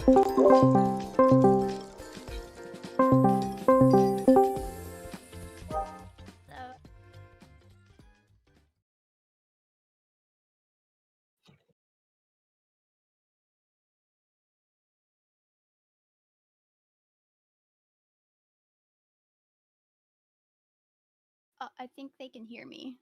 So, I think they can hear me.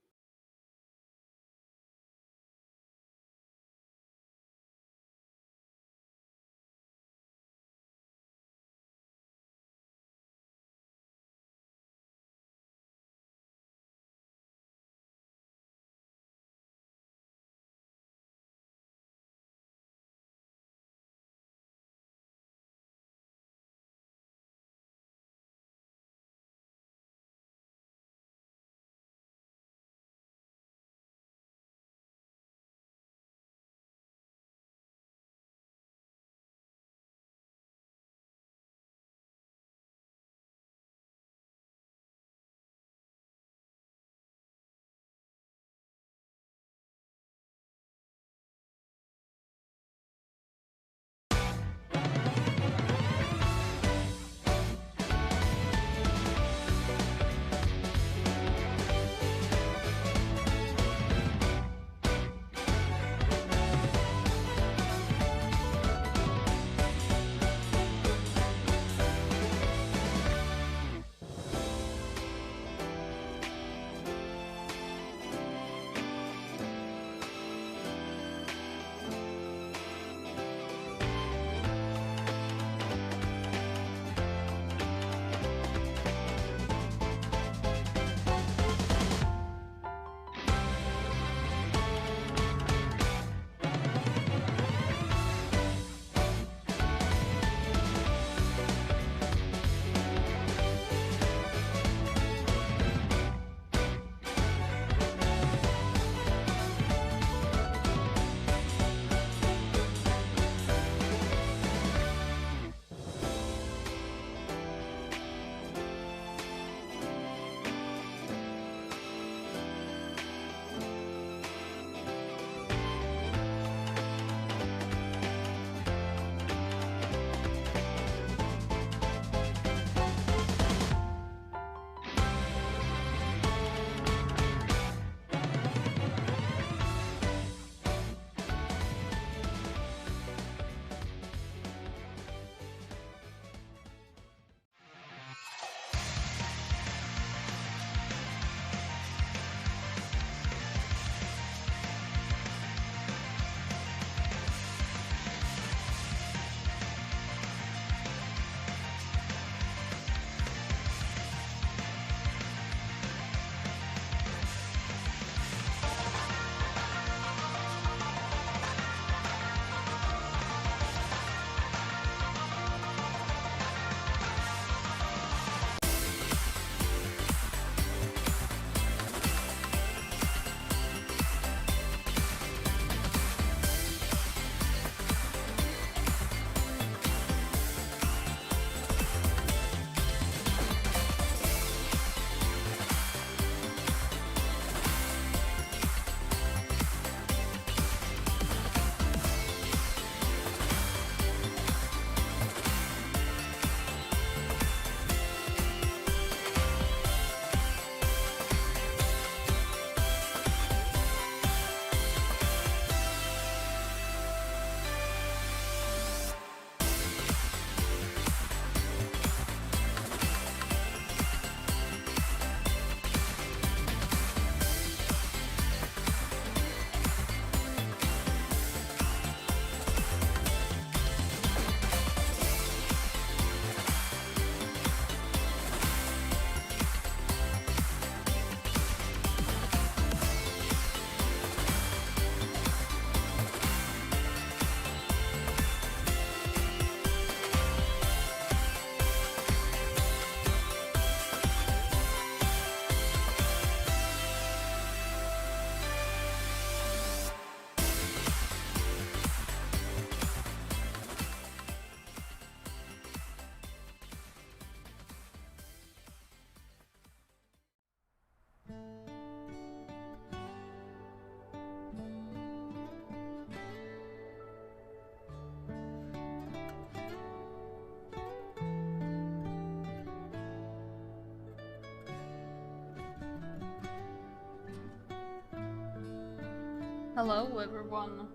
Hello everyone.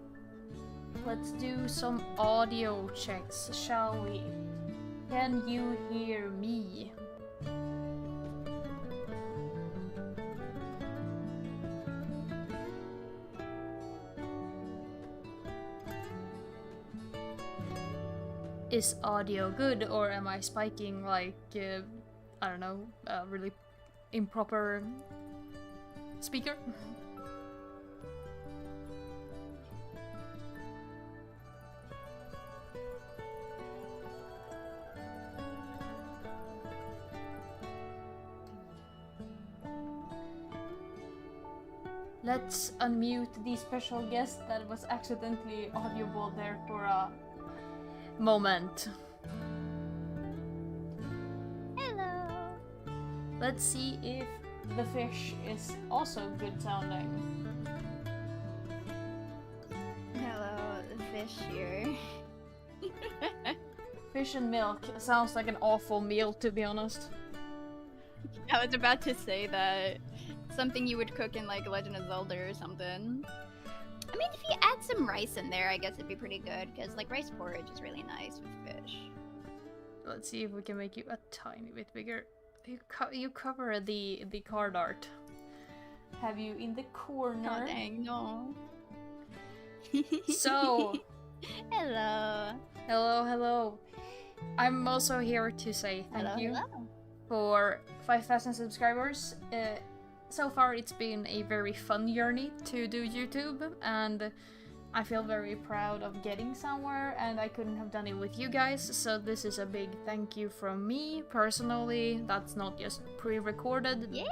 Let's do some audio checks, shall we? Can you hear me? Is audio good, or am I spiking like, I don't know, a really improper speaker? Let's unmute the special guest that was accidentally audible there for a moment. Hello. Let's see if the fish is also good sounding. Hello, the fish here. Fish and milk sounds like an awful meal, to be honest. I was about to say that. Something you would cook in like Legend of Zelda or something. I mean, if you add some rice in there, I guess it'd be pretty good, because like rice porridge is really nice with fish. Let's see if we can make you a tiny bit bigger. You cover the card art. Have you in the corner? Oh dang, no. So, hello. Hello. I'm also here to say thank you for 5,000 subscribers. So far it's been a very fun journey to do YouTube, and I feel very proud of getting somewhere, and I couldn't have done it with you guys, so this is a big thank you from me personally. That's not just pre-recorded. Yeah.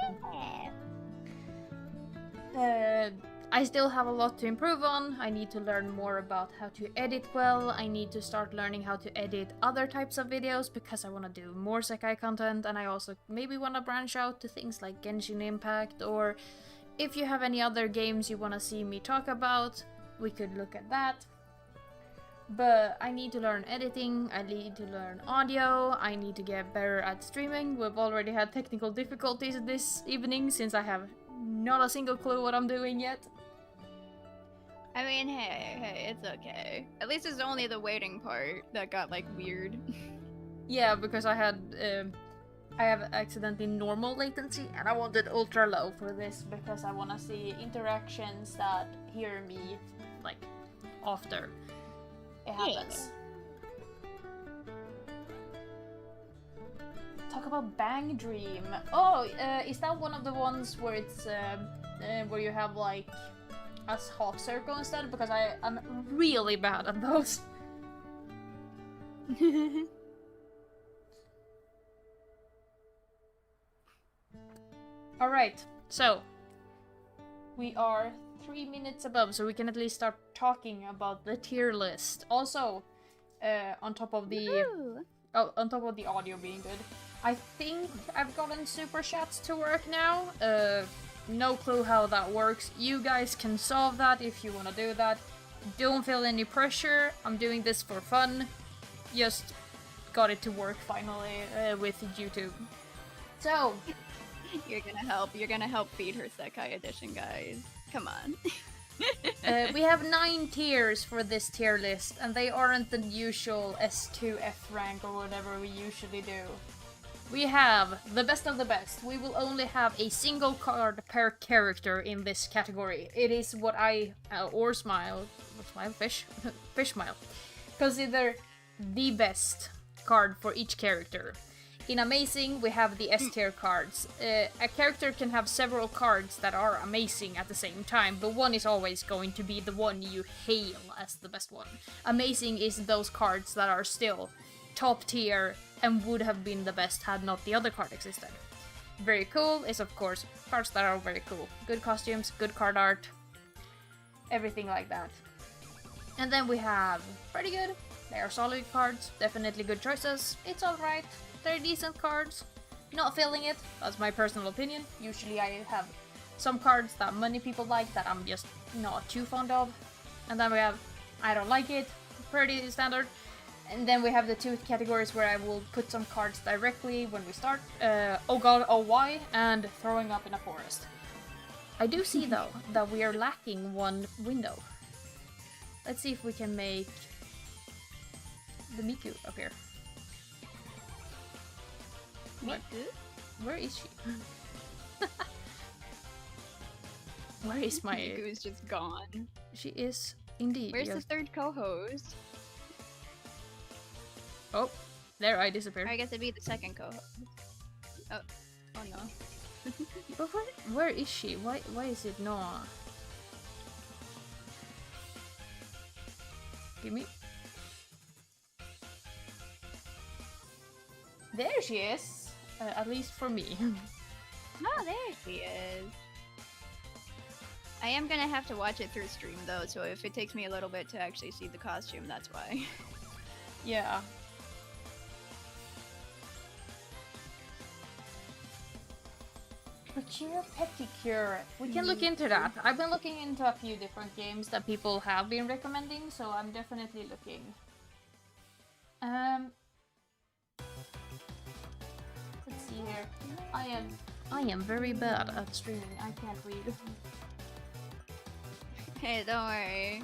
I still have a lot to improve on. I need to learn more about how to edit well. I need to start learning how to edit other types of videos because I want to do more Sekai content, and I also maybe want to branch out to things like Genshin Impact, or if you have any other games you want to see me talk about, we could look at that. But I need to learn editing, I need to learn audio, I need to get better at streaming. We've already had technical difficulties this evening since I have not a single clue what I'm doing yet. I mean, hey, it's okay. At least it's only the waiting part that got like weird. Yeah, because I have accidentally normal latency, and I wanted ultra low for this because I want to see interactions that hear me like after it happens. Talk about Bang Dream. Oh, is that one of the ones where it's where you have like a half circle instead? Because I'm really bad at those. Alright, so we are 3 minutes above, so we can at least start talking about the tier list. Also, on top of the audio being good, I think I've gotten super chats to work now. No clue how that works. You guys can solve that if you want to do that. Don't feel any pressure. I'm doing this for fun. Just got it to work finally with YouTube. So You're gonna help feed her Sekai edition, guys. Come on. we have 9 tiers for this tier list, and they aren't the usual S2 F rank or whatever we usually do. We have the best of the best. We will only have a single card per character in this category. It is what I, fish smile, consider the best card for each character. In Amazing, we have the S tier cards. A character can have several cards that are amazing at the same time, but one is always going to be the one you hail as the best one. Amazing is those cards that are still top tier and would have been the best had not the other card existed. Very cool is of course cards that are very cool. Good costumes, good card art, everything like that. And then we have pretty good. They are solid cards, definitely good choices. It's alright, they're decent cards. Not feeling it, that's my personal opinion. Usually I have some cards that many people like that I'm just not too fond of. And then we have I don't like it, pretty standard. And then we have the 2 categories where I will put some cards directly when we start. Oh god, oh why, and throwing up in a forest. I do see though that we are lacking one window. Let's see if we can make the Miku appear. Miku? Where is she? Where is my... Miku is just gone. She is indeed. Where's yes. the third co-host? Oh, there I disappeared. I guess it'd be the second co-host. Oh no. But where is she? Why is it Noah? Give me. There she is. At least for me. Oh, there she is. I am gonna have to watch it through stream though, so if it takes me a little bit to actually see the costume, that's why. Yeah. Procure pedicure. We can look into that. I've been looking into a few different games that people have been recommending, so I'm definitely looking. Let's see here. I am very bad at streaming. I can't read. Hey, don't worry.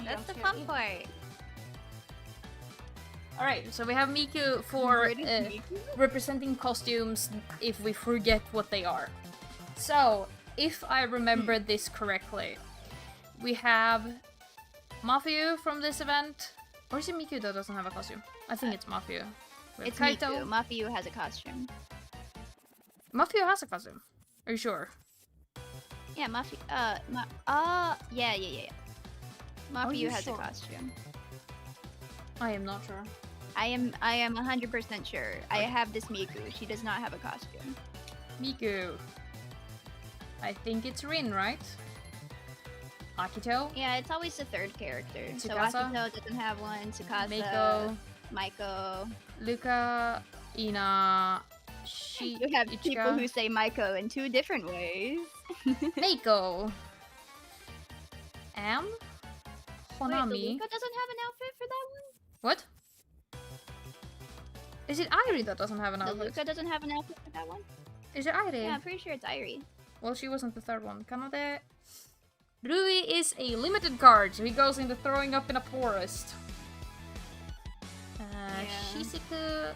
That's the fun part. Alright, so we have Miku for representing costumes if we forget what they are. So, if I remember this correctly, we have Mafiu from this event. Or is it Miku that doesn't have a costume? I think it's Mafiu. It's Miku. Mafiu has a costume. Mafiu has a costume. Are you sure? Yeah, Mafiu. Yeah. Mafiu has sure? a costume. I am not sure. I am 100% sure. I have this Miku. She does not have a costume. Miku. I think it's Rin, right? Akito? Yeah, it's always the third character. So Tsukasa? Akito doesn't have one. Meiko. Tsukasa. Maiko. Luca. Ina. You have people who say Maiko in two different ways. Meiko. Am? Honami. Wait, Luca doesn't have an outfit for that one? What? Is it Airi that doesn't have an So outfit? Luca doesn't have an outfit for that one? Is it Airi? Yeah, I'm pretty sure it's Airi. Well, she wasn't the third one. Kanade. Rui is a limited card, so he goes into throwing up in a forest. Shizuku.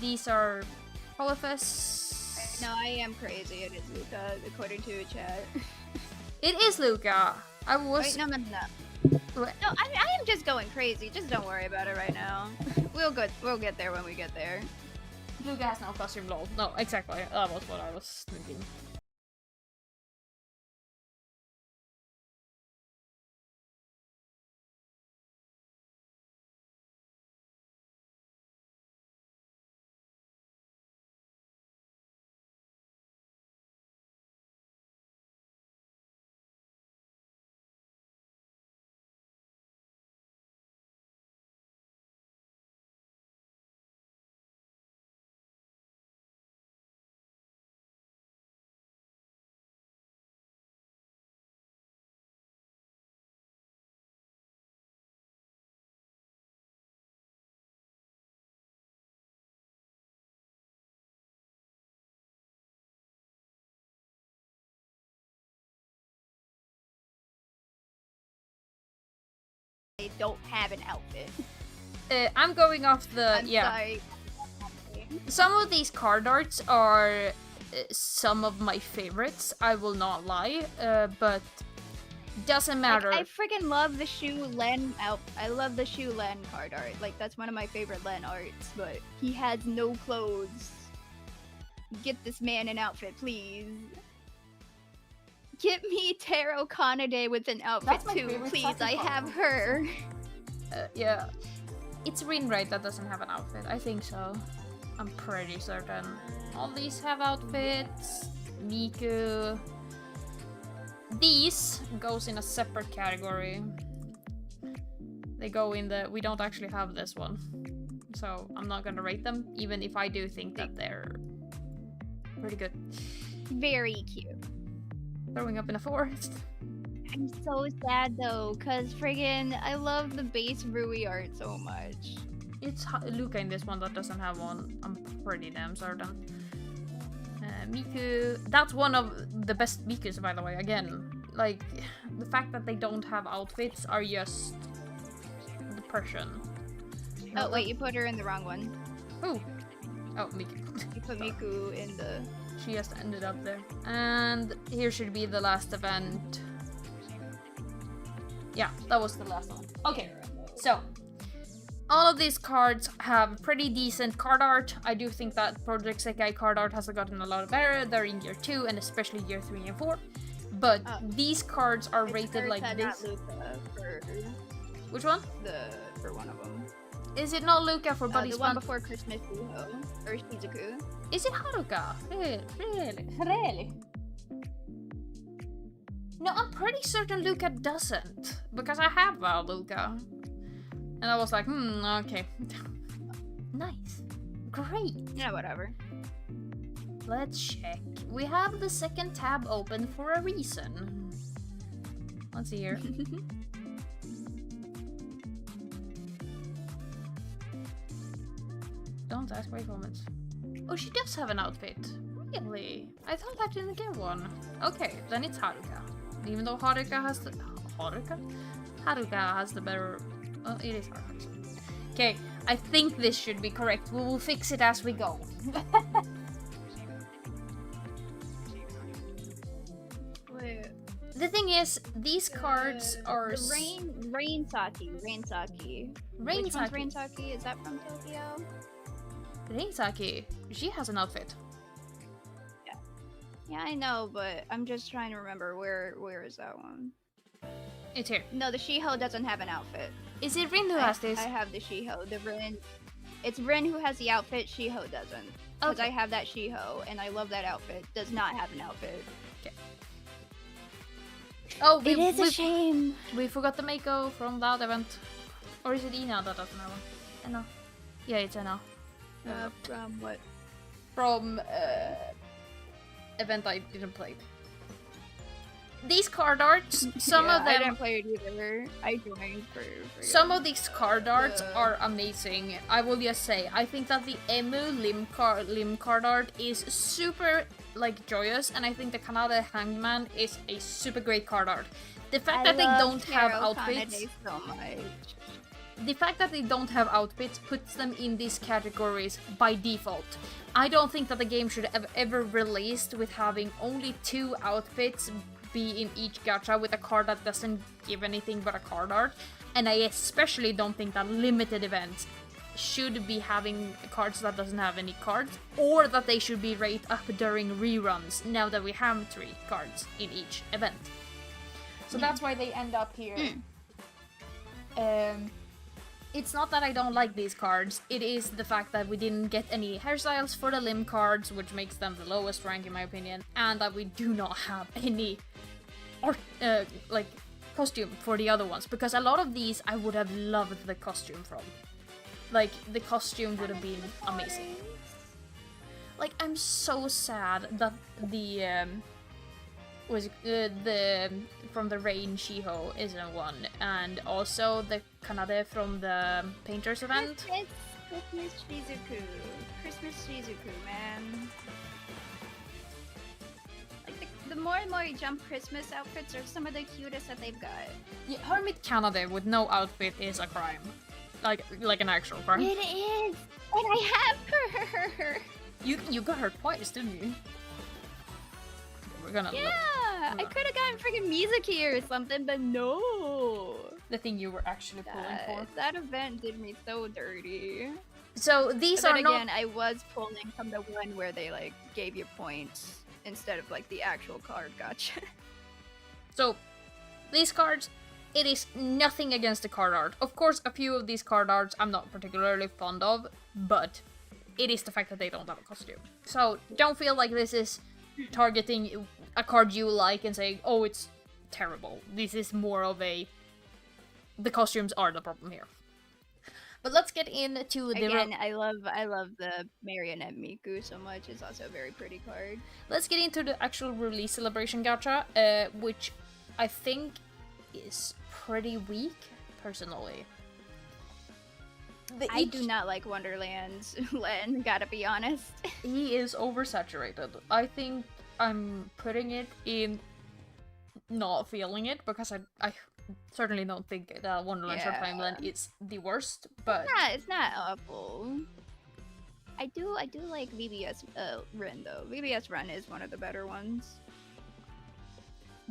These are Polyphus. No, I am crazy. It is Luca, according to chat. It is Luca. I was. Wait, no. What? No, I am just going crazy. Just don't worry about it right now. We'll get there when we get there. Luca has no costume, lol. No, exactly. That was what I was thinking. They don't have an outfit. I'm going off the I'm sorry. Some of these card arts are some of my favorites. I will not lie, but doesn't matter. Like, I freaking love the Shu Len I love the Shu Len card art. Like, that's one of my favorite Len arts. But he has no clothes. Get this man an outfit, please. Get me Taro Kanade with an outfit too, please. I have her. Yeah. It's Rin, right, that doesn't have an outfit. I think so. I'm pretty certain. All these have outfits. Miku. These goes in a separate category. They go in the... We don't actually have this one. So I'm not gonna rate them, even if I do think that they're pretty good. Very cute. Throwing up in a forest. I'm so sad though, cause friggin' I love the base Rui art so much. It's Luca in this one that doesn't have one. I'm pretty damn certain. Miku, that's one of the best Mikus, by the way, again. Like, the fact that they don't have outfits are just depression. Oh, wait, you put her in the wrong one. Who? Oh, Miku. You put Miku in the... She just ended up there. And here should be the last event. Yeah, that was the last one. Okay, so all of these cards have pretty decent card art. I do think that Project Sekai card art has gotten a lot better. They're in year 2 and especially year 3 and 4. But these cards are rated like this. For which one? For one of them. Is it not Luca for Buddy's The one before Christmas Yuho, or Shizuku. Is it Haruka? Really? No, I'm pretty certain Luca doesn't. Because I have Luca. And I was like, okay. Nice. Great. Yeah, whatever. Let's check. We have the second tab open for a reason. Let's see here. Don't ask my comments. Oh, she does have an outfit. Really? I thought I didn't get one. Okay, then it's Haruka. Even though Haruka has the... Haruka has the better... Oh, it is Haruka. Okay, I think this should be correct. We will fix it as we go. Wait. The thing is, these cards are... Rain Saki. Which one's Rain Saki? Is that from Tokyo? Rain Saki. She has an outfit. Yeah, I know, but I'm just trying to remember where is that one? It's here. No, the Shiho doesn't have an outfit. Is it Rin who has this? I have the Shiho. The Rin. It's Rin who has the outfit. Shiho doesn't. Because I have that Shiho, and I love that outfit. Does not have an outfit. Okay. Oh, it is a shame. We forgot the Mako from that event. Or is it Ina that doesn't have one? Ina. Yeah, it's Ina. From what? From event I didn't play. These card arts, some of them... I didn't play it either. I joined for some of these card arts are amazing. I will just say, I think that the Emu limb card art is super, like, joyous, and I think the Kanade Hangman is a super great card art. The fact that they don't have outfits... so much. The fact that they don't have outfits puts them in these categories by default. I don't think that the game should have ever released with having only 2 outfits be in each gacha with a card that doesn't give anything but a card art. And I especially don't think that limited events should be having cards that doesn't have any cards, or that they should be rated up during reruns now that we have 3 cards in each event. So that's why they end up here. It's not that I don't like these cards, it is the fact that we didn't get any hairstyles for the limb cards, which makes them the lowest rank in my opinion, and that we do not have any like costume for the other ones, because a lot of these I would have loved the costume from. Like, the costume would have been amazing. Like, I'm so sad that the from the Rain Shiho isn't one, and also the Kanade from the Painters event. Christmas Shizuku, man. Like the more and more you jump Christmas outfits are some of the cutest that they've got. Yeah, Hermit Kanade with no outfit is a crime. Like an actual crime. It is! And I have her! You got her twice, didn't you? We're gonna look. I could have gotten freaking Mizuki or something, but no. The thing you were actually pulling for. That event did me so dirty. So these are not... again, I was pulling from the one where they like gave you points instead of like the actual card gacha. So these cards, it is nothing against the card art. Of course, a few of these card arts I'm not particularly fond of, but it is the fact that they don't have a costume. So don't feel like this is targeting a card you like and saying, oh, it's terrible. This is more of a... the costumes are the problem here. But let's get into the... Again, I love the Marionette Miku so much. It's also a very pretty card. Let's get into the actual release celebration gacha, which I think is pretty weak, personally. I do not like Wonderland, Len, gotta be honest. He is oversaturated. I think I'm putting it in not feeling it because I certainly don't think that Wonderland Short Timeline is the worst, but it's not awful. I do like VBS Run though. VBS Run is one of the better ones.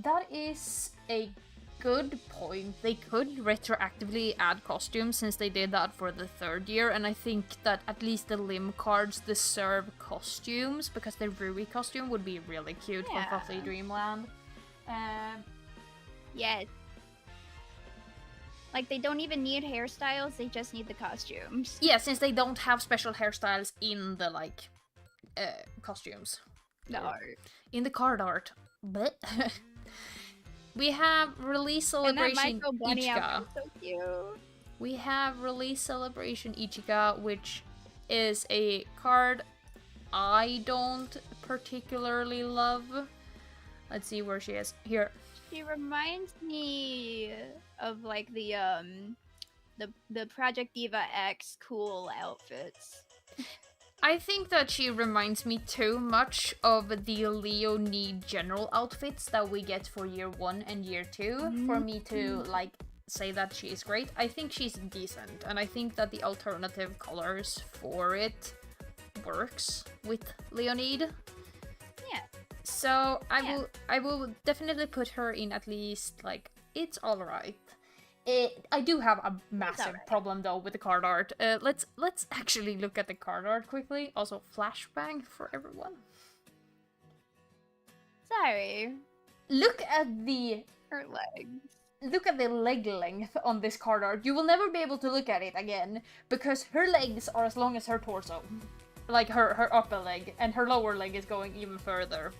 That is a good point. They could retroactively add costumes since they did that for the 3rd year, and I think that at least the limb cards deserve costumes because the Rui costume would be really cute for Fluffy Dreamland. Yes. Like, they don't even need hairstyles, they just need the costumes. Yeah, since they don't have special hairstyles in the, like, costumes. The art. In the card art. But we have Release Celebration Ichika. So cute. We have Release Celebration Ichika, which is a card I don't particularly love. Let's see where she is. Here. She reminds me of like the Project Diva X cool outfits. I think that she reminds me too much of the Leonid general outfits that we get for year 1 and year 2 for me to like say that she is great. I think she's decent, and I think that the alternative colors for it works with Leonid. Yeah. So I will definitely put her in at least like it's alright. I do have a massive problem though with the card art. Let's actually look at the card art quickly. Also, flashbang for everyone. Sorry. Look at her legs. Look at the leg length on this card art. You will never be able to look at it again because her legs are as long as her torso, like her upper leg, and her lower leg is going even further.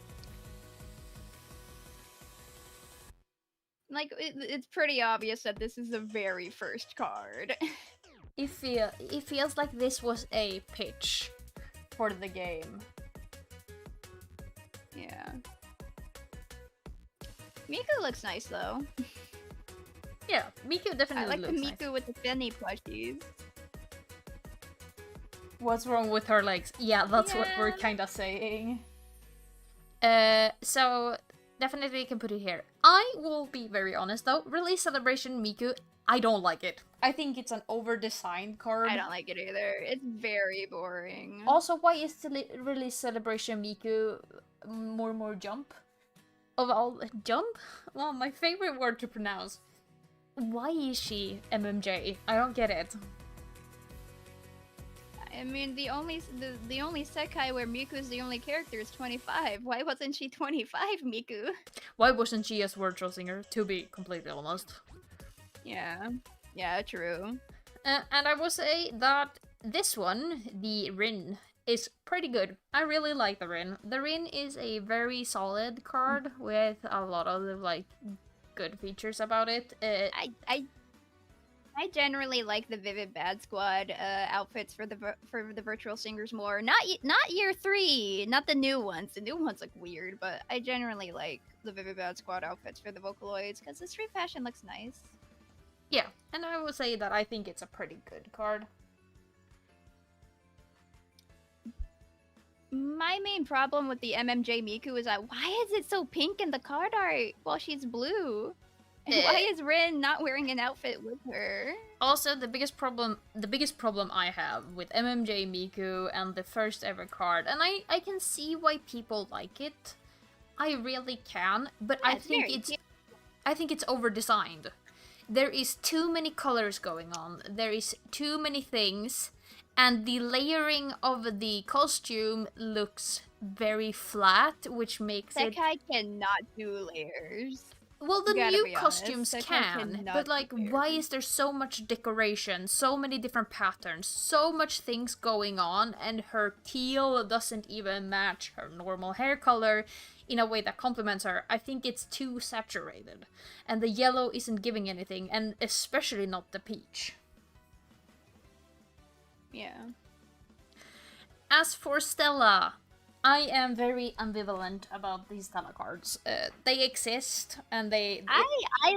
Like, it's pretty obvious that this is the very first card. It feels like this was a pitch for the game. Yeah. Miku looks nice though. Yeah, Miku definitely looks nice. I like the Miku with the Finny plushies. What's wrong with her legs? Yeah, that's what we're kind of saying. So definitely can put it here. I will be very honest though. Release Celebration Miku, I don't like it. I think it's an over-designed card. I don't like it either. It's very boring. Also, why is the Release Celebration Miku more jump? Of all jump? Well, my favorite word to pronounce. Why is she MMJ? I don't get it. I mean, the only Sekai where Miku is the only character is 25. Why wasn't she 25, Miku? Why wasn't she a virtual singer, to be completely honest? Yeah. Yeah, true. And I will say that this one, the Rin, is pretty good. I really like the Rin. The Rin is a very solid card with a lot of, like, good features about it. I generally like the Vivid Bad Squad outfits for the virtual singers more. Not year 3, not the new ones. The new ones look weird, but I generally like the Vivid Bad Squad outfits for the Vocaloids because the street fashion looks nice. Yeah, and I will say that I think it's a pretty good card. My main problem with the MMJ Miku is that why is it so pink in the card art while she's blue? And why is Rin not wearing an outfit with her? Also, the biggest problem I have with MMJ Miku and the first ever card, and I can see why people like it. I really can, but I think it's over-designed. There is too many colors going on. There is too many things, and the layering of the costume looks very flat, which makes Sekai cannot do layers. Well, the new costumes can, but like, why is there so much decoration, so many different patterns, so much things going on, and her teal doesn't even match her normal hair color in a way that complements her? I think it's too saturated, and the yellow isn't giving anything, and especially not the peach. Yeah. As for Stella, I am very ambivalent about these Tana cards. They exist, and I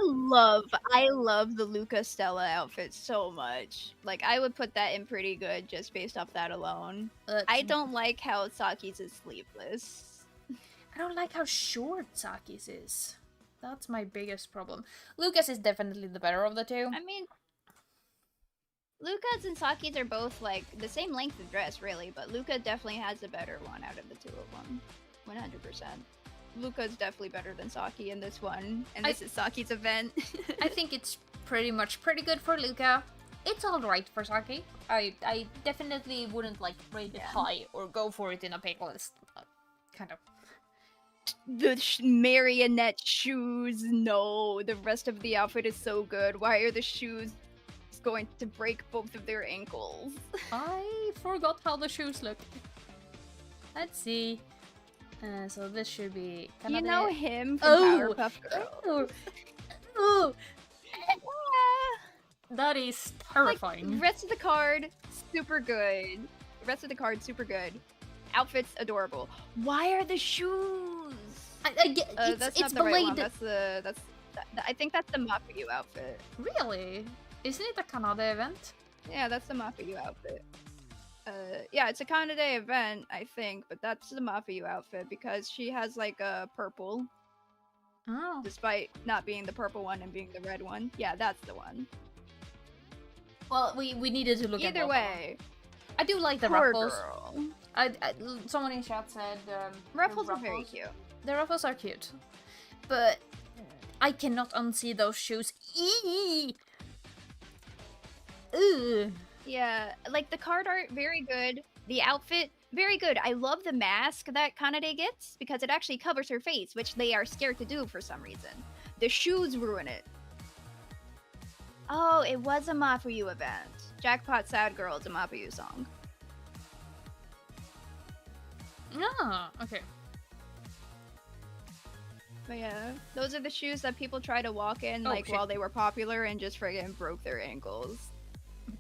love the Luca Stella outfit so much. Like I would put that in pretty good just based off that alone. I don't like how Saki's is sleeveless. I don't like how short Saki's is. That's my biggest problem. Lucas is definitely the better of the two. I mean, Luca's and Saki's are both like the same length of dress, really, but Luca definitely has the better one out of the two of them. 100%. Luca's definitely better than Saki in this one, and this is Saki's event. I think it's pretty good for Luca. It's alright for Saki. I definitely wouldn't like rate it high or go for it in a pick list. Kind of. The marionette shoes, no. The rest of the outfit is so good. Why are the shoes going to break both of their ankles? I forgot how the shoes look. Let's see. So this should be Kanade. You know him from Powerpuff Girls. Oh. That is terrifying. Like, rest of the card, super good. Outfits adorable. Why are the shoes? That's not the right one. I think that's the Mafuyu outfit. Really? Isn't it a Kanade event? Yeah, that's the Mafuyu outfit. Yeah, it's a Kanade event, I think, but that's the Mafuyu outfit because she has like a purple. Oh. Despite not being the purple one and being the red one. Yeah, that's the one. Well, we needed to look at either way. I do like the Poor ruffles. Girl. Someone in chat said ruffles are very cute. The ruffles are cute, but I cannot unsee those shoes. Eee! Ugh. Yeah, like the card art, very good. The outfit, very good. I love the mask that Kanade gets because it actually covers her face, which they are scared to do for some reason. The shoes ruin it. Oh, it was a Mafuyu event. Jackpot Sad Girl is a Mafuyu song. Ah, okay. But yeah, those are the shoes that people try to walk in while they were popular and just friggin' broke their ankles.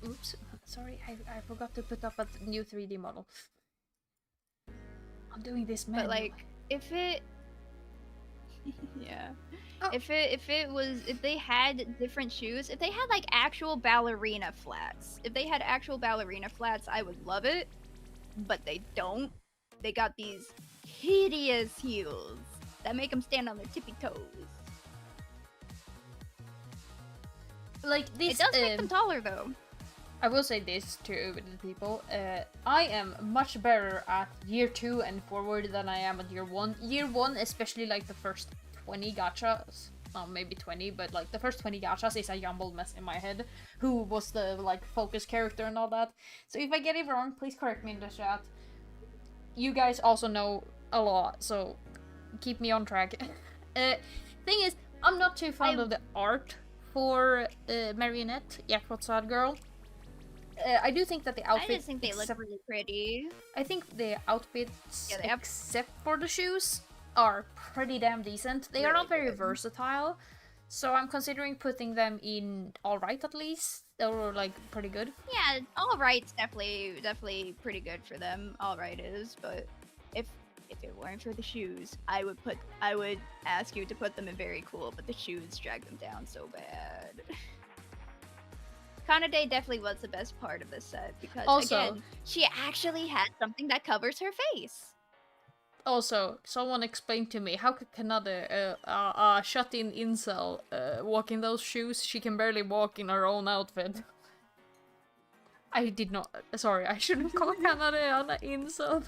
Oops, sorry, I forgot to put up a new 3D model. I'm doing this manually. But like, if it... yeah. Oh. If they had different shoes, if they had like actual ballerina flats, I would love it. But they don't. They got these hideous heels that make them stand on their tippy toes. Like this, it does make them taller though. I will say this to the people. I am much better at year 2 and forward than I am at year 1. Year 1, especially like the first 20 gachas. Oh, maybe 20, but like the first 20 gachas is a jumbled mess in my head. Who was the like focus character and all that. So if I get it wrong, please correct me in the chat. You guys also know a lot, so keep me on track. Thing is, I'm not too fond of the art for Marionette, Jackpot Sad Girl. I do think that the outfits... I just think they look really pretty. I think the outfits, except for the shoes, are pretty damn decent. They are not very versatile, so I'm considering putting them in alright at least. They were like pretty good. Yeah, alright's definitely pretty good for them. Alright is, but if it weren't for the shoes, I would ask you to put them in very cool, but the shoes drag them down so bad. Kanade definitely was the best part of this set because again, she actually had something that covers her face. Also, someone explained to me, how could Kanade, shut-in incel, walk in those shoes? She can barely walk in her own outfit. I did not... Sorry, I shouldn't call Kanade an incel.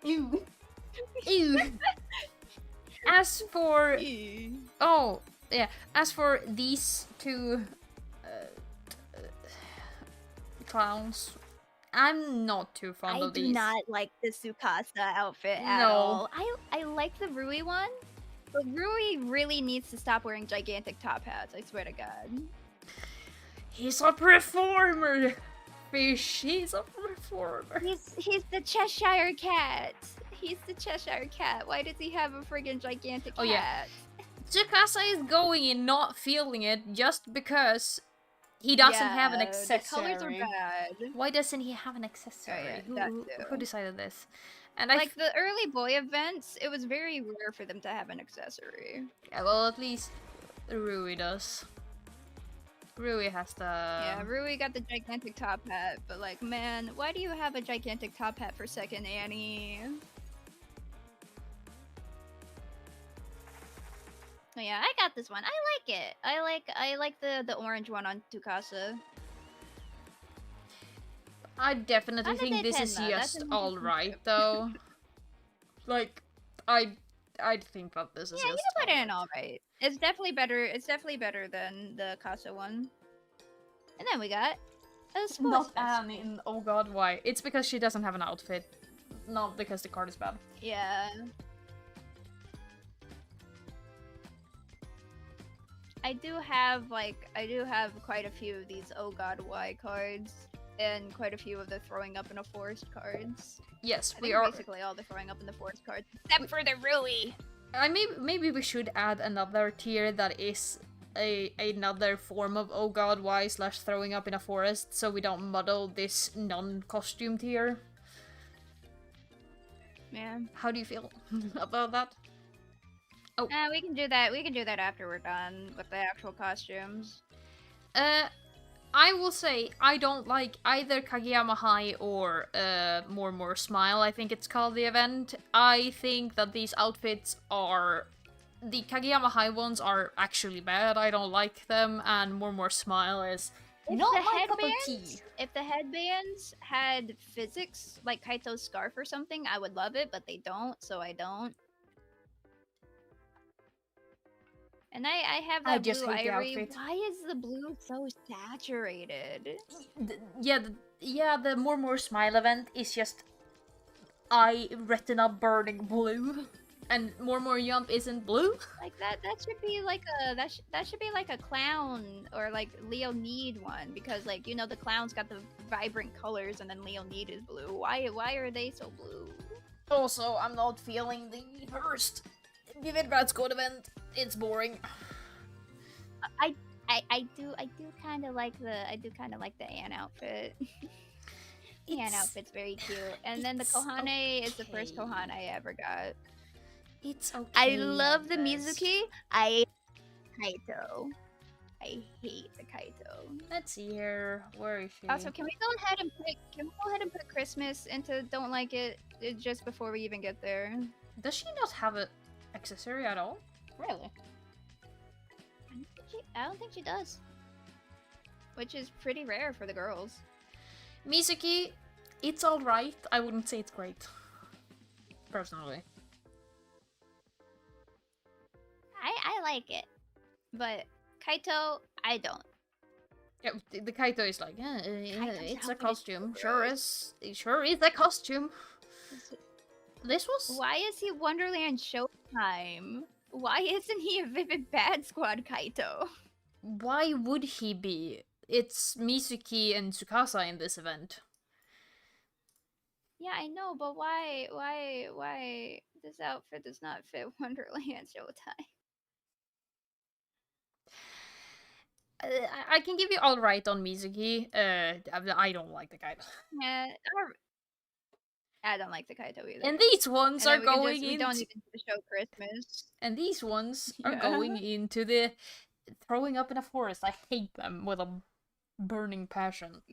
Ew. Ew. As for... Oh, yeah. As for these two... clowns... I'm not too fond of these. I do not like the Tsukasa outfit at all. I like the Rui one, but Rui really needs to stop wearing gigantic top hats, I swear to God. He's a performer! Fish, he's a performer. He's the Cheshire Cat. He's the Cheshire Cat. Why does he have a friggin' gigantic hat? Yeah. Tsukasa is going and not feeling it just because... He doesn't have an accessory. The colors are bad. Why doesn't he have an accessory? Oh, yeah, who decided this? And like the early boy events, it was very rare for them to have an accessory. yeah, well, at least Rui does. Rui has the... Yeah, Rui got the gigantic top hat, but like, man, why do you have a gigantic top hat for second Annie? Oh, yeah, I got this one. I like it. I like the orange one on Tsukasa. I definitely think this is just alright, though. Like, I think that this is you just can put it in alright. It's definitely better. It's definitely better than the Casa one. And then we got a sports Not vest. Anne in Oh God, why? It's because she doesn't have an outfit, not because the card is bad. Yeah. I do have quite a few of these Oh God Why cards, and quite a few of the throwing up in a forest cards. Yes, we are basically all the throwing up in the forest cards, except for the Rui. Maybe we should add another tier that is another form of Oh God Why / throwing up in a forest, so we don't muddle this non-costume tier. Yeah. How do you feel about that? Oh. We can do that. We can do that after we're done with the actual costumes. I will say I don't like either Kageyama High or More Smile, I think it's called, the event. I think that these outfits are... The Kageyama High ones are actually bad, I don't like them, and More Smile is not my cup of tea. If the headbands had physics, like Kaito's scarf or something, I would love it, but they don't, so I don't. And I have that blue ivory. Why is the blue so saturated? The More Smile event is just eye retina burning blue, and More Yump isn't blue. Like that should be like a that should be like a clown or like Leonid one, because like, you know, the clown's got the vibrant colors and then Leonid is blue. Why are they so blue? Also, I'm not feeling the first Vivid Brat Squad event. It's boring. I do kind of like the Anne outfit. The Anne outfit's very cute, and then the Kohane is the first Kohane I ever got. It's okay. I love the Mizuki. I hate Kaito. I hate the Kaito. Let's see here. Where is she? Also, can we go ahead and put Christmas into Don't Like It just before we even get there? Does she not have an accessory at all? Really? I don't think she does. Which is pretty rare for the girls. Mizuki, it's alright. I wouldn't say it's great. Personally. I like it. But Kaito, I don't. Yeah, the Kaito is like, it's a costume. Sure is a costume. This was... Why is he Wonderland Showtime? Why isn't he a Vivid Bad Squad Kaito? Why would he be? It's Mizuki and Tsukasa in this event. Yeah, I know, but why this outfit does not fit Wonderland Showtime? I can give you all right on Mizuki. I don't like the Kaito. Yeah, I don't like the Kaito either. And these ones are going into... We don't even show Christmas. And these ones are going into the throwing up in a forest. I hate them with a burning passion.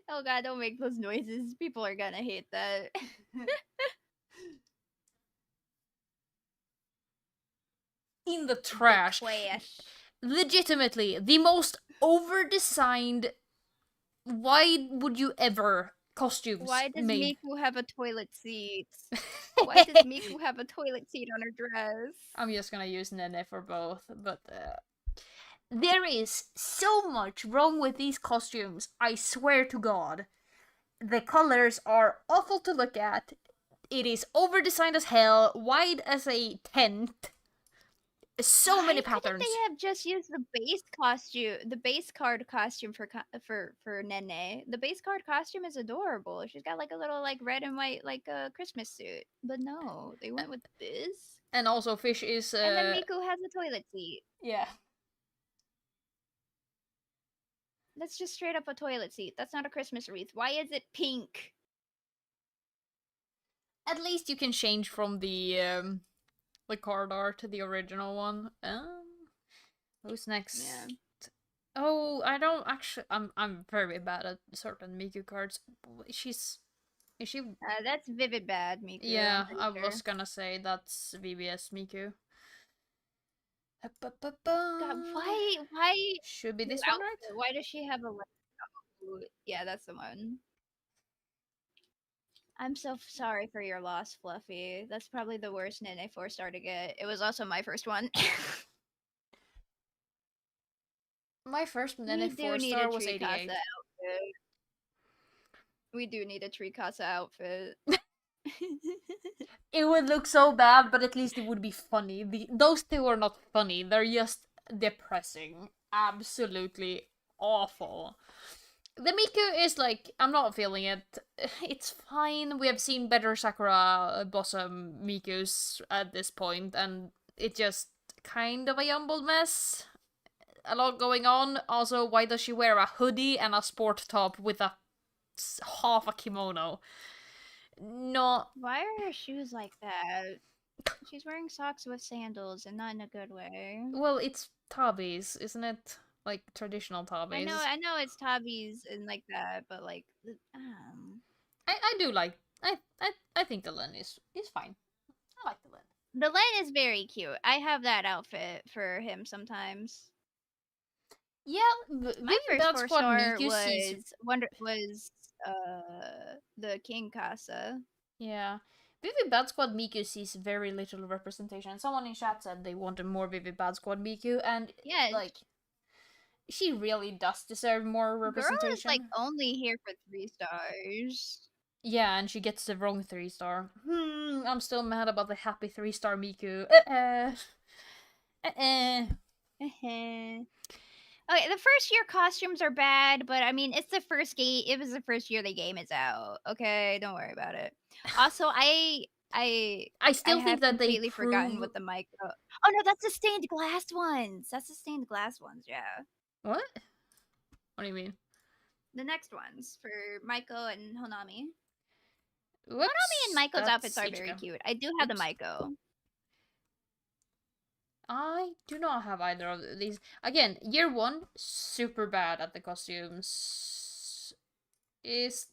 Oh god, don't make those noises. People are gonna hate that. In the trash. Legitimately, the most over-designed... Why would you ever... costumes Why does made. Miku have a toilet seat? Why does Miku have a toilet seat on her dress? I'm just gonna use Nene for both, but there is so much wrong with these costumes, I swear to God. The colors are awful to look at, it is over-designed as hell, wide as a tent. So many patterns. Why they have just used the base costume, the base card costume for Nene? The base card costume is adorable. She's got like a little like red and white like a Christmas suit. But no, they went with this. And also Fish is and then Miku has a toilet seat. Yeah. That's just straight up a toilet seat. That's not a Christmas wreath. Why is it pink? At least you can change from the card art to the original one. Who's next? Yeah. Oh, I don't actually. I'm very bad at certain Miku cards. Is she? That's Vivid Bad, Miku. Yeah, I Sure. was gonna say that's VBS Miku. God, why Should be this one, right? Why does she have a yeah, that's the one. I'm so sorry for your loss, Fluffy. That's probably the worst Nene 4-star to get. It was also my first one. My first We Nene do need a 4-star was Tree 88. Casa outfit. We do need a Tree Casa outfit. It would look so bad, but at least it would be funny. Those two are not funny, they're just depressing. Absolutely awful. The Miku is like, I'm not feeling it. It's fine. We have seen better Sakura Blossom Mikus at this point, and it's just kind of a jumbled mess. A lot going on. Also, why does she wear a hoodie and a sport top with half a kimono? No. Why are her shoes like that? She's wearing socks with sandals and not in a good way. Well, it's tabis, isn't it? Like traditional tabis. I know it's Tabi's and like that, but like, I do like. I think the Len is fine. I like the Len. the Len is very cute. I have that outfit for him sometimes. Yeah, My first that's 4-star what Miku sees. was the King Casa. Yeah. Vivid Bad Squad Miku sees very little representation. Someone in chat said they wanted more Vivid Bad Squad Miku, and Yeah, like, she really does deserve more girl representation. is like only here for 3 stars. Yeah, and she gets the wrong 3-star. I'm still mad about the happy 3-star Miku. Okay, the first year costumes are bad, but I mean, it's the first game. It was the first year the game is out. Okay, don't worry about it. Also, I still think have that they completely forgotten what the mic. Oh no, that's the stained glass ones. That's the stained glass ones. Yeah. What? What do you mean? The next ones for Maiko and Honami. Whoops, Honami and Maiko's outfits are Ichigo. very cute. I do have the Maiko. I do not have either of these. Again, year one, super bad at the costumes. Is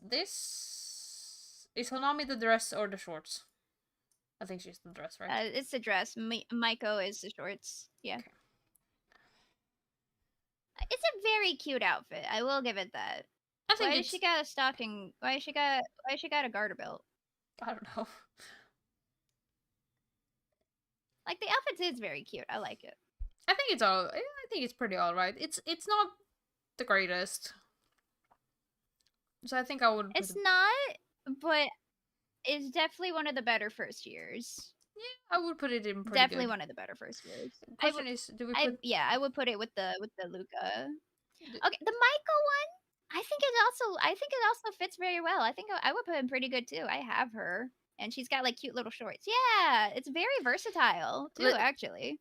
Honami the dress or the shorts? I think she's the dress, right? It's the dress. Maiko is the shorts. Yeah. Okay. It's a very cute outfit. I will give it that. I think why does she got a stocking? Why she got a garter belt? I don't know. Like the outfit is very cute. I like it. I think it's pretty alright. It's not the greatest. So I think I would. It's not, but it's definitely one of the better first years. Yeah, I would put it in pretty definitely good. one of the better first years. Question is, do we put? I would put it with the Luca. Okay, the Maiko one. I think it also fits very well. I think I would put in pretty good too. I have her, and she's got like cute little shorts. Yeah, it's very versatile too, actually.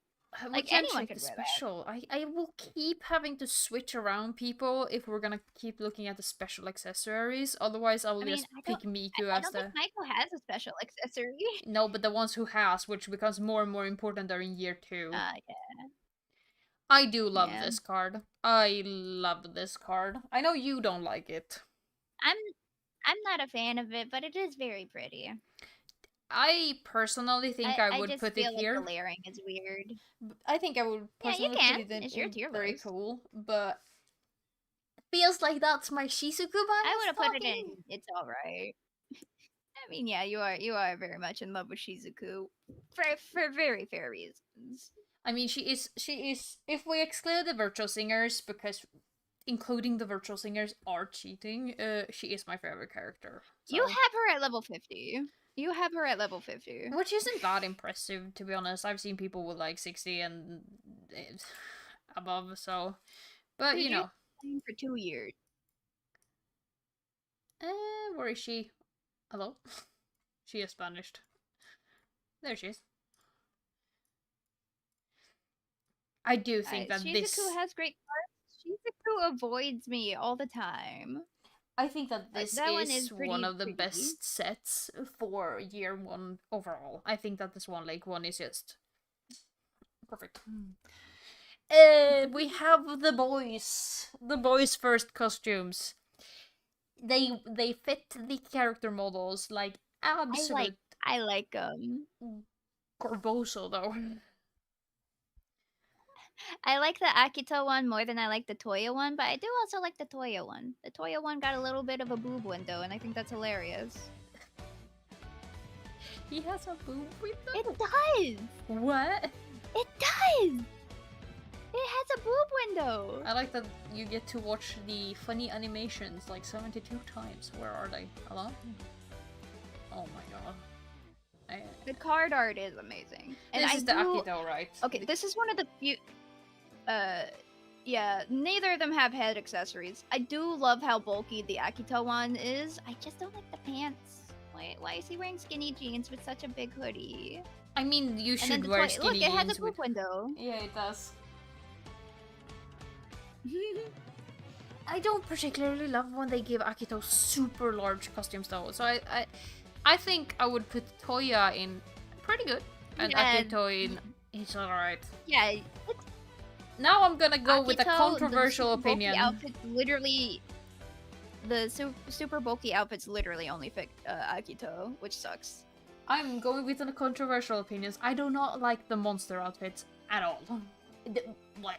Like anyone could wear special. I will keep having to switch around people if we're gonna keep looking at the special accessories. Otherwise, I will just pick Miku as the. I don't think Maiko has a special accessory. No, but the ones who has, which becomes more and more important, are in year 2. Yeah. I do love this card. I love this card. I know you don't like it. I'm not a fan of it, but it is very pretty. I personally think I would put it here. Like the layering is weird. I think I would personally put it in. It's your tier very list. Cool, but feels like that's my Shizuku bias. I would have put it in. It's all right. I mean, yeah, you are very much in love with Shizuku for very fair reasons. I mean, she is. If we exclude the virtual singers, because including the virtual singers are cheating, she is my favorite character. So. You have her at level 50. You have her at level 50. Which isn't that impressive, to be honest. I've seen people with like 60 and above, so. But, you know. For 2 years. Where is she? Hello? She is vanished. There she is. I do think that Shizuku has great cards. Shizuku avoids me all the time. I think that this That one is is one pretty of the tricky. best sets for year one overall. I think that the Swan Lake one is just perfect. We have the boys. The boys' first costumes. They fit the character models like absolute I like Corboso though. I like the Akito one more than I like the Toya one, but I do also like the Toya one. The Toya one got a little bit of a boob window, and I think that's hilarious. He has a boob window? It does! What? It does! It has a boob window! I like that you get to watch the funny animations like 72 times. Where are they? Hello? Oh my god. The card art is amazing. And this is the Akito, right? Okay, this is one of the few... yeah, neither of them have head accessories. I do love how bulky the Akito one is. I just don't like the pants. Why is he wearing skinny jeans with such a big hoodie? I mean, you should wear skinny jeans. Look, it has a boob window. Yeah, it does. I don't particularly love when they give Akito super large costumes though. So I think I would put Toya in pretty good and Akito in it's alright. Yeah. Now I'm gonna go Akito, with a controversial the opinion. Outfits literally, the super bulky outfits literally only fit Akito, which sucks. I'm going with the controversial opinions. I do not like the monster outfits at all. What?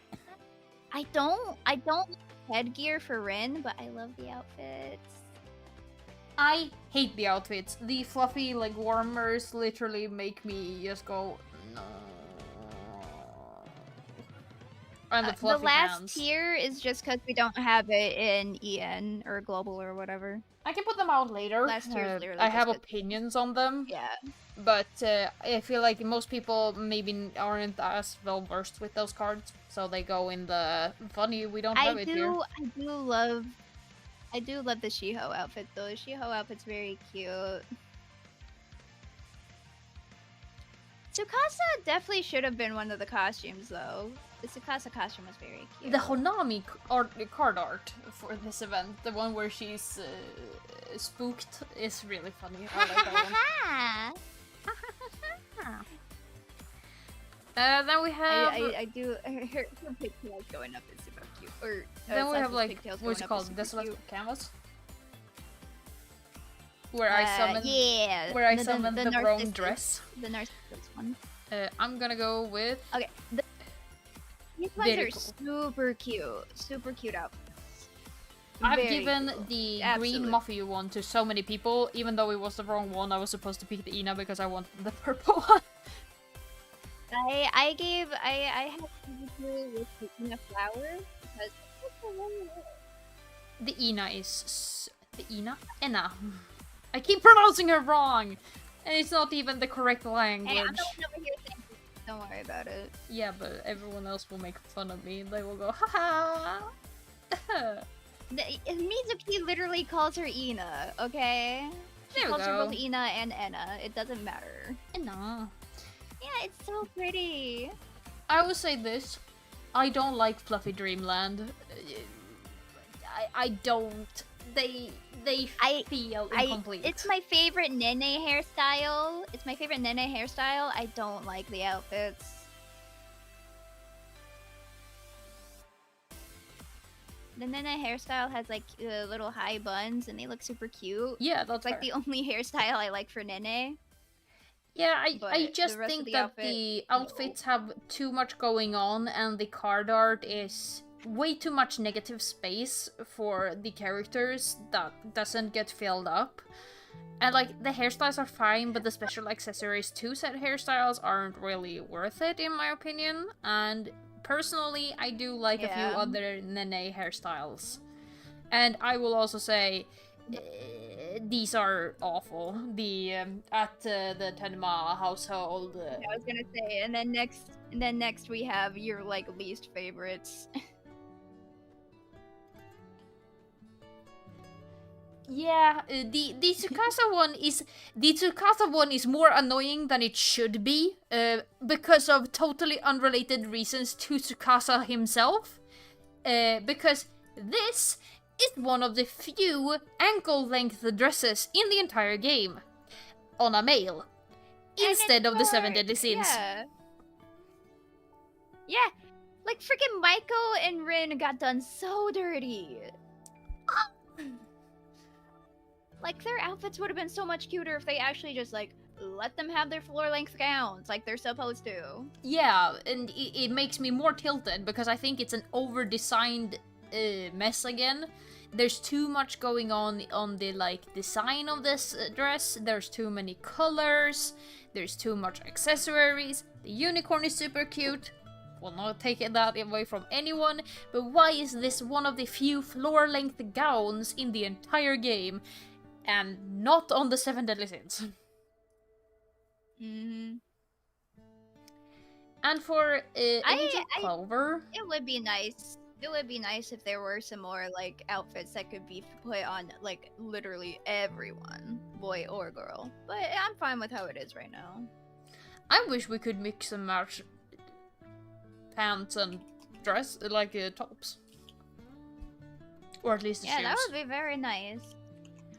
I don't like headgear for Rin, but I love the outfits. I hate the outfits. The fluffy leg warmers literally make me just go no. And the fluffy The last hands. tier is just because we don't have it in EN or Global or whatever. I can put them out later. Last tier is literally I have just opinions on them. Yeah. But I feel like most people maybe aren't as well versed with those cards, so they go in the funny. We don't have it here. I do love the Shiho outfit though. The Shiho outfit's very cute. Tsukasa definitely should have been one of the costumes though. The Tsukasa costume was very cute. The Honami card art for this event, the one where she's spooked, is really funny. I like that one. Then we have. I do. Her pigtails going up is super cute. Or then we have like what's it called? Desolate Canvas. Where I summon. Yeah. Where I summon the wrong dress. The Narcissus one. I'm gonna go with. Okay. These ones are super cute. Super cute outfits. I've given the green Muffy one to so many people, even though it was the wrong one. I was supposed to pick the Ina because I wanted the purple one. I had with the Ina flower because the Ina is the Ina. I keep pronouncing her wrong, and it's not even the correct language. Hey, I'm the one over here saying, don't worry about it. Yeah, but everyone else will make fun of me. They will go, haha. Mizuki literally calls her Ina, okay? She calls her both Ina and Enna. It doesn't matter. Enna. Yeah, it's so pretty. I will say this. I don't like Fluffy Dreamland. I don't. They feel incomplete. It's my favorite Nene hairstyle. I don't like the outfits. The Nene hairstyle has like little high buns and they look super cute. Yeah, that's like the only hairstyle I like for Nene. Yeah, I just think that the outfits have too much going on and the card art is way too much negative space for the characters that doesn't get filled up. And like the hairstyles are fine, but the special accessories to set hairstyles aren't really worth it in my opinion. And personally, I do like a few other Nene hairstyles. And I will also say these are awful. The at the Tenma household. I was gonna say, and then next we have your like least favorites. Yeah, the Tsukasa one is more annoying than it should be, because of totally unrelated reasons to Tsukasa himself. because this is one of the few ankle-length dresses in the entire game on a male, instead of the 7 deadly sins. Yeah, like freaking Maiko and Rin got done so dirty. Like their outfits would have been so much cuter if they actually just like let them have their floor-length gowns like they're supposed to. Yeah, and it makes me more tilted because I think it's an over-designed mess again. There's too much going on the like design of this dress. There's too many colors. There's too much accessories. The unicorn is super cute. Will not take that away from anyone. But why is this one of the few floor-length gowns in the entire game, and not on the 7 deadly sins? Mm-hmm. And for Angel Clover, it would be nice. It would be nice if there were some more like outfits that could be put on like literally everyone, boy or girl. But I'm fine with how it is right now. I wish we could mix and match pants and dress, like tops. Or at least the shoes. Yeah, that would be very nice.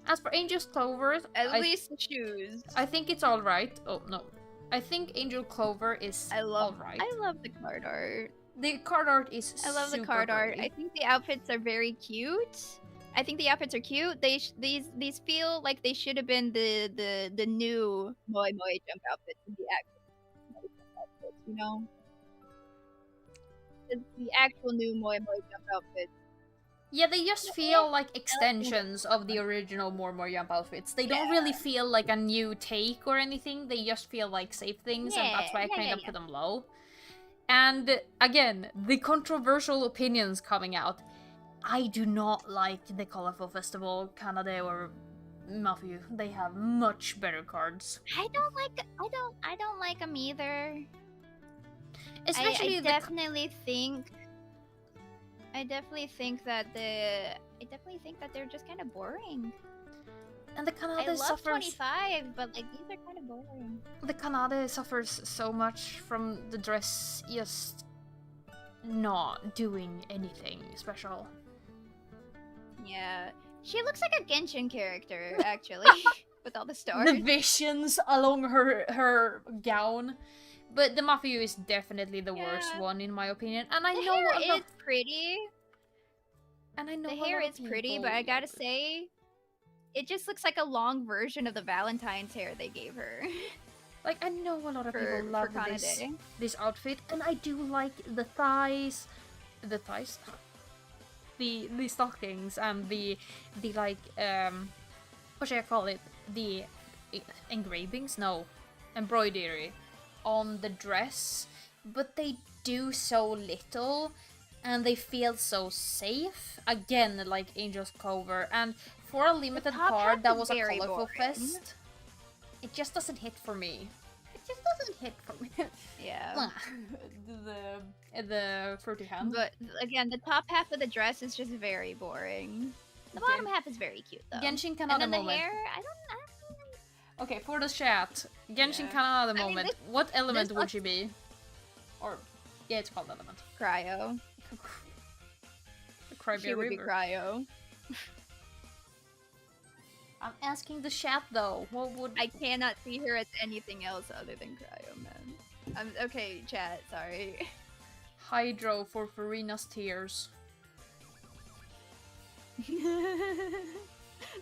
As for Angel's Clover, at least the shoes. I think it's alright. Oh, no. I think Angel Clover is alright. I love the card art. The card art is I love the super card art. pretty. I think the outfits are very cute. These feel like they should have been the new Moe Moe jump outfits in the actual Moe jump outfits, you know? The actual new Moe Moe jump outfits. Yeah, they just feel like extensions of the original More Jump outfits. They don't really feel like a new take or anything. They just feel like safe things, and that's why I kind of put them low. And again, the controversial opinions coming out. I do not like the Colorful Festival, Canada, or Mafia. They have much better cards. I don't like them either. Especially I definitely think that they're just kind of boring. And the Canada I love suffers. 25, but like these are kind of boring. The Canada suffers so much from the dress just not doing anything special. Yeah, she looks like a Genshin character actually, with all the stars. The visions along her gown. But the Mafia is definitely the worst one in my opinion. And I know the hair is pretty. And I know the hair is pretty, but I gotta say, it just looks like a long version of the Valentine's hair they gave her. Like, I know a lot of people love this outfit, and I do like the thighs, the stockings, and the like, what should I call it? The engravings? No, embroidery on the dress, but they do so little, and they feel so safe. Again, like Angel's Clover, and for a limited card that was a colorful fest, it just doesn't hit for me. Yeah. the fruity hand. But again, the top half of the dress is just very boring. The bottom half is very cute though. Genshin Kanata and then moment. The hair, I don't. Okay, for the chat, Genshin Kanata moment. What element would she be? Or yeah, it's called element. Cryo. She would be Cryo. I'm asking the chat though. What would I cannot see her as anything else other than Cryo, man. Okay, chat. Sorry. Hydro for Farina's tears.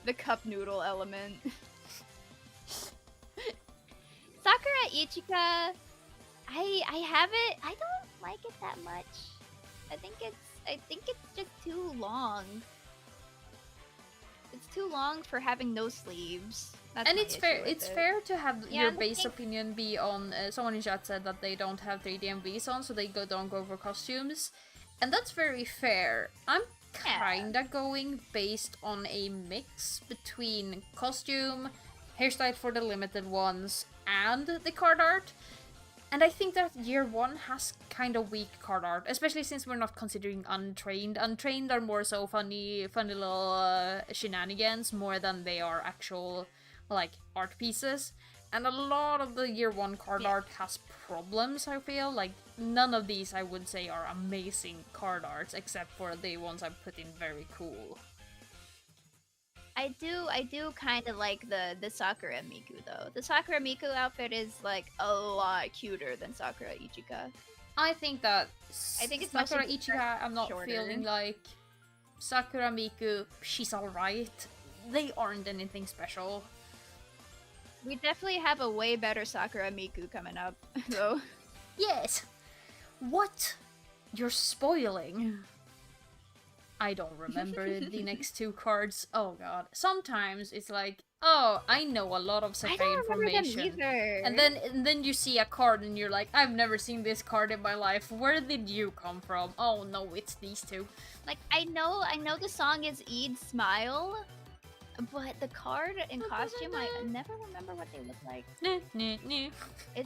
The cup noodle element. Sakura Ichika, I have it. I don't like it that much. I think it's just too long. It's too long for having no sleeves. That's and it's fair. It's fair to have your base opinion be on. Someone in chat said that they don't have 3D MVs on, so they don't go for costumes, and that's very fair. I'm kinda going based on a mix between costume, hairstyle for the limited ones, and the card art. And I think that year one has kind of weak card art, especially since we're not considering Untrained. Untrained are more so funny little shenanigans more than they are actual, like, art pieces. And a lot of the year one card art has problems, I feel. Like, none of these I would say are amazing card arts, except for the ones I put in very cool. I do kind of like the Sakura Miku though. The Sakura Miku outfit is like a lot cuter than Sakura Ichika. I think that I think it's Sakura mostly Ichika, I'm not shorter. feeling like Sakura Miku, she's alright. They aren't anything special. We definitely have a way better Sakura Miku coming up, though. Yes! What? You're spoiling. I don't remember the next two cards. Oh god. Sometimes it's like, oh, I know a lot of I Sekai don't remember them information. either. And then you see a card and you're like, I've never seen this card in my life. Where did you come from? Oh no, it's these two. Like I know the song is Eid Smile, but the card and costume I never remember what they look like. Is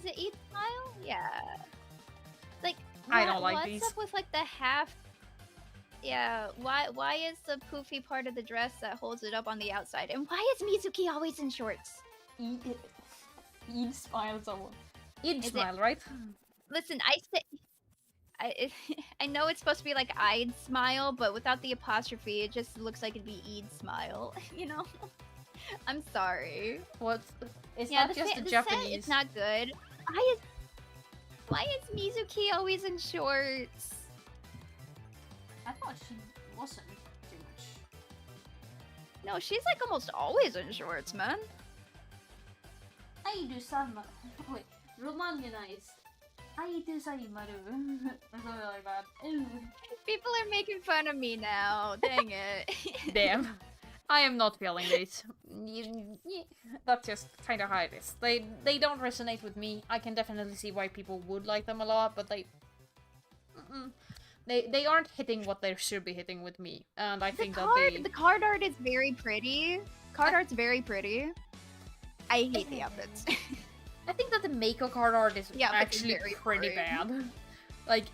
it Eid Smile? Yeah. Like I don't like what's these. up with like the half? Yeah, why is the poofy part of the dress that holds it up on the outside? And why is Mizuki always in shorts? Eid smile, someone. Eid Is smile, right? Listen, I know it's supposed to be like I'd smile, but without the apostrophe, it just looks like it'd be Eid smile. You know? I'm sorry. What? It's Yeah, not just the set Japanese. is not good. Why is Mizuki always in shorts? I thought she wasn't too much. No, she's like almost always in shorts, man. I do some. Wait, Romanionized. I do Saimaru. Or something like that. Ooh. People are making fun of me now. Dang it. Damn. I am not feeling these. That's just kind of how it is. They don't resonate with me. I can definitely see why people would like them a lot, but they aren't hitting what they should be hitting with me. And I think the card art is very pretty. Card art's very pretty. I hate the outfits. I think that the Mako card art is actually pretty bad. Like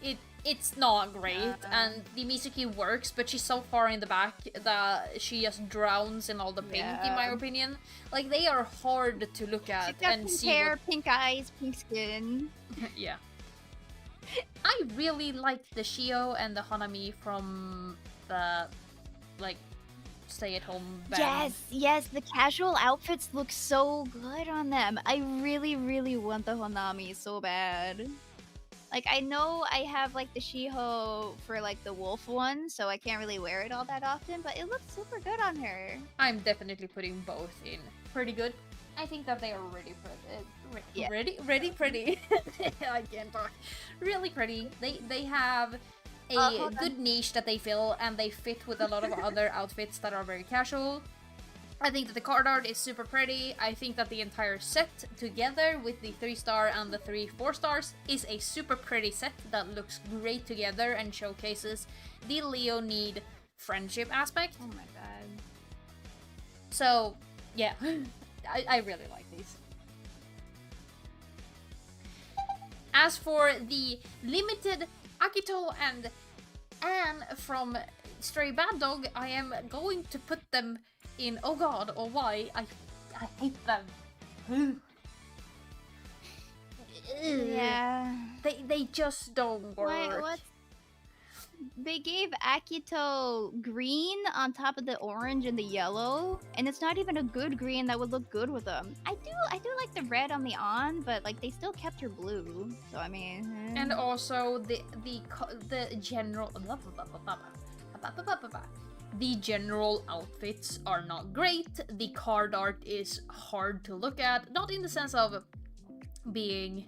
it's not great, and the Mizuki works, but she's so far in the back that she just drowns in all the paint, in my opinion. Like, they are hard to look at She's got and pink see hair, pink eyes, pink skin. Yeah. I really like the Shio and the Hanami from the, like, stay-at-home band. Yes, the casual outfits look so good on them. I really, really want the Honami so bad. Like, I know I have, like, the Shiho for, like, the wolf one, so I can't really wear it all that often, but it looks super good on her. I'm definitely putting both in. Pretty good. I think that they are really pretty. Really pretty. I can't talk. Really pretty. They have a good niche that they fill, and they fit with a lot of other outfits that are very casual. I think that the card art is super pretty. I think that the entire set, together with the 3-star and the 3 4-stars, is a super pretty set that looks great together and showcases the Leonid friendship aspect. Oh my god. So, yeah, I really like these. As for the limited Akito and Anne from Stray Bad Dog, I am going to put them in, oh god, or why, I hate them. Yeah. They just don't work. What? They gave Akito green on top of the orange and the yellow, and it's not even a good green that would look good with them. I do like the red on the on, but like they still kept her blue. So I mean. And also the general the general outfits are not great. The card art is hard to look at, not in the sense of being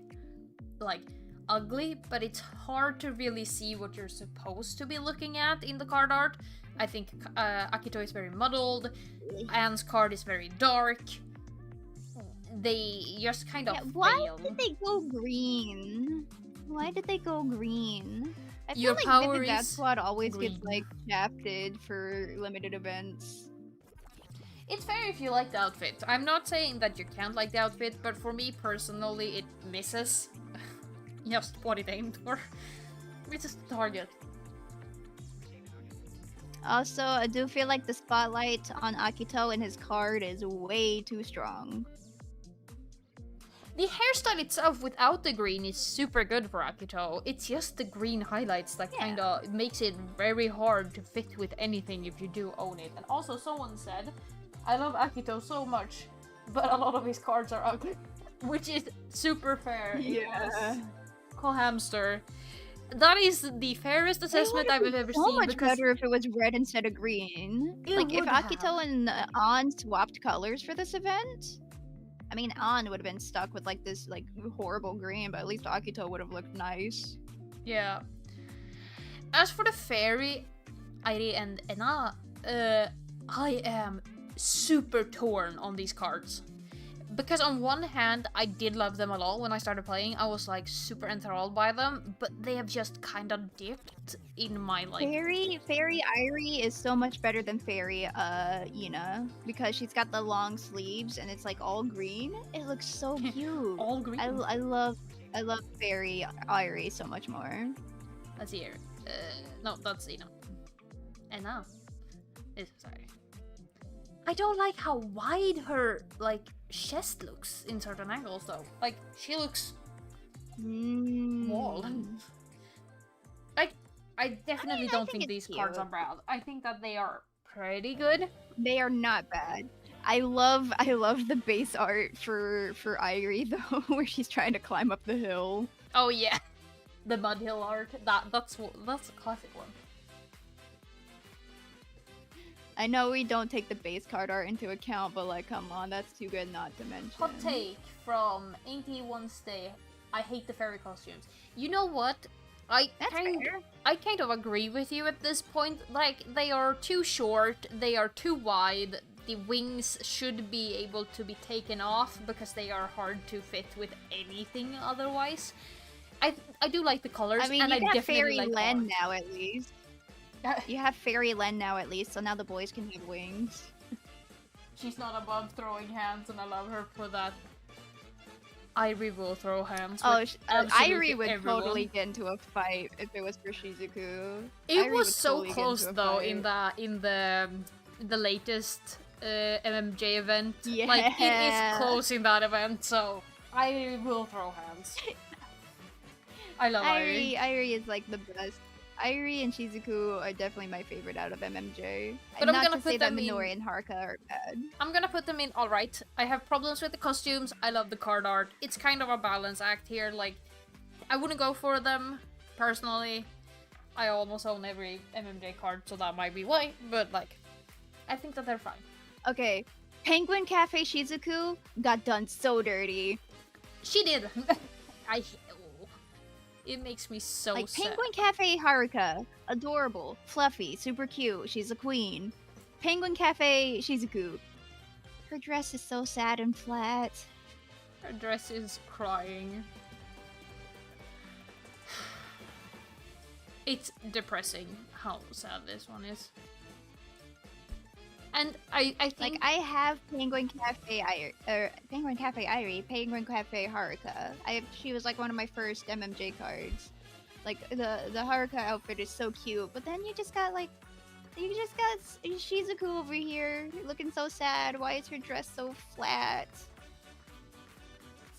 like ugly, but it's hard to really see what you're supposed to be looking at in the card art. I think Akito is very muddled, Anne's card is very dark. They just kind of why fail. did they go green? Why did they go green? I feel Your like power Vivid Dad is Squad always green. gets like shafted for limited events. It's fair if you like the outfit. I'm not saying that you can't like the outfit, but for me personally, it misses just what it aimed for. It's just the target. Also, I do feel like the spotlight on Akito and his card is way too strong. The hairstyle itself without the green is super good for Akito. It's just the green highlights that kind of makes it very hard to fit with anything if you do own it. And also someone said, I love Akito so much, but a lot of his cards are ugly. Which is super fair. Yeah. Call hamster. That is the fairest assessment I've ever So seen. much better if it was red instead of green. Like if Akito and An swapped colors for this event, I mean An would have been stuck with like this like horrible green, but at least Akito would have looked nice. Yeah. As for the fairy, Airi and Ena, I am super torn on these cards. Because on one hand, I did love them a lot when I started playing. I was like super enthralled by them, but they have just kind of dipped in my like. Fairy Airi is so much better than Fairy Yuna because she's got the long sleeves and it's like all green. It looks so cute. All green. I love Fairy Airi so much more. Let's see here. No, that's Ina. Ena. Sorry. I don't like how wide her like chest looks in certain angles though. Like she looks small. I definitely don't think these cards are bad. I think that they are pretty good. They are not bad. I love the base art for Airi though, where she's trying to climb up the hill. Oh yeah, the mud hill art. That's a classic one. I know we don't take the base card art into account, but like, come on, that's too good not to mention. Hot take from 81 Stay. I hate the fairy costumes. You know what? I kind of agree with you at this point. Like, they are too short, they are too wide. The wings should be able to be taken off because they are hard to fit with anything otherwise. I do like the colors. I mean, and you I got definitely Fairy like Len now at least. You have Fairy Len now at least, so now the boys can have wings. She's not above throwing hands, and I love her for that. Airi will throw hands. Airi would everyone. totally get into a fight if it was for Shizuku. It was so close though in the latest MMJ event. Yeah. Like it is close in that event, so I will throw hands. I love Airi. Airi is like the best. Airi and Shizuku are definitely my favorite out of MMJ. But I'm gonna put them in. Minori and Haruka are bad. I'm gonna put them in alright. I have problems with the costumes. I love the card art. It's kind of a balance act here. Like, I wouldn't go for them personally. I almost own every MMJ card, so that might be why. But like, I think that they're fine. Okay, Penguin Cafe Shizuku got done so dirty. She did. It makes me so like, sad. Penguin Cafe Haruka, adorable, fluffy, super cute, she's a queen. Penguin Cafe Shizuku, her dress is so sad and flat. Her dress is crying. It's depressing how sad this one is. And I think like I have Penguin Cafe Airi, Penguin Cafe Haruka. She was like one of my first MMJ cards. Like the Haruka outfit is so cute, but then you just got Shizuku over here looking so sad. Why is her dress so flat?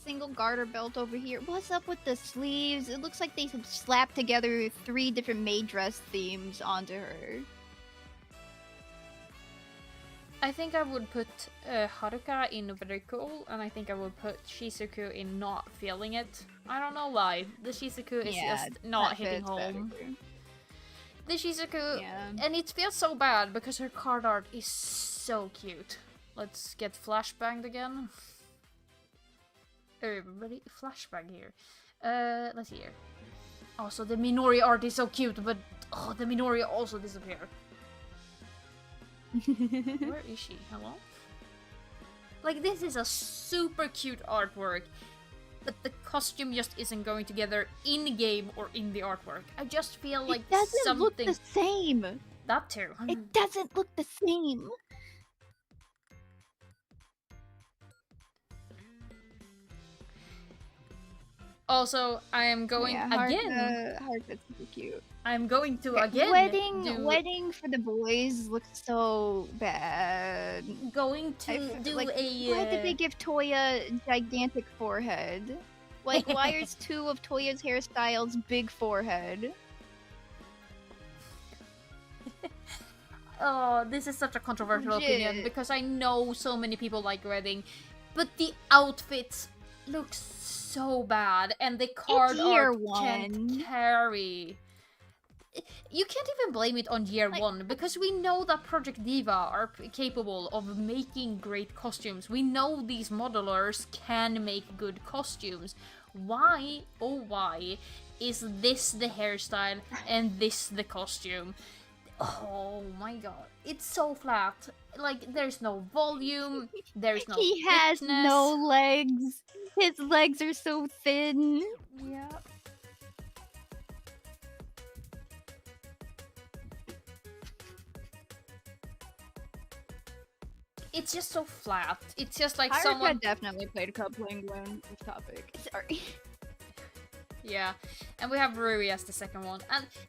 Single garter belt over here. What's up with the sleeves? It looks like they slapped together 3 different maid dress themes onto her. I think I would put Haruka in very cool, and I think I would put Shizuku in not feeling it. I don't know why. The Shizuku is just not hitting home. The Shizuku, and it feels so bad because her card art is so cute. Let's get flashbanged again. Everybody, flashbang here. Let's see here. Oh, so the Minori art is so cute, but the Minori also disappeared. Where is she? Hello? Like, this is a super cute artwork, but the costume just isn't going together in-game or in the artwork. I just feel like it doesn't something... look the same. That too. It doesn't look the same. Also, I am going again. Haruka's super cute. I'm going to Okay, again wedding for the boys looks so bad. Going to do like, a. why did they give Toya gigantic forehead? Like, why is two of Toya's hairstyles big forehead? Oh, this is such a controversial opinion because I know so many people like wedding, but the outfits look so bad and the card art can't carry. You can't even blame it on year one, because we know that Project Diva are capable of making great costumes. We know these modelers can make good costumes. Why, oh why, is this the hairstyle and this the costume? Oh my god, it's so flat. Like, there's no volume, there's no He has no legs. His legs are so thin. Yeah. It's just so flat. It's just like someone definitely played Club Penguin this topic. Sorry. Yeah, and we have Rui as the second one,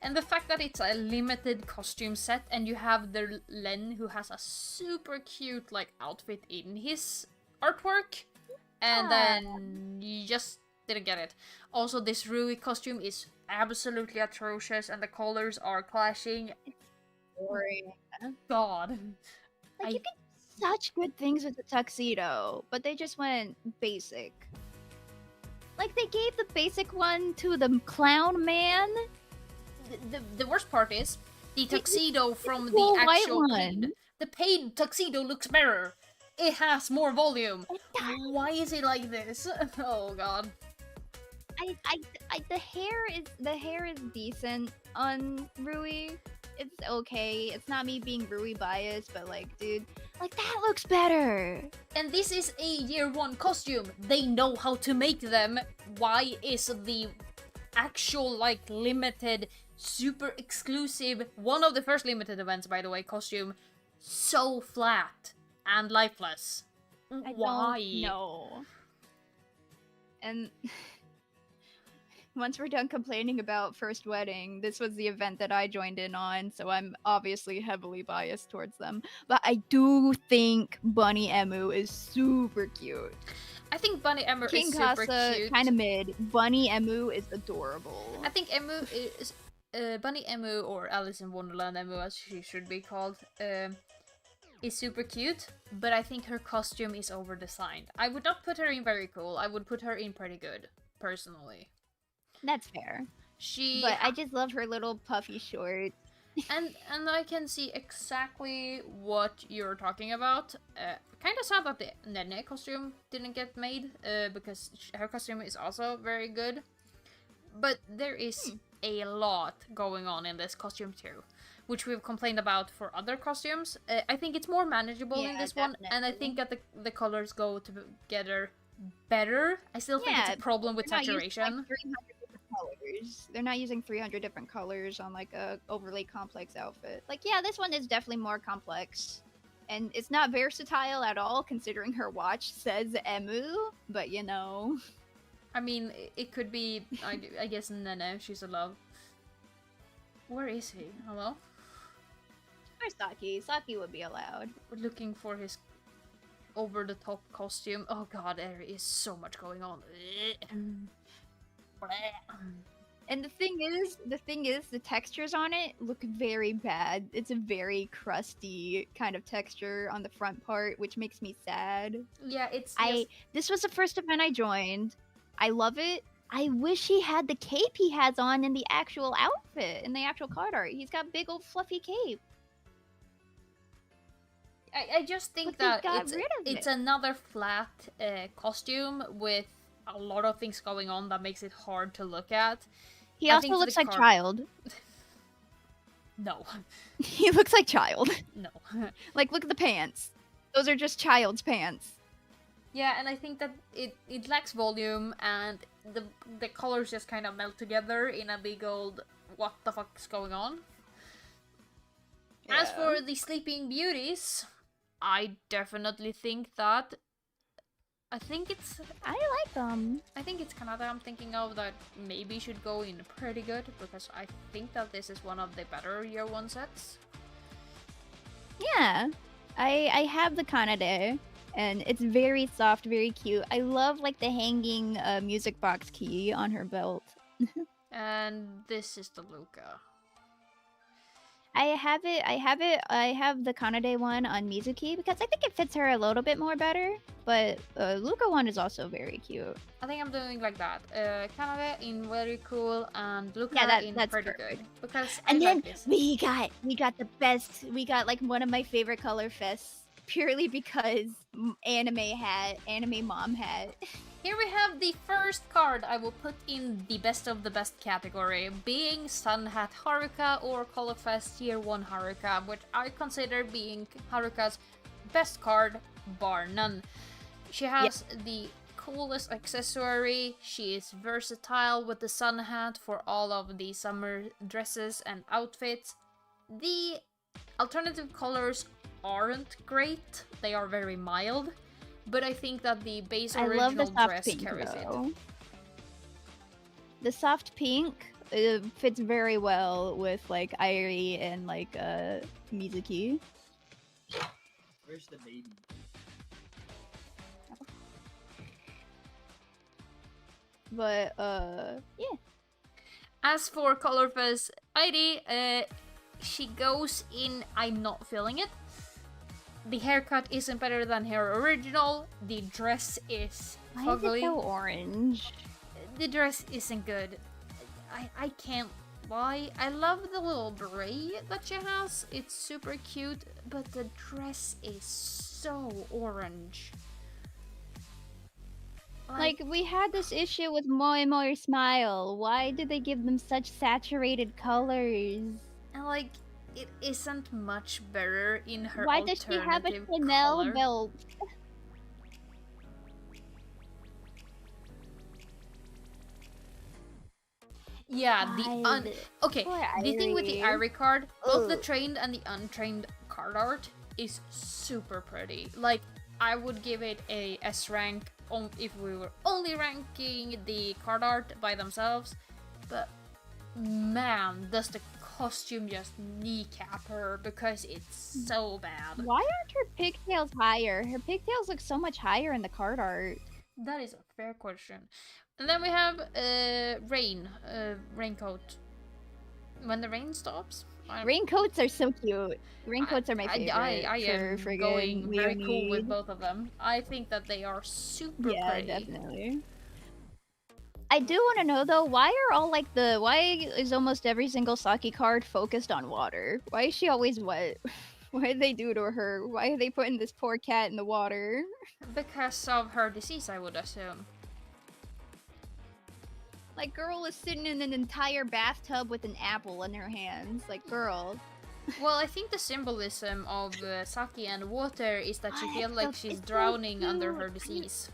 and the fact that it's a limited costume set, and you have the Len who has a super cute like outfit in his artwork, and then you just didn't get it. Also, this Rui costume is absolutely atrocious, and the colors are clashing. It's boring. God, like you can do such good things with the tuxedo, but they just went basic. Like, they gave the basic one to the clown man. The worst part is the tuxedo from the actual paid. The paid tuxedo looks better. It has more volume. Why is it like this? Oh god. The hair is decent on Rui. It's okay. It's not me being Rui biased, but like, dude, like that looks better. And this is a year one costume. They know how to make them. Why is the actual like limited, super exclusive, one of the first limited events by the way, costume so flat and lifeless? Why? No. And once we're done complaining about First Wedding, this was the event that I joined in on, so I'm obviously heavily biased towards them. But I do think Bunny Emu is super cute. I think Bunny Emu King is super Kasa, cute. kind of mid. Bunny Emu is adorable. I think Emu is Bunny Emu, or Alice in Wonderland Emu as she should be called, is super cute, but I think her costume is over-designed. I would not put her in very cool, I would put her in pretty good, personally. That's fair. But I just love her little puffy shorts. and I can see exactly what you're talking about. Kind of sad that the Nene costume didn't get made, because her costume is also very good. But there is a lot going on in this costume too, which we've complained about for other costumes. I think it's more manageable in this one, and I think that the colors go together better. I still think it's a problem with saturation. Colors. They're not using 300 different colors on like a overly complex outfit. Like, yeah, this one is definitely more complex, and it's not versatile at all considering her watch says Emu, but you know. I mean, it could be, I guess, Nene, she's a love. Where is he? Hello? Where's Saki? Saki would be allowed. We're looking for his over-the-top costume. Oh god, there is so much going on. And the thing is, the textures on it look very bad. It's a very crusty kind of texture on the front part, which makes me sad. Yeah, it's... This was the first event I joined. I love it. I wish he had the cape he has on in the actual outfit, in the actual card art. He's got big old fluffy cape. I just think that it's another flat costume with a lot of things going on that makes it hard to look at. He also looks like Child. No. He looks like Child. No. Like, look at the pants. Those are just Child's pants. Yeah, and I think that it lacks volume, and the colors just kind of melt together in a big old what the fuck's going on. Yeah. As for the Sleeping Beauties, I definitely think that I think it's I like them. I think it's Kanata I'm thinking of that maybe should go in pretty good, because I think that this is one of the better year 1 sets. Yeah, I have the Kanade, and it's very soft, very cute. I love like the hanging music box key on her belt. And this is the Luca. I have the Kanade one on Mizuki because I think it fits her a little bit more better. But Luca one is also very cute. I think I'm doing like that. Kanade in very cool and Luca in that's pretty perfect. good. Because And I then like this. we got the best. We got like one of my favorite color fests purely because anime mom hat. Here we have the first card I will put in the best of the best category, being Sun Hat Haruka or Color Fest Year 1 Haruka, which I consider being Haruka's best card, bar none. She has the coolest accessory, she is versatile with the sun hat for all of the summer dresses and outfits. The alternative colors aren't great, they are very mild, but I think that the base original dress carries it. The soft pink fits very well with like Airi and like Mizuki. Where's the baby? But yeah. As for Colorfest Airi, she goes in I'm not feeling it. The haircut isn't better than her original. The dress is Why ugly. is it so orange? The dress isn't good. I can't lie. I love the little beret that she has. It's super cute, but the dress is so orange. Like we had this issue with Moi Moi Smile. Why did they give them such saturated colors? And like, it isn't much better in her Why does she have a Chanel color. belt? Yeah, okay, the thing with the Airi card, both the trained and the untrained card art is super pretty. Like, I would give it a S rank if we were only ranking the card art by themselves, but man, does the costume just kneecap her because it's so bad. Why aren't her pigtails higher? Her pigtails look so much higher in the card art. That is a fair question. And then we have raincoat. When the rain stops. Raincoats are so cute. Raincoats are my favorite. I am going very cool with both of them. I think that they are super pretty. Yeah, definitely. I do want to know though, why is almost every single Saki card focused on water? Why is she always wet? What did they do to her? Why are they putting this poor cat in the water? Because of her disease, I would assume. Like, girl is sitting in an entire bathtub with an apple in her hands. Like, girl. Well, I think the symbolism of Saki and water is that she feels like she's drowning under her disease.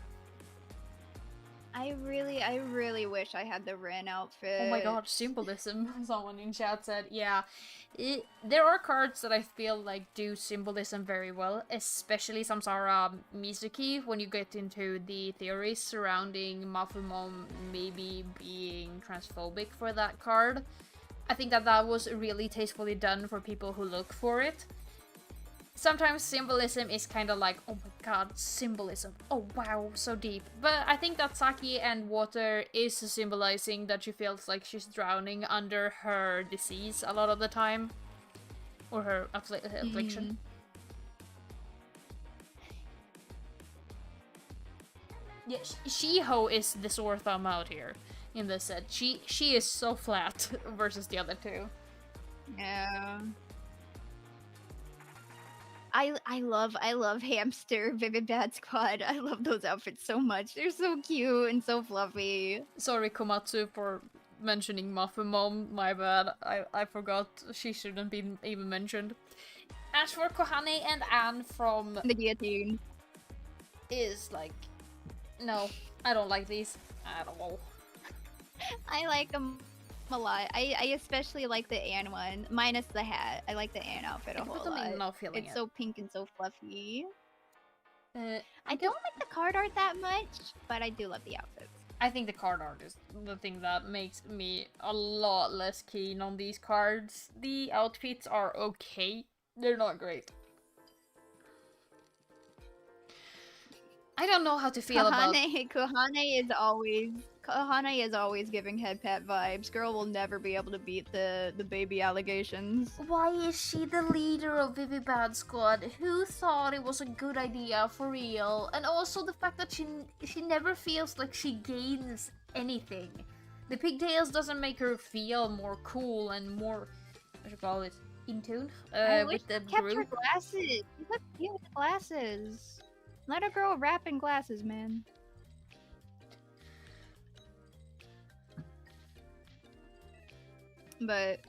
I really wish I had the Ren outfit. Oh my god, symbolism. Someone in chat said, yeah. There are cards that I feel like do symbolism very well, especially Samsara Mizuki, when you get into the theories surrounding Mafumon maybe being transphobic for that card. I think that was really tastefully done for people who look for it. Sometimes symbolism is kind of like, oh my god, symbolism. Oh wow, so deep. But I think that Saki and water is symbolizing that she feels like she's drowning under her disease a lot of the time. Or her affliction. Yeah, Shiho is the sore thumb out here in this set. She is so flat versus the other two. Yeah. I love Hamster Vivid Bad Squad. I love those outfits so much. They're so cute and so fluffy. Sorry, Komatsu, for mentioning Muffin Mom. My bad. I forgot she shouldn't be even mentioned. As for Kohane and Anne from the guillotine, is like, no, I don't like these at all. I like them a lot. I especially like the Anne one, minus the hat. I like the Anne outfit a whole lot. Not feeling it's so pink and so fluffy. I don't like the card art that much, but I do love the outfits. I think the card art is the thing that makes me a lot less keen on these cards. The outfits are okay. They're not great. I don't know how to feel about... Kohane is always giving head pat vibes. Girl will never be able to beat the baby allegations. Why is she the leader of Vivi Bad Squad? Who thought it was a good idea for real? And also the fact that she never feels like she gains anything. The pigtails doesn't make her feel more cool and more, what do you call it, in tune with the kept group. her glasses. You look cute with the glasses. Let a girl rap in glasses, man. But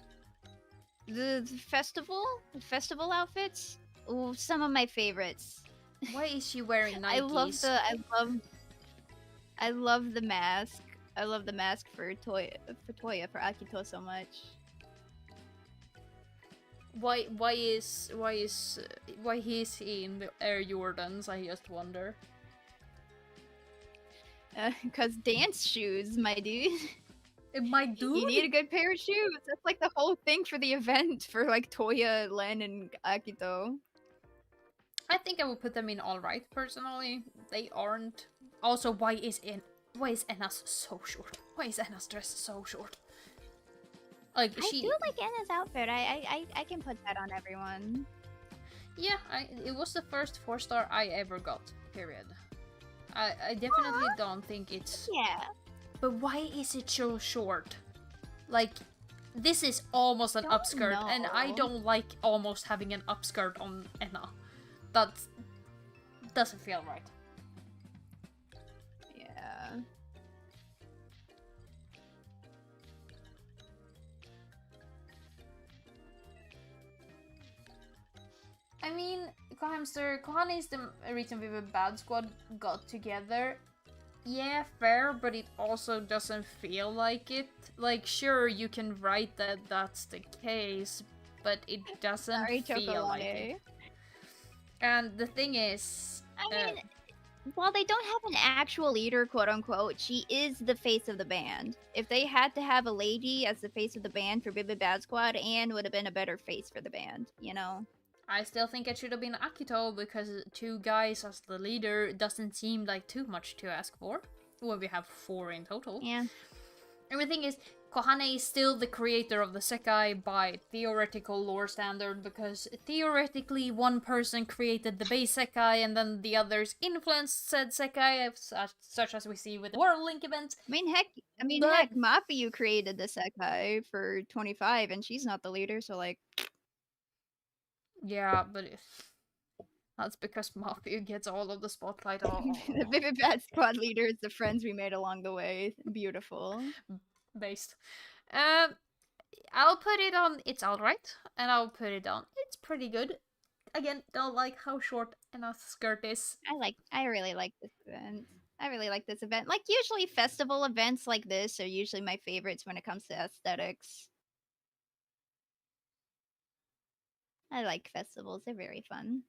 the festival outfits, ooh, some of my favorites. Why is she wearing Nikes? I love the mask. I love the mask for Toya for Akito so much. Why is he in the Air Jordans? I just wonder. Cause dance shoes, my dude. My dude? You need a good pair of shoes. That's like the whole thing for the event for like Toya, Len, and Akito. I think I would put them in alright, personally. They aren't. Also, why is Enna's so short? Why is Enna's dress so short? Like, I do like Enna's outfit. I can put that on everyone. Yeah, it was the first 4-star I ever got, period. I definitely don't think it's... Yeah. But why is it so short? Like, this is almost an upskirt, and I don't like almost having an upskirt on Enna. That doesn't feel right. Yeah. I mean, Kohane is the reason we were Bad Squad got together. Yeah, fair, but it also doesn't feel like it. Like, sure, you can write that that's the case, but it doesn't feel like it. And the thing is... I mean, while they don't have an actual leader, quote-unquote, she is the face of the band. If they had to have a lady as the face of the band for Bibi Bad Squad, Anne would have been a better face for the band, you know? I still think it should have been Akito, because 2 guys as the leader doesn't seem like too much to ask for. Well, we have 4 in total. Yeah. And the thing is, Kohane is still the creator of the Sekai by theoretical lore standard, because theoretically one person created the base Sekai and then the others influenced said Sekai, such as we see with the World Link event. I mean, heck, Mafiu created the Sekai for 25 and she's not the leader, so like... Yeah, but that's because Mafiu gets all of the spotlight. The Vivid Bad Squad leader is the friends we made along the way. Beautiful. Based. I'll put it on it's alright, and I'll put it on it's pretty good. Again, don't like how short Enna's skirt is. I really like this event. Like, usually festival events like this are usually my favorites when it comes to aesthetics. I like festivals. They're very fun.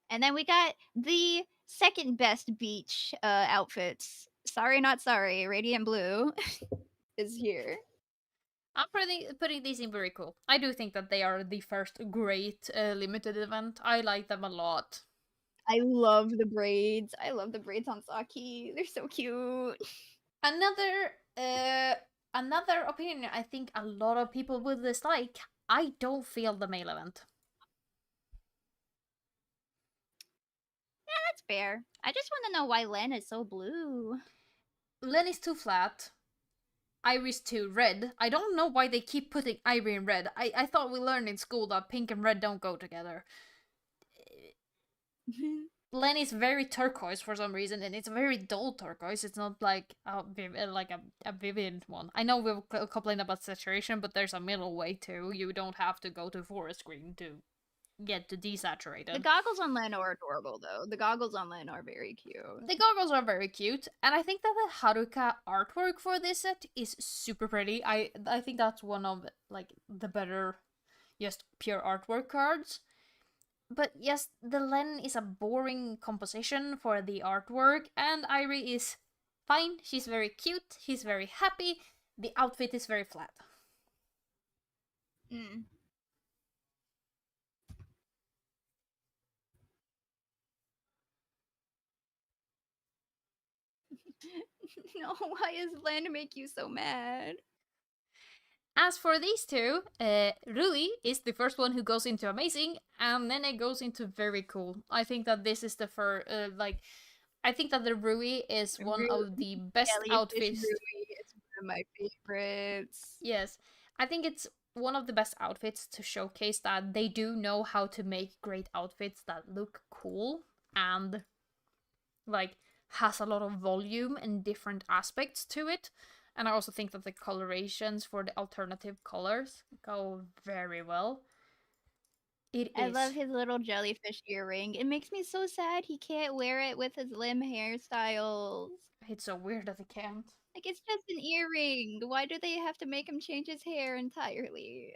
And then we got the second best beach outfits. Sorry Not Sorry, Radiant Blue is here. I'm putting these in very cool. I do think that they are the first great limited event. I like them a lot. I love the braids. I love the braids on Saki. They're so cute. Another opinion I think a lot of people will dislike. I don't feel the male event. Yeah, that's fair. I just want to know why Len is so blue. Len is too flat. Iris too red. I don't know why they keep putting Ivory in red. I thought we learned in school that pink and red don't go together. Len is very turquoise for some reason, and it's a very dull turquoise. It's not like a vivid one. I know we'll complain about saturation, but there's a middle way too. You don't have to go to forest green to get to desaturated. The goggles on Len are adorable, though. The goggles on Len are very cute. The goggles are very cute, and I think that the Haruka artwork for this set is super pretty. I think that's one of like the better, just pure artwork cards. But yes, the Len is a boring composition for the artwork, and Irie is fine. She's very cute, she's very happy. The outfit is very flat. Mm. No, why does Land make you so mad? As for these two, Rui is the first one who goes into amazing, and then it goes into very cool. I think that this is the first, I think that the Rui is one of the best Jellyfish outfits. Rui is one of my favorites. Yes, I think it's one of the best outfits to showcase that they do know how to make great outfits that look cool and like has a lot of volume and different aspects to it. And I also think that the colorations for the alternative colors go very well. I love his little jellyfish earring. It makes me so sad he can't wear it with his limb hairstyles. It's so weird that he can't. Like, it's just an earring. Why do they have to make him change his hair entirely?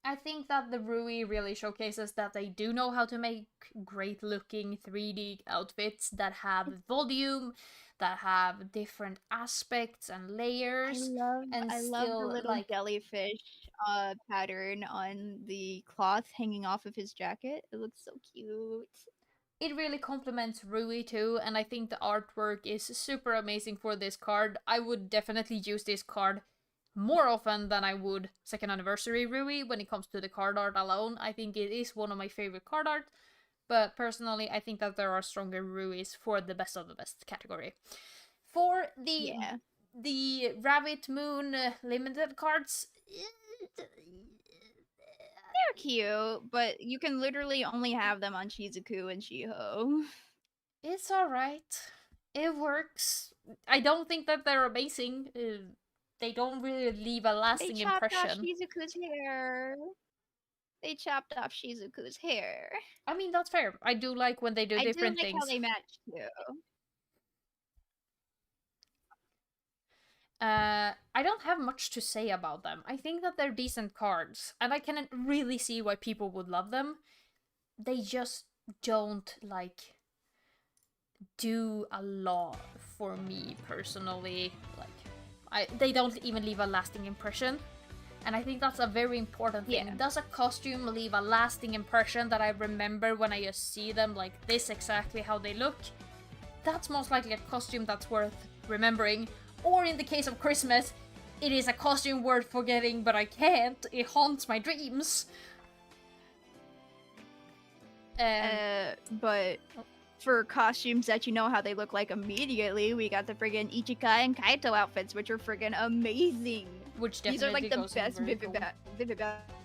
I think that the Rui really showcases that they do know how to make great looking 3D outfits that have volume, that have different aspects and layers. I love the little jellyfish pattern on the cloth hanging off of his jacket. It looks so cute. It really complements Rui too, and I think the artwork is super amazing for this card. I would definitely use this card more often than I would second anniversary Rui when it comes to the card art alone. I think it is one of my favorite card art, but personally I think that there are stronger Ruis for the best of the best category. For the Rabbit Moon limited cards, they're cute, but you can literally only have them on Shizuku and Shiho. It's alright. It works. I don't think that they're amazing. They don't really leave a lasting impression. They chopped off Shizuku's hair. They chopped off Shizuku's hair. I mean, that's fair. I do like when they do different things. I do like how they match too. I don't have much to say about them. I think that they're decent cards, and I can really see why people would love them. They just don't, like, do a lot for me personally. Like, they don't even leave a lasting impression. And I think that's a very important thing. Yeah. Does a costume leave a lasting impression that I remember when I just see them like this, exactly how they look? That's most likely a costume that's worth remembering. Or in the case of Christmas, it is a costume worth forgetting, but I can't. It haunts my dreams. But for costumes that you know how they look like immediately, we got the friggin' Ichikai and Kaito outfits, which are friggin' amazing. Which definitely these are like the goes best Vivid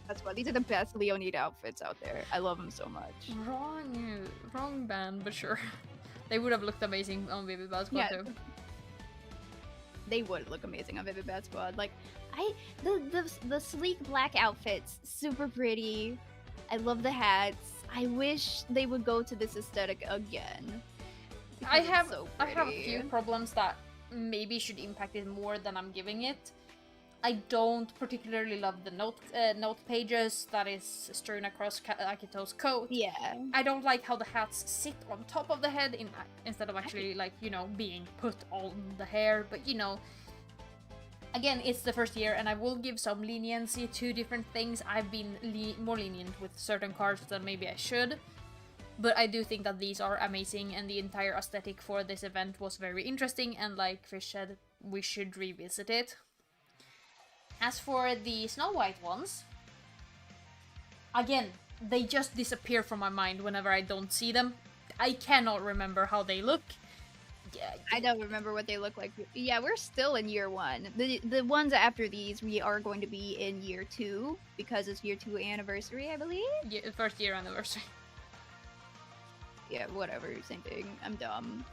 That's what these are the best Leonida outfits out there. I love them so much. Wrong band, but sure. They would have looked amazing on Vivid Bad Squad too. They would look amazing on Vivid Bad Squad. Like, the sleek black outfits, super pretty. I love the hats. I wish they would go to this aesthetic again. I have a few problems that maybe should impact it more than I'm giving it. I don't particularly love the note pages that is strewn across Akito's coat. Yeah. I don't like how the hats sit on top of the head instead of actually, like, you know, being put on the hair. But, you know, again, it's the first year, and I will give some leniency to different things. I've been more lenient with certain cards than maybe I should. But I do think that these are amazing, and the entire aesthetic for this event was very interesting, and like Fish said, we should revisit it. As for the Snow White ones, again, they just disappear from my mind whenever I don't see them. I cannot remember how they look. Yeah, I don't remember what they look like. Yeah, we're still in year 1. The ones after these, we are going to be in year 2, because it's year 2 anniversary, I believe? Yeah, first year anniversary. Yeah, whatever, same thing. I'm dumb.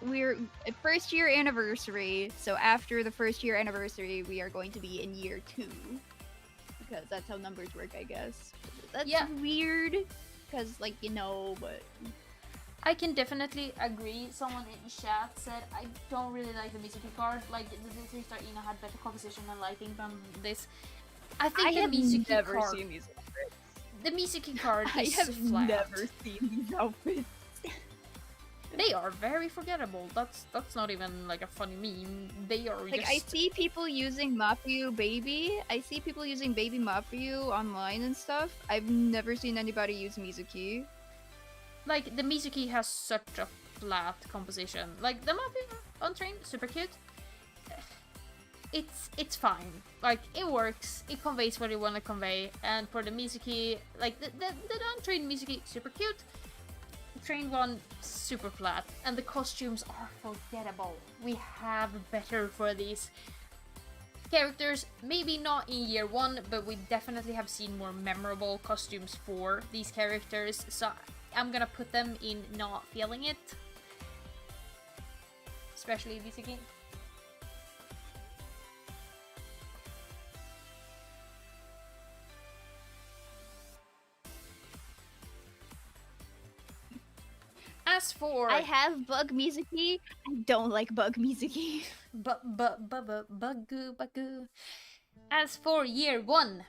We're at first year anniversary, so after the first year anniversary, we are going to be in year 2. Because that's how numbers work, I guess. That's weird, because, like, you know, but... I can definitely agree. Someone in chat said, I don't really like the Mizuki card. Like, the Three-Star Ina had better composition and lighting than this. I think I the have Mizuki never card, seen these outfits. the Mizuki card I is have flat. never seen these outfits. They are very forgettable. That's not even like a funny meme. They are Like, just. I see people using Mafuyu Baby. I see people using Baby Mafuyu online and stuff. I've never seen anybody use Mizuki. Like, the Mizuki has such a flat composition. Like, the Mapping on Train, super cute. It's fine. Like, it works. It conveys what you want to convey. And for the Mizuki, like, the untrained Mizuki, super cute. Trained one, super flat. And the costumes are forgettable. We have better for these characters. Maybe not in year one, but we definitely have seen more memorable costumes for these characters. So I'm gonna put them in not feeling it. Especially Mizuki. As for I have Bug Mizuki. I don't like Bug Mizuki. Bagu. As for year one,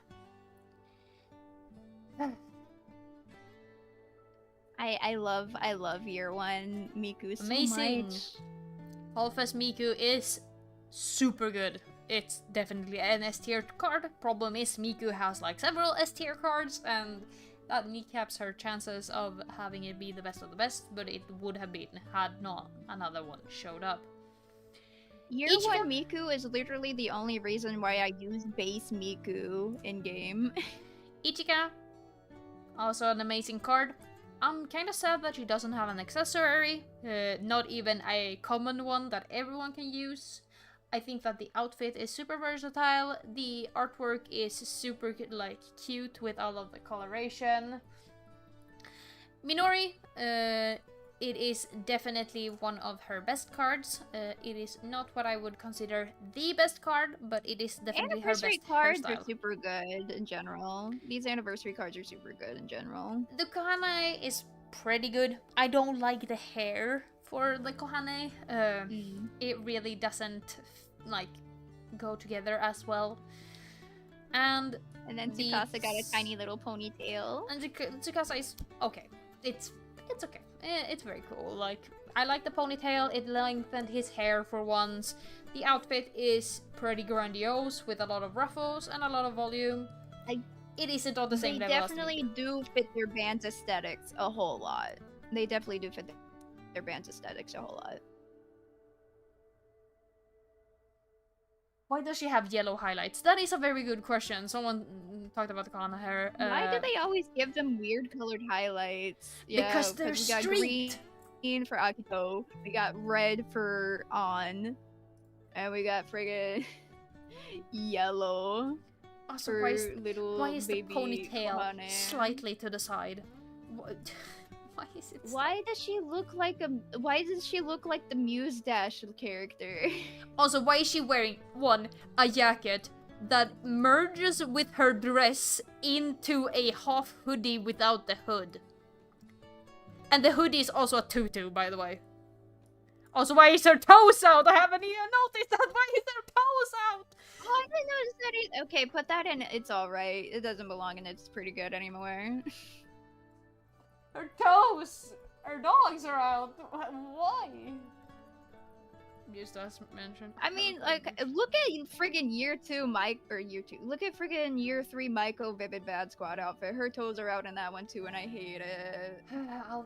I love year one Miku so amazing. much. Hallfest Miku is super good. It's definitely an S tier card. Problem is Miku has like several S tier cards, and that kneecaps her chances of having it be the best of the best, but it would have been had not another one showed up. Year one Miku is literally the only reason why I use base Miku in game. Ichika, also an amazing card. I'm kinda sad that she doesn't have an accessory, not even a common one that everyone can use. I think that the outfit is super versatile, the artwork is super like cute with all of the coloration. Minori, it is definitely one of her best cards. It is not what I would consider the best card, but it is definitely her best Anniversary cards hairstyle. are super good in general. These anniversary cards are super good in general. The Kohane is pretty good. I don't like the hair for the Kohane. It really doesn't like go together as well. And then Tsukasa got a tiny little ponytail. And Tsukasa is okay. It's okay. It's very cool. Like, I like the ponytail. It lengthened his hair for once. The outfit is pretty grandiose with a lot of ruffles and a lot of volume. It isn't on the same level. They definitely do fit their band's aesthetics a whole lot. They definitely do fit their band's aesthetics a whole lot. Why does she have yellow highlights? That is a very good question. Someone talked about the Kana hair. Why do they always give them weird colored highlights? Because they're we got streaked. Green for Akito, we got red for An, and we got friggin' yellow Also, for why is the baby ponytail Kohane. slightly to the side? What? Why is it? Why does she look like the Muse Dash character? Also, why is she wearing a jacket that merges with her dress into a half hoodie without the hood? And the hoodie is also a tutu, by the way. Also, why is her toes out? I haven't even noticed that. Why is her toes out? Oh, I didn't notice that either. Okay, put that in. It's alright. It doesn't belong and it's pretty good anymore. Her toes! Her dogs are out. Why? Just as mentioned. I mean, like, look at friggin' year 2 Look at friggin' year 3 Maiko Vivid Bad Squad outfit. Her toes are out in that one too, and I hate it.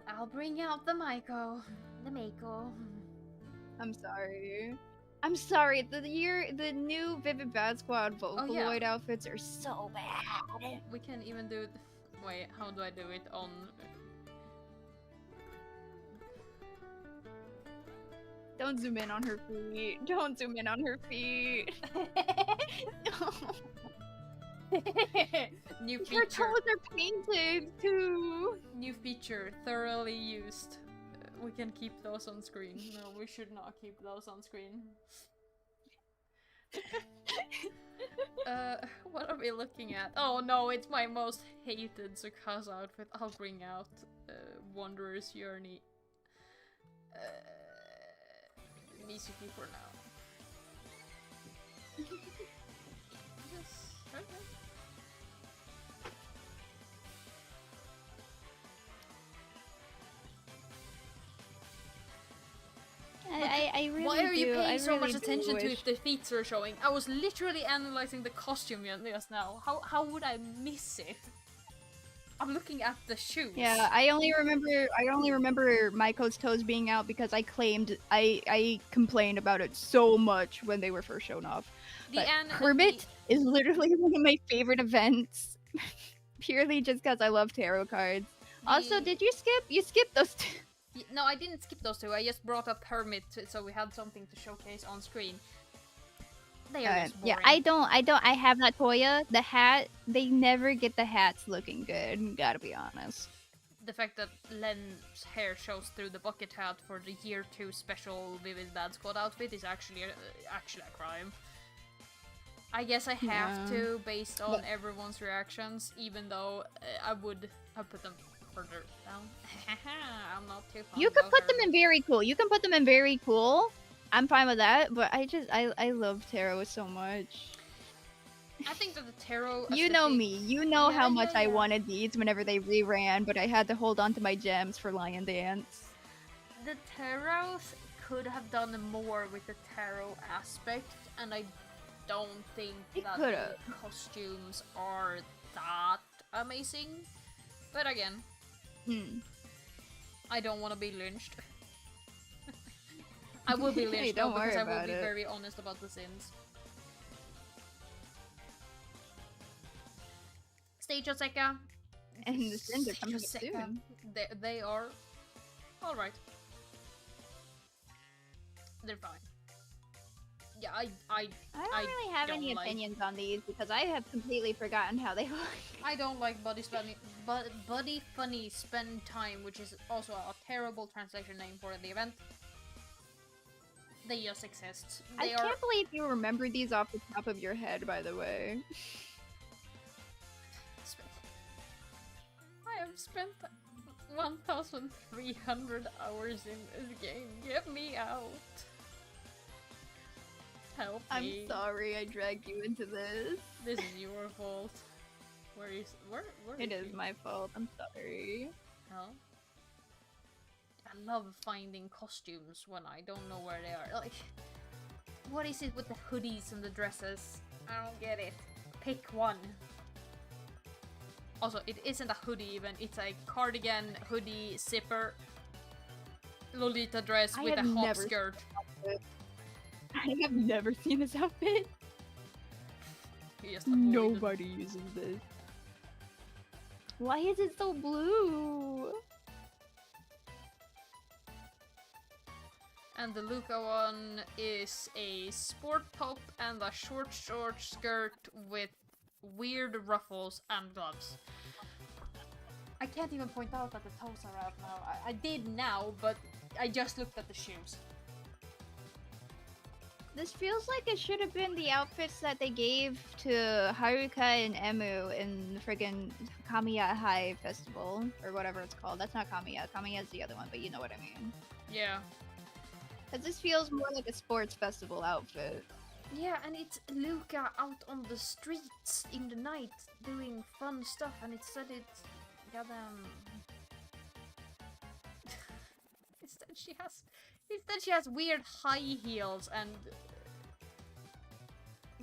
I'll bring out the Maiko. The Maiko. I'm sorry. I'm sorry. The new Vivid Bad Squad Vocaloid outfits are so bad. We can even do it. Wait, how do I do it on? Don't zoom in on her feet. Don't zoom in on her feet. New feature. Her toes are painted too. New feature, thoroughly used. We can keep those on screen. No, we should not keep those on screen. What are we looking at? Oh no, it's my most hated Tsukasa outfit. I'll bring out Wanderer's Journey. Mizuki for now. I really Why are you do. paying I so much really do attention to wish- if the feet are showing? I was literally analyzing the costume just now. How would I miss it? I'm looking at the shoes. Yeah, I only remember Maiko's toes being out because I complained about it so much when they were first shown off. But Kermit is literally one of my favorite events, purely just because I love tarot cards. Also, did you skip? You skipped those two. No, I didn't skip those two. I just brought up Hermit so we had something to showcase on screen. They are just boring. Yeah, I have that Toya. The hat, they never get the hats looking good, gotta be honest. The fact that Len's hair shows through the bucket hat for the year 2 special Vivid Bad Squad outfit is actually a crime. I guess I have to, based on everyone's reactions, even though I would have put them further down. I'm not too fond. You could put them in very cool. You can put them in very cool. I'm fine with that, but I love tarot so much. I think that the tarot. You know me. You know how much I wanted these whenever they reran, but I had to hold on to my gems for Lion Dance. The tarots could have done more with the tarot aspect, and I don't think that the costumes are that amazing. But again, I don't want to be lynched. I will be lynched though, because I will be very honest about the sins. Stage Sekai. And the sins are coming soon. They are alright. They're fine. Yeah, I don't really have any opinions on these because I have completely forgotten how they look. I don't like Buddy Funny Spend Time, which is also a terrible translation name for the event. They just exist. I can't believe you remember these off the top of your head, by the way. I have spent 1,300 hours in this game. Get me out. Help me. I'm sorry I dragged you into this. This is your fault. Where is It is my fault. I'm sorry. Huh? I love finding costumes when I don't know where they are. Like, what is it with the hoodies and the dresses? I don't get it. Pick one. Also, it isn't a hoodie even. It's a cardigan, hoodie, zipper, Lolita dress with a hop skirt. I have never seen this outfit. Nobody uses this. Why is it so blue? And the Luca one is a sport top and a short skirt with weird ruffles and gloves. I can't even point out that the toes are out now. I did now, but I just looked at the shoes. This feels like it should have been the outfits that they gave to Haruka and Emu in the friggin' Kamiya High Festival, or whatever it's called. That's not Kamiya. Kamiya's the other one, but you know what I mean. Yeah. Because this feels more like a sports festival outfit. Yeah, and it's Luca out on the streets in the night doing fun stuff, and it said it's goddamn. Instead she has weird high heels and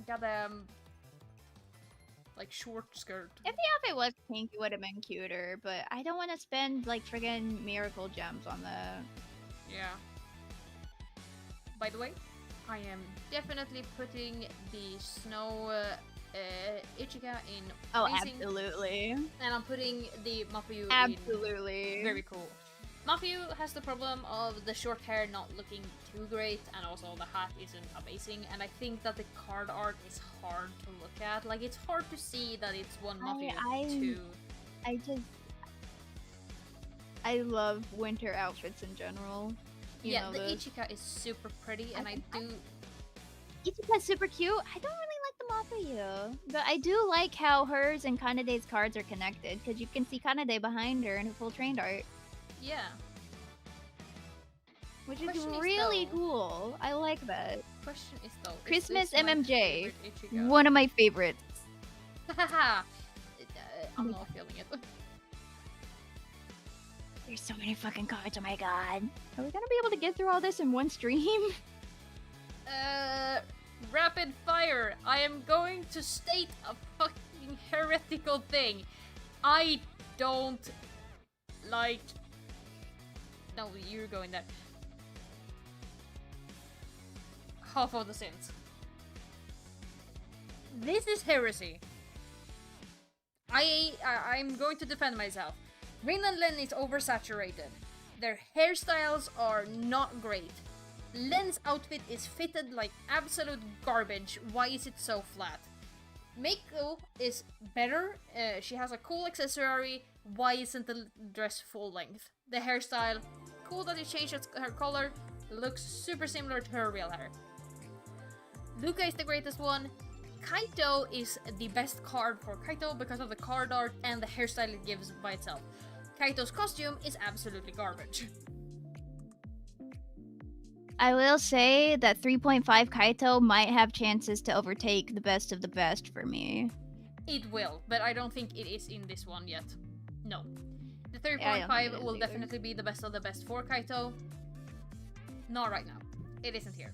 goddamn like short skirt. If the outfit was pink, it would have been cuter, but I don't want to spend like friggin' miracle gems on that. Yeah. By the way, I am definitely putting the snow Ichika in. Oh, amazing, absolutely. and I'm putting the Mafuyu absolutely in very cool. Mafuyu has the problem of the short hair not looking too great, and also the hat isn't amazing, and I think that the card art is hard to look at. Like, it's hard to see that it's one Mafuyu and two. I love winter outfits in general. You know the Ichika is super pretty, and I do... Ichika's super cute. I don't really like the Mafuyu, but I do like how hers and Kanade's cards are connected, because you can see Kanade behind her in her full trained art. Yeah. Which is really cool. I like that. Question is though, Christmas MMJ, one of my favorites. Haha. I'm not feeling it. There's so many fucking cards. Oh my god. Are we gonna be able to get through all this in one stream? Rapid fire. I am going to state a fucking heretical thing. I don't like. No, you're going there. Half of the sins. This is heresy. I'm going to defend myself. Rin and Len is oversaturated. Their hairstyles are not great. Len's outfit is fitted like absolute garbage. Why is it so flat? Meiko is better. She has a cool accessory. Why isn't the dress full length? The hairstyle, cool that it changes her color. Looks super similar to her real hair. Luca is the greatest one. Kaito is the best card for Kaito because of the card art and the hairstyle it gives by itself. Kaito's costume is absolutely garbage. I will say that 3.5 Kaito might have chances to overtake the best of the best for me. It will, but I don't think it is in this one yet. No. The Yeah, 3.5 will definitely be the best of the best for Kaito. Not right now. It isn't here.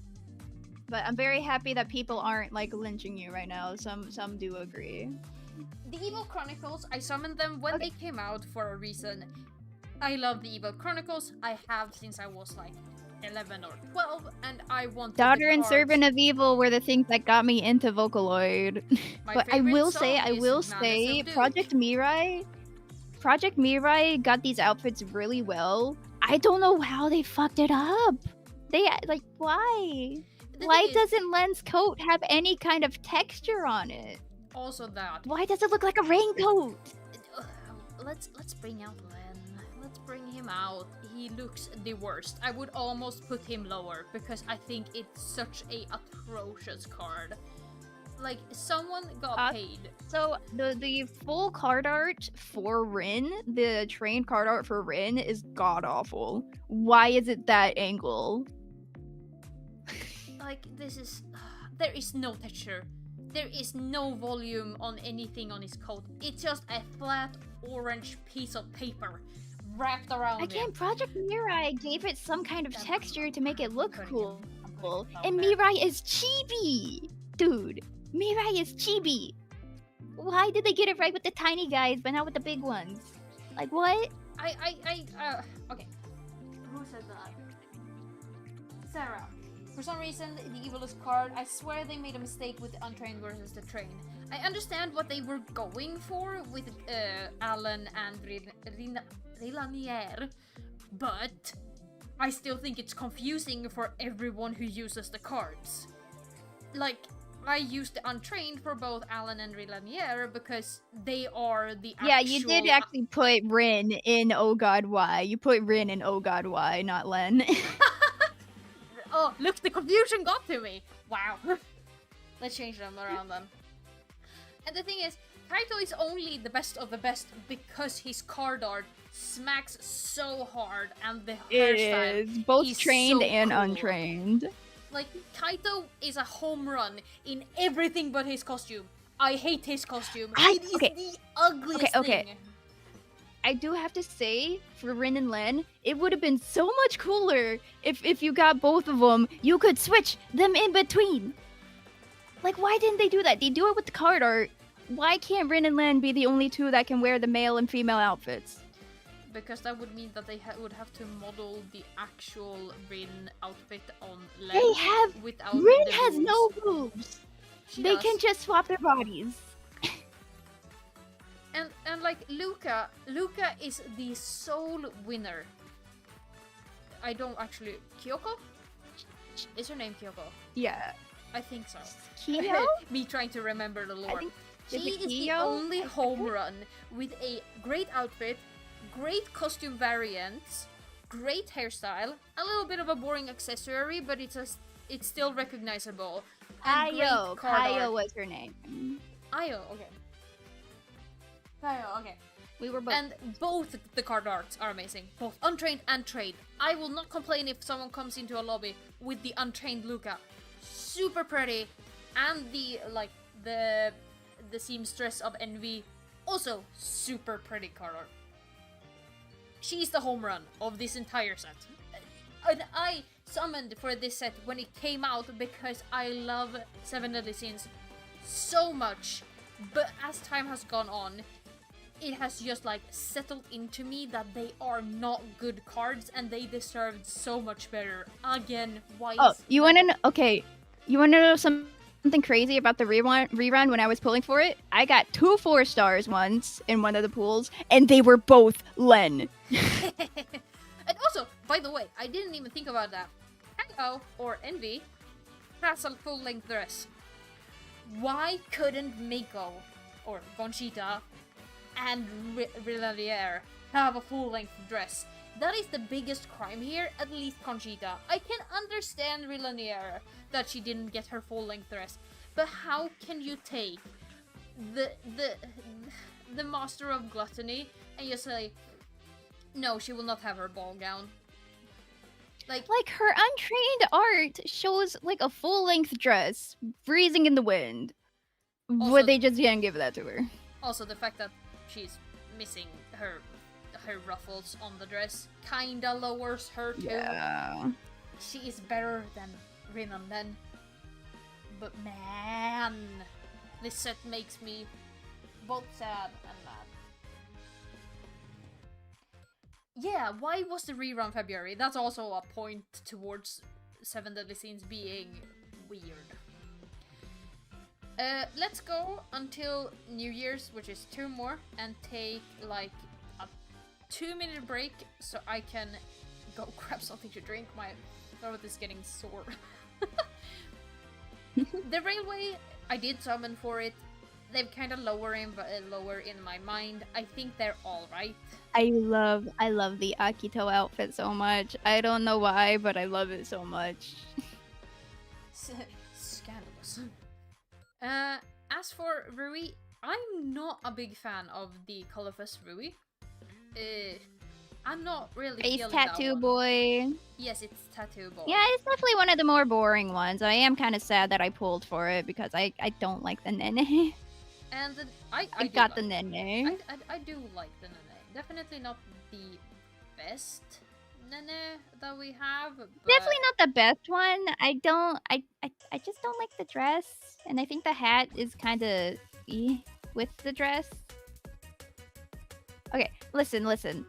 But I'm very happy that people aren't like lynching you right now. Some do agree. The Evil Chronicles, I summoned them when they came out for a reason. I love the Evil Chronicles. I have since I was like 11 or 12, and I want Daughter and Servant of Evil were the things that got me into Vocaloid. But I will say, Project Mirai got these outfits really well. I don't know how they fucked it up. They like why? Why doesn't Len's coat have any kind of texture on it? Also that. Why does it look like a raincoat? Let's bring out Len. Let's bring him out. He looks the worst. I would almost put him lower because I think it's such a atrocious card. Like someone got paid. So the full card art for Rin, the trained card art for Rin is god awful. Why is it that angle? Like this is there is no texture. There is no volume on anything on his coat. It's just a flat orange piece of paper wrapped around Again, him. Project Mirai gave it some kind of texture to make it look cool. And Mirai is chibi! Dude, Mirai is chibi! Why did they get it right with the tiny guys, but not with the big ones? Like, what? Okay. Who said that? Sarah. For some reason, the Evilist card, I swear they made a mistake with the Untrained versus the Trained. I understand what they were going for with Alan and Rilanier, but I still think it's confusing for everyone who uses the cards. Like, I used the Untrained for both Alan and Rilanier because they are the actual... Yeah, you did actually put Rin in Oh God Why. You put Rin in Oh God Why, not Len. Oh, look, the confusion got to me! Wow. Let's change them around then. And the thing is, Kaito is only the best of the best because his card art smacks so hard and the hairstyle is both trained so and cool. untrained. Like, Kaito is a home run in everything but his costume. I hate his costume. It is the ugliest thing. I do have to say, for Rin and Len, it would have been so much cooler if you got both of them. You could switch them in between. Like, why didn't they do that? They do it with the card art. Why can't Rin and Len be the only two that can wear the male and female outfits? Because that would mean that they would have to model the actual Rin outfit on Len. They have... Without Rin has no boobs. They can just swap their bodies. And like Luca is the sole winner. I don't actually... Kyoko? Is her name Kyoko? Yeah. I think so. Kyo? Me trying to remember the lore. She is is the only home run with a great outfit, great costume variants, great hairstyle, a little bit of a boring accessory, but it's still recognizable. Kaio was her name. Ayo, okay. Kaio, okay. We were both. And both the card arts are amazing. Both untrained and trained. I will not complain if someone comes into a lobby with the untrained Luca. Super pretty. And the seamstress of Envy, also super pretty card art. She's the home run of this entire set. And I summoned for this set when it came out because I love Seven Deadly Sins so much. But as time has gone on, it has just like settled into me that they are not good cards and they deserved so much better. Again, why? Oh, you wanna know? Okay, you wanna know something crazy about the rerun when I was pulling for it? I got 2 4-stars once in one of the pools, and they were both Len. And also, by the way, I didn't even think about that. Hango, or Envy, has a full-length dress. Why couldn't Mako, or Conchita, and Rilalier have a full-length dress? That is the biggest crime here, at least Conchita. I can understand Rilalier that she didn't get her full-length dress, but how can you take the master of gluttony and just say, no, she will not have her ball gown? Like her untrained art shows like a full-length dress freezing in the wind. Also- But they just didn't give that to her. also the fact that she's missing her ruffles on the dress kinda lowers her too. Yeah. She is better than Rinan then. But man, this set makes me both sad and mad. Yeah, why was the rerun February? That's also a point towards Seven Deadly Sins being weird. Let's go until New Year's, which is 2 more, and take like a 2-minute break so I can go grab something to drink. My throat is getting sore. The railway, I did summon for it. They've kind of lower in my mind. I think they're all right. I love the Akito outfit so much. I don't know why, but I love it so much. Scandalous. As for Rui, I'm not a big fan of the colorless Rui. I'm not really Ace feeling that Tattoo one. Boy. Yes, it's Tattoo Boy. Yeah, it's definitely one of the more boring ones. I am kind of sad that I pulled for it because I don't like the Nene. And I I do got like the Nene. I do like the Nene. Definitely not the best Nene that we have. But Definitely not the best one. I just don't like the dress, and I think the hat is kind of with the dress. Okay, listen.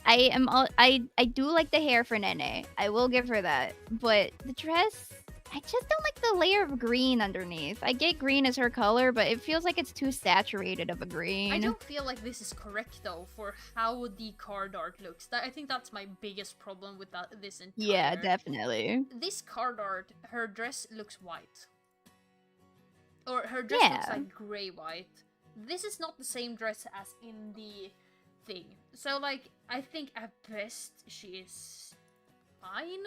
I do like the hair for Nene. I will give her that. But the dress, I just don't like the layer of green underneath. I get green as her color, but it feels like it's too saturated of a green. I don't feel like this is correct though for how the card art looks. I think that's my biggest problem with this entire. Yeah, definitely. This card art, her dress looks white. Or her dress looks like grey white. This is not the same dress as in the thing. So like, I think at best she is fine.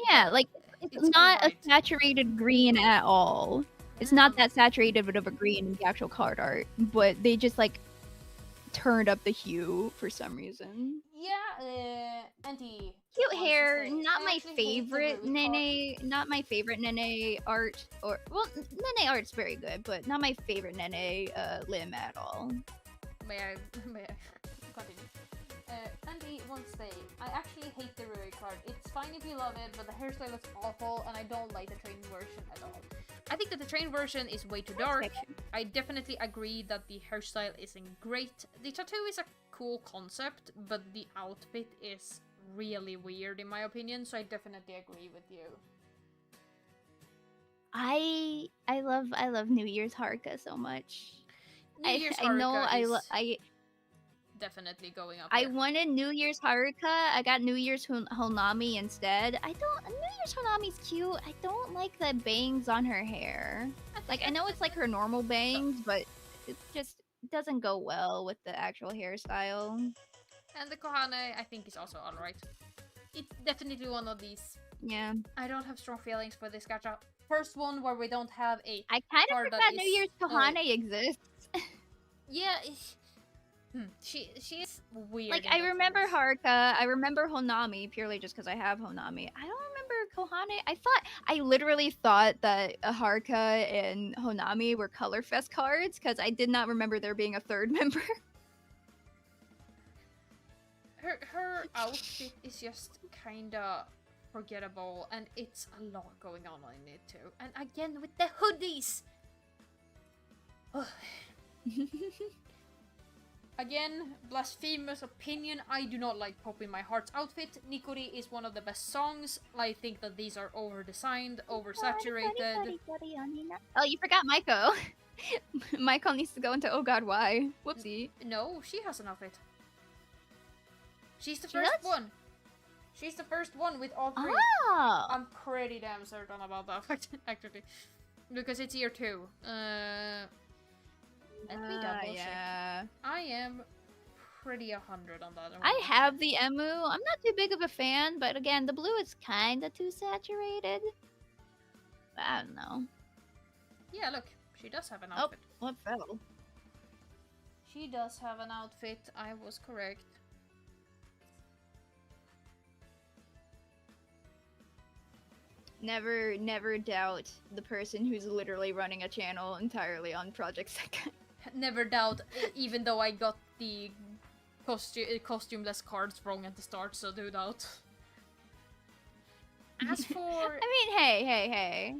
Yeah, like it's not alright. a saturated green at all. It's not that saturated of a green in the actual card art, but they just like turned up the hue for some reason. Yeah, Auntie. Cute wants to hair, say, not I my actually hate the favorite Ruby card. Nene, not my favorite Nene art, or well, Nene art's very good, but not my favorite Nene limb at all. May I continue? Andy wants to say, I actually hate the Rui card. It's fine if you love it, but the hairstyle looks awful, and I don't like the trained version at all. I think that the trained version is way too dark. I definitely agree that the hairstyle isn't great. The tattoo is a cool concept, but the outfit is really weird in my opinion, so I definitely agree with you. I love New Year's Haruka so much. New Year's I know Haruka I is definitely going up I there. wanted New Year's Haruka. I got New Year's Honami instead. New Year's Honami's cute. I don't like the bangs on her hair. Like I know it's like her normal bangs, but it just doesn't go well with the actual hairstyle. And the Kohane, I think, is also alright. It's definitely one of these. Yeah. I don't have strong feelings for this gacha. First one where we don't have a I kind of card that forgot New is- Year's Kohane exists. yeah. She is weird. Like in I those remember ones. Haruka. I remember Honami purely just because I have Honami. I don't remember Kohane. I literally thought that Haruka and Honami were Color Fest cards because I did not remember there being a third member. her outfit is just kinda forgettable, and it's a lot going on in it too. And again with the hoodies. Ugh. Again, blasphemous opinion, I do not like Pop in My Heart's outfit. Nikori is one of the best songs. I think that these are over-designed, oversaturated. Oh, you forgot Maiko. Maiko needs to go into Oh God, Why? Whoopsie. No, she has an outfit. She's the She first does? one. She's the first one with all three. Oh! I'm pretty damn certain about that fact, actually. Because it's year 2. Let me double check. Yeah. I am pretty 100 on that. I have the Emu. I'm not too big of a fan, but again, the blue is kinda too saturated. But I don't know. Yeah, look. She does have an Oh, outfit. what fell? She does have an outfit. I was correct. Never doubt the person who's literally running a channel entirely on Project Sekai. Never doubt, even though I got the costumeless cards wrong at the start, so do doubt. As for... I mean, hey.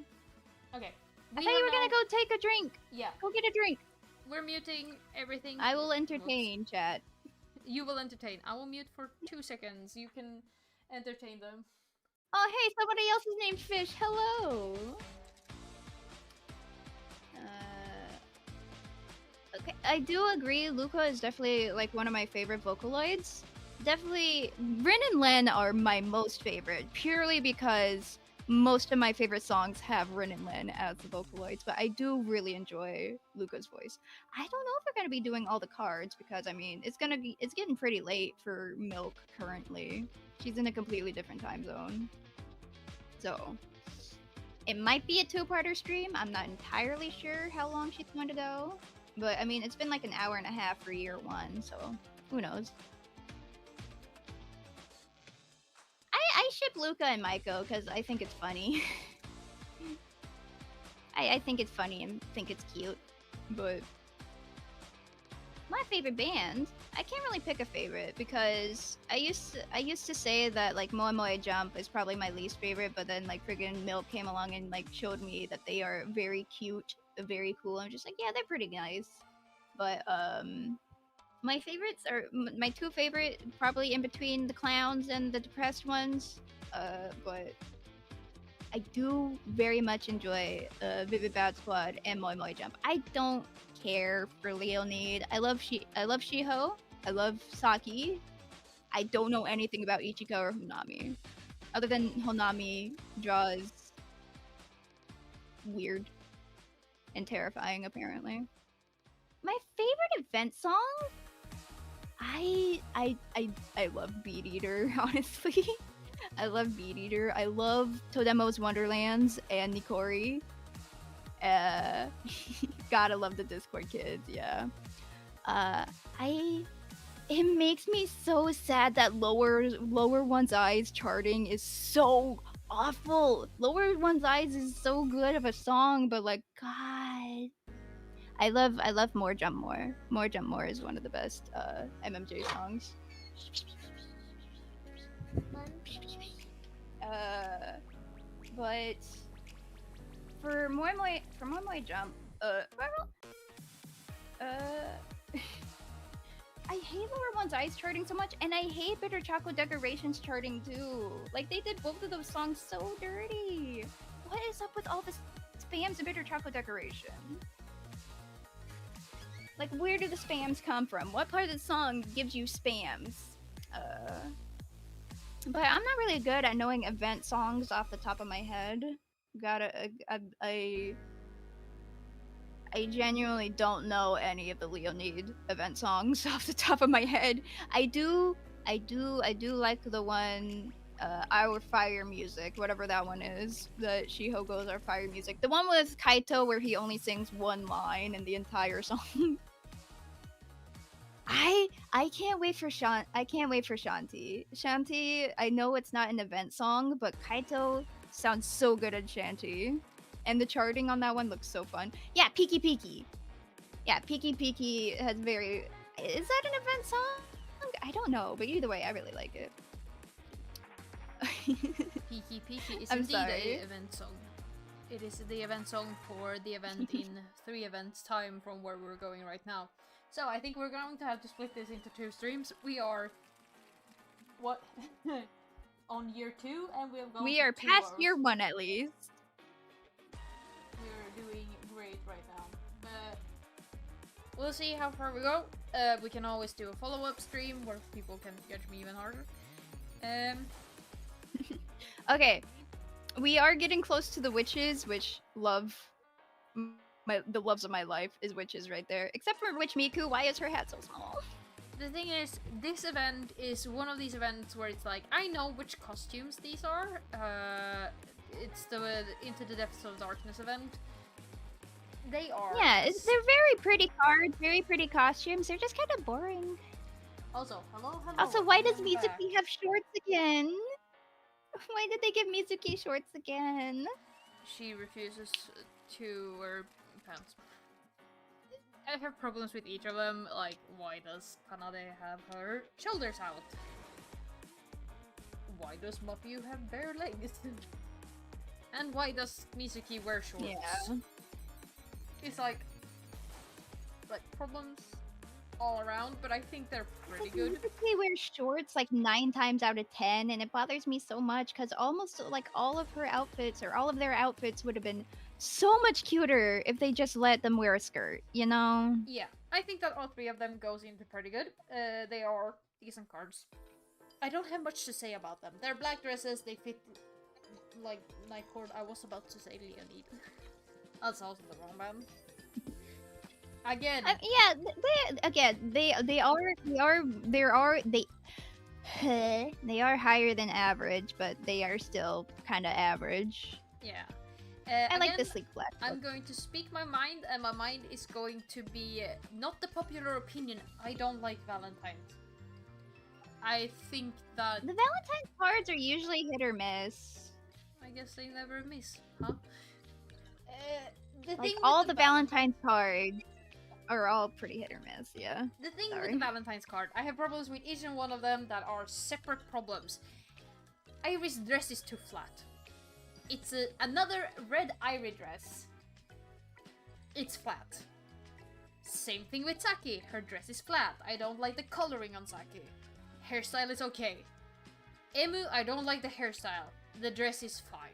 Okay. I thought you were gonna go take a drink. Yeah. Go get a drink. We're muting everything. I will entertain, chat. You will entertain. I will mute for 2 seconds. You can entertain them. Oh, hey, somebody else is named Fish. Hello. Okay, I do agree. Luca is definitely like one of my favorite Vocaloids. Definitely, Rin and Len are my most favorite, purely because most of my favorite songs have Rin and Len as the Vocaloids. But I do really enjoy Luca's voice. I don't know if we're gonna be doing all the cards because I mean it's getting pretty late for Milk currently. She's in a completely different time zone. So, it might be a 2-parter stream. I'm not entirely sure how long she's going to go. But, I mean, it's been like an hour and a half for year 1, so who knows. I ship Luca and Maiko because I think it's funny. I think it's funny and think it's cute. But my favorite band, I can't really pick a favorite because I used to say that like Moe Moe Jump is probably my least favorite, but then like friggin' Milk came along and like showed me that they are very cute, very cool. I'm just like, yeah, they're pretty nice. But my favorites are my 2 favorite, probably in between the clowns and the depressed ones. But I do very much enjoy Vivid Bad Squad and Moe Moe Jump. I don't care for Leonid. I love Shiho. I love Saki. I don't know anything about Ichiko or Honami. Other than Honami draws weird and terrifying apparently. My favorite event song? I love Beat Eater, honestly. I love Beat Eater. I love Todemo's Wonderlands and Nikori. Gotta love the Discord kids, yeah. It makes me so sad that Lower One's Eyes charting is so awful. Lower One's Eyes is so good of a song, but like, God. I love More Jump More. More Jump More is one of the best MMJ songs. But for Moe Moe Jump, I hate Lower One's Eyes charting so much, and I hate Bitter Chocolate Decorations charting too. Like, they did both of those songs so dirty. What is up with all the spams of Bitter Chocolate Decoration? Like, where do the spams come from? What part of the song gives you spams? But I'm not really good at knowing event songs off the top of my head. I genuinely don't know any of the Leonid event songs off the top of my head. I do like the one, Our Fire Music, whatever that one is, that Shiho goes Our Fire Music. The one with Kaito where he only sings one line in the entire song. I can't wait for Shanti. Shanti, I know it's not an event song, but Kaito sounds so good at Shanti. And the charting on that one looks so fun. Yeah, Peaky Peaky. Yeah, Peaky Peaky has very... Is that an event song? I don't know, but either way, I really like it. Peaky Peaky is I'm indeed sorry. a event song. It is the event song for the event in 3 events time from where we're going right now. So I think we're going to have to split this into 2 streams. We are what on year 2, and we have gone. We for are 2 past hours. year 1 at least. We're doing great right now, but we'll see how far we go. We can always do a follow-up stream where people can judge me even harder. Okay, we are getting close to the witches, which love the loves of my life is witches right there. Except for Witch Miku, why is her hat so small? The thing is, this event is one of these events where it's like, I know which costumes these are. It's the Into the Depths of Darkness event. They are. Yeah, they're very pretty cards, very pretty costumes. They're just kind of boring. Also, hello. Also, why does I'm back. Mizuki have shorts again? Why did they give Mizuki shorts again? She refuses to wear pants. I have problems with each of them, like, why does Kanade have her shoulders out? Why does Mapyu have bare legs? And why does Mizuki wear shorts? Yeah. It's like problems all around, but I think they're pretty good. Mizuki wears shorts like 9 times out of 10, and it bothers me so much because almost like all of her outfits or all of their outfits would have been so much cuter if they just let them wear a skirt, you know? Yeah, I think that all 3 of them goes into pretty good. They are decent cards. I don't have much to say about them. They're black dresses, they fit like Nightcord. I was about to say Leonid. That's also the wrong band. Again. Yeah, they are higher than average, but they are still kind of average. Yeah. I like again, the sleek black. I'm going to speak my mind, and my mind is going to be not the popular opinion. I don't like Valentine's. I think that The Valentine's cards are usually hit or miss. I guess they never miss, huh? The Like thing all with the Valentine's cards are all pretty hit or miss, yeah. The thing Sorry. with the Valentine's card, I have problems with each and one of them that are separate problems. Iris' dress is too flat. It's another red Iris dress. It's flat. Same thing with Saki. Her dress is flat. I don't like the coloring on Saki. Hairstyle is okay. Emu, I don't like the hairstyle. The dress is fine.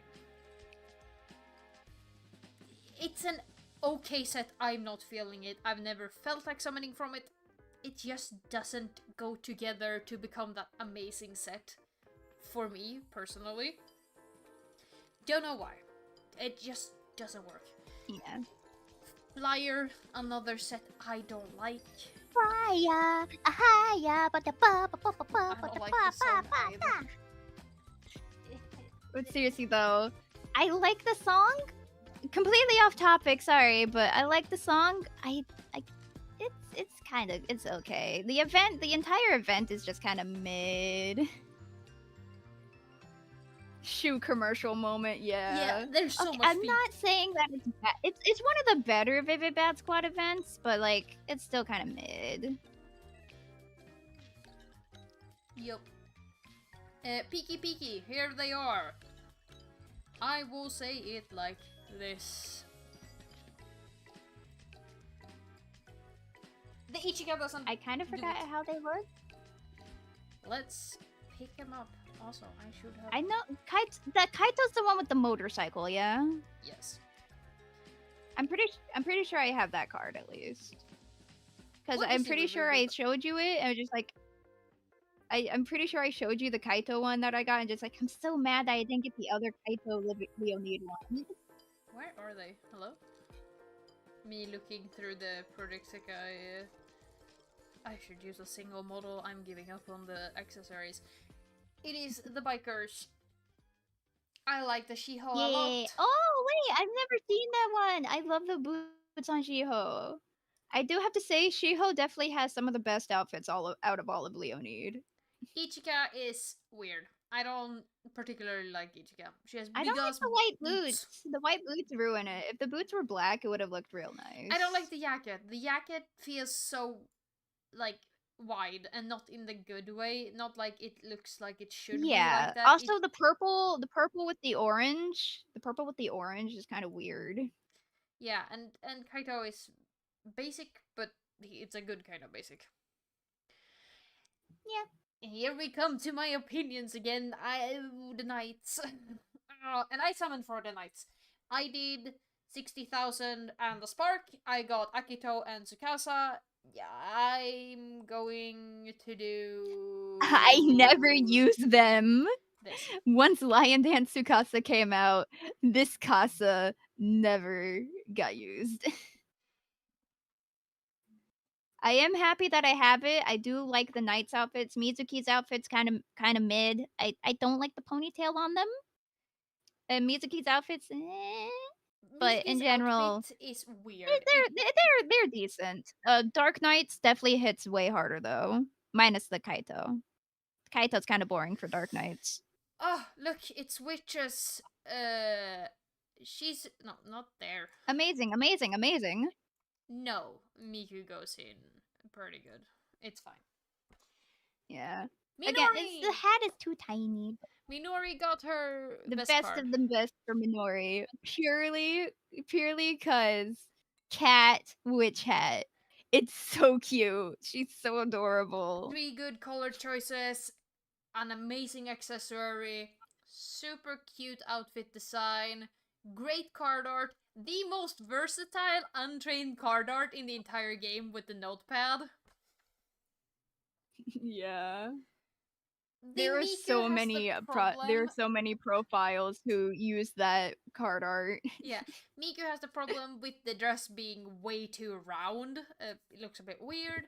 It's an okay set. I'm not feeling it. I've never felt like summoning from it. It just doesn't go together to become that amazing set. For me, personally. Don't know why. It just doesn't work. Yeah. Flyer, another set I don't like. Fire, but the I don't like the song either. But seriously though, I like the song. Completely off topic, sorry, but I like the song. It's okay. The entire event is just kind of mid. Shoe commercial moment, Yeah, there's so Okay, much I'm feet. not saying that it's bad. It's one of the better Vivid Bad Squad events, but like it's still kind of mid. Yup. Peaky Peaky, here they are. I will say it like this. The Ichigo doesn't. I kind of do forgot it. how they look. Let's pick him up. Also, I should have. I know Kaito's the one with the motorcycle, yeah. Yes. I'm pretty sure I have that card at least. Because What I'm is it pretty with sure I showed you it, and I was just like, I'm pretty sure I showed you the Kaito one that I got, and just like, I'm so mad that I didn't get the other Kaito Leonid one. Where are they? Hello? Me looking through the Project Sekai. I should use a single model. I'm giving up on the accessories. It is the bikers. I like the Shiho a lot. Yeah. Oh wait, I've never seen that one. I love the boots on Shiho. I do have to say, Shiho definitely has some of the best outfits out of all of Leonid. Ichika is weird. I don't particularly like Ichika. She has big I don't like ass the white boots. The white boots ruin it. If the boots were black, it would have looked real nice. I don't like the jacket. The jacket feels so like wide and not in the good way. Not like it looks like it should be Yeah. like that. Also, the purple with the orange, is kind of weird. Yeah, and Kaito is basic, but it's a good kind of basic. Yeah. Here we come to my opinions again. The knights, and I summoned for the knights. I did 60,000 and the spark. I got Akito and Tsukasa. Yeah, I'm going to do. I never used them. This. Once Lion Dance Tsukasa came out, this Casa never got used. I am happy that I have it. I do like the Knight's outfits. Mizuki's outfit's kind of mid. I don't like the ponytail on them. And Mizuki's outfits, but in Mizuki's general, outfit is weird. they're decent. Dark Knights definitely hits way harder though, minus the Kaito. Kaito's kind of boring for Dark Knights. Oh, look, it's witches. She's no, not there. Amazing, amazing, amazing. No, Miku goes in pretty good. It's fine. Yeah. Minori! Again, the hat is too tiny. Minori got her The best best card. of the best for Minori, purely because cat witch hat. It's so cute. She's so adorable. 3 good color choices, an amazing accessory, super cute outfit design, great card art, the most versatile untrained card art in the entire game with the notepad. Yeah. The There are Miku so has many the problem. there are so many profiles who use that card art. Yeah, Miku has the problem with the dress being way too round. It looks a bit weird.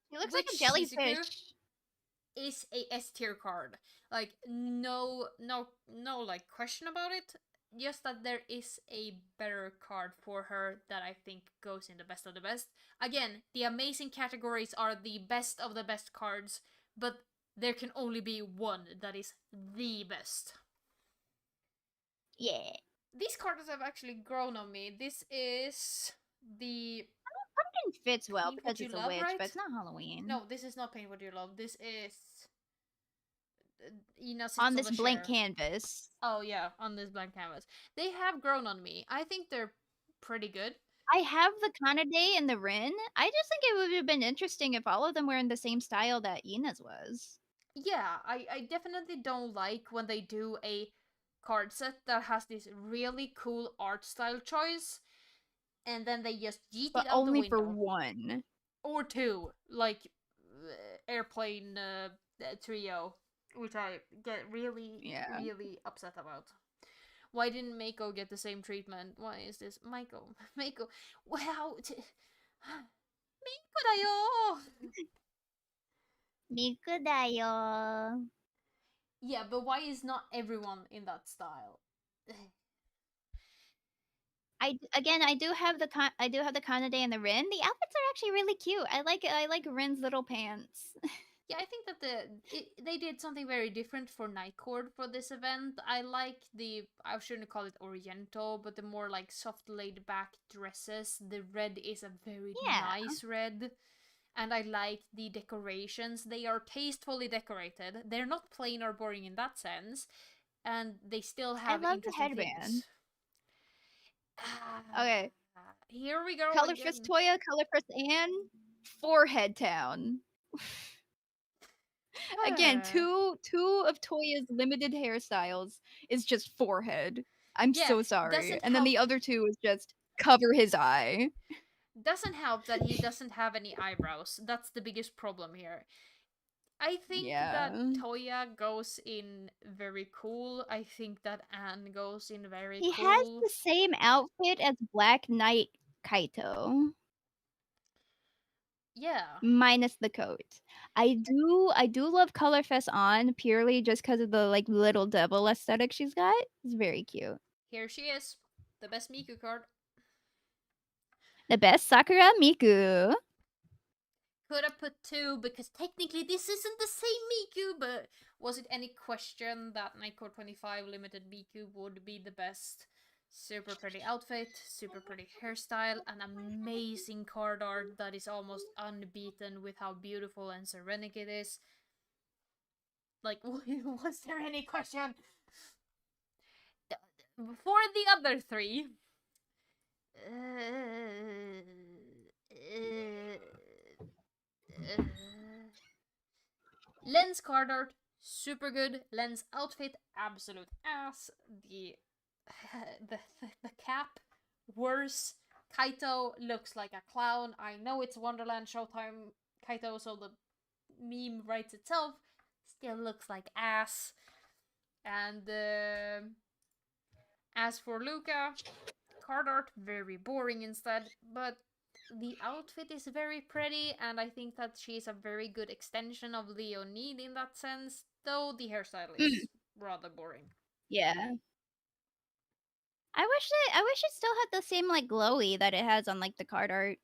He looks Which like a jellyfish. Shizuku is a S tier card. Like no like question about it. Just that there is a better card for her that I think goes in the best of the best. Again, the amazing categories are the best of the best cards, but there can only be one that is the best. Yeah. These cards have actually grown on me. This is the Pumpkin fits well Paint What because You it's a Love, witch, right? but it's not Halloween. No, this is not Paint What You Love. This is Ina sits on this the blank chair. canvas. Oh yeah, on this blank canvas. They have grown on me. I think they're pretty good. I have the Kanade and the Rin. I just think it would have been interesting if all of them were in the same style that Ina's was. Yeah, I definitely don't like when they do a card set that has this really cool art style choice, and then they just yeet But it out the only window. for one. Or two, like Airplane Trio, which I get really upset about. Why didn't Mako get the same treatment? Why is this Mako? Wow. Mako da yo. Miku da yo. Yeah, but why is not everyone in that style? I do have the Kanade and the Rin. The outfits are actually really cute. I like Rin's little pants. Yeah, I think that they did something very different for Night Court for this event. I like I shouldn't call it Oriental, but the more like soft laid back dresses. The red is a very nice red. And I like the decorations. They are tastefully decorated. They're not plain or boring in that sense. And they still have I love the interesting headband. things. Okay. Here we go. Colorfest Toya, Colorfest Anne, Forehead Town. Again, two of Toya's limited hairstyles is just forehead. I'm so sorry. And then the other two is just cover his eye. Doesn't help that he doesn't have any eyebrows. That's the biggest problem here. I think that Toya goes in very cool. I think that Anne goes in very cool. He has the same outfit as Black Knight Kaito. Yeah. Minus the coat. I do love Colorfest on purely just because of the like little devil aesthetic she's got. It's very cute. Here she is. The best Miku card. The best Sakura Miku. Could have put 2 because technically this isn't the same Miku, but was it any question that Nightcore 25 limited Miku would be the best? Super pretty outfit, super pretty hairstyle, an amazing card art that is almost unbeaten with how beautiful and serenic it is. Like, was there any question? For the other three, Len's card art, super good. Len's outfit, absolute ass. The the cap, worse. Kaito looks like a clown. I know it's Wonderland Showtime Kaito, so the meme writes itself. Still looks like ass. And as for Luca, card art very boring instead, but the outfit is very pretty, and I think that she's a very good extension of Leonid in that sense, though the hairstyle is rather boring. Yeah. I wish it still had the same like glowy that it has on like the card art.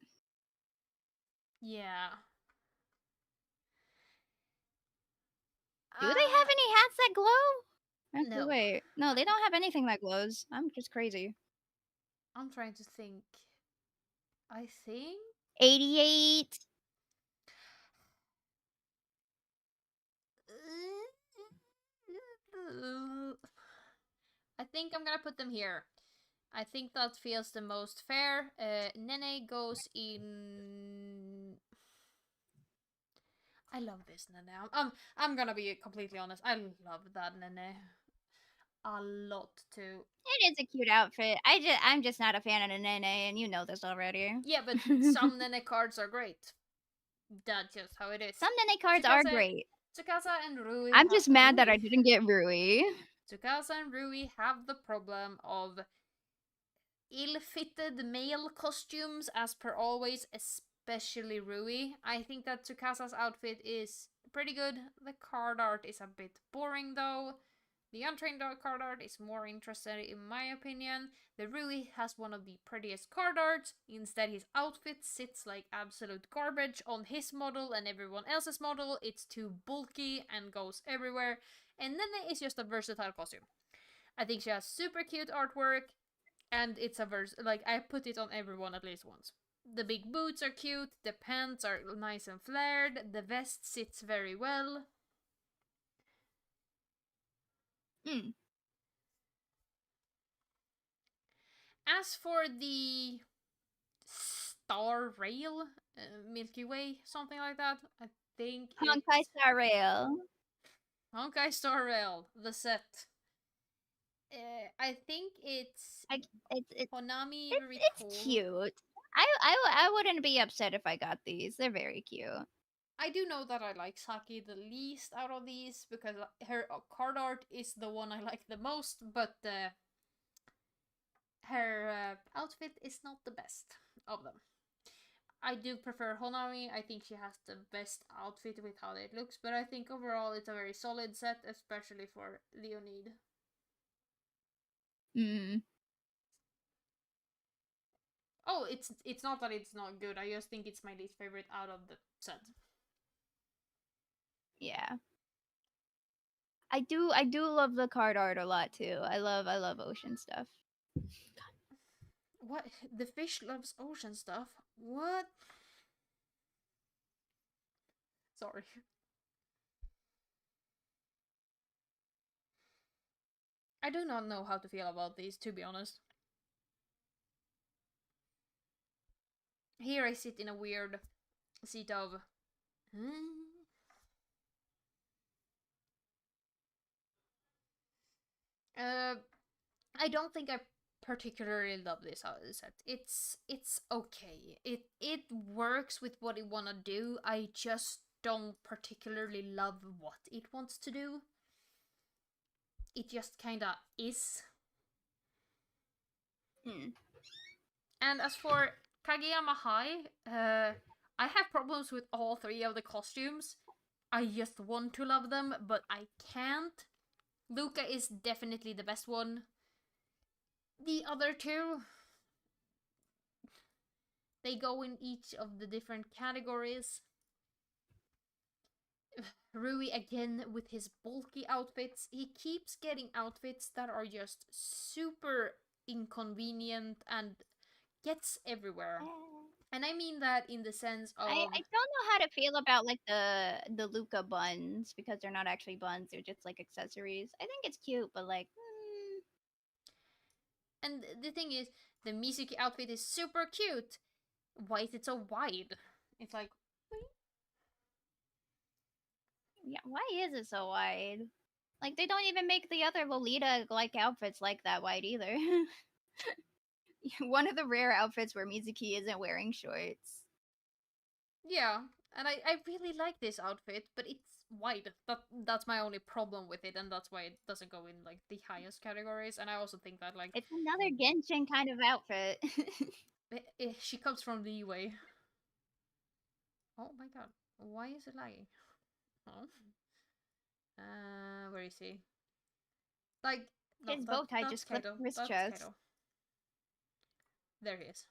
Yeah. Do they have any hats that glow? Actually, No. wait. No, they don't have anything that glows. I'm just crazy. I'm trying to think. I think 88. I think I'm gonna put them here. I think that feels the most fair. Nene goes in. I love this Nene. I'm gonna be completely honest. I love that Nene a lot too. It is a cute outfit. I'm just not a fan of the Nene, and you know this already. Yeah, but some Nene cards are great. That's just how it is. Some Nene cards are great. Tsukasa and Rui. I'm just mad that I didn't get Rui. Tsukasa and Rui have the problem of ill-fitted male costumes, as per always, especially Rui. I think that Tsukasa's outfit is pretty good. The card art is a bit boring though. The untrained card art is more interesting in my opinion. The Rui has one of the prettiest card arts. Instead, his outfit sits like absolute garbage on his model and everyone else's model. It's too bulky and goes everywhere. And Nene is just a versatile costume. I think she has super cute artwork. And it's a like I put it on everyone at least once. The big boots are cute, the pants are nice and flared, the vest sits very well. As for the Star Rail, Milky Way, something like that, I think Honkai Star Rail. Honkai Star Rail, the set. I think it's Honami it's cute. I wouldn't be upset if I got these. They're very cute. I do know that I like Saki the least out of these because her card art is the one I like the most, but her outfit is not the best of them. I do prefer Honami. I think she has the best outfit with how it looks, but I think overall it's a very solid set, especially for Leonid. Oh, it's not that it's not good. I just think it's my least favorite out of the set. Yeah. I do love the card art a lot too. I love ocean stuff. What? The fish loves ocean stuff? What? Sorry. I do not know how to feel about these, to be honest. Here I sit in a weird seat of... I don't think I particularly love this set. It's okay. It works with what it wanna do. I just don't particularly love what it wants to do. It just kinda is. And as for Kageyama High, I have problems with all three of the costumes. I just want to love them, but I can't. Luca is definitely the best one. The other two, they go in each of the different categories. Rui again with his bulky outfits. He keeps getting outfits that are just super inconvenient and gets everywhere. And I mean that in the sense I of don't know how to feel about like the Luca buns because they're not actually buns; they're just like accessories. I think it's cute, but like, and the thing is, the Mizuki outfit is super cute. Why is it so wide? It's like, yeah, why is it so wide? Like they don't even make the other Lolita like outfits like that wide either. One of the rare outfits where Mizuki isn't wearing shorts. yeah. And I really like this outfit, but it's wide. That's my only problem with it, and that's why it doesn't go in like the highest categories. And I also think that like It's another Genshin kind of outfit. she comes from the way. Oh my god, why is it lagging? Oh, where is he? Like, no, His bow tie that's just clipped Kaito. through his That's chest. Kaito. There he is.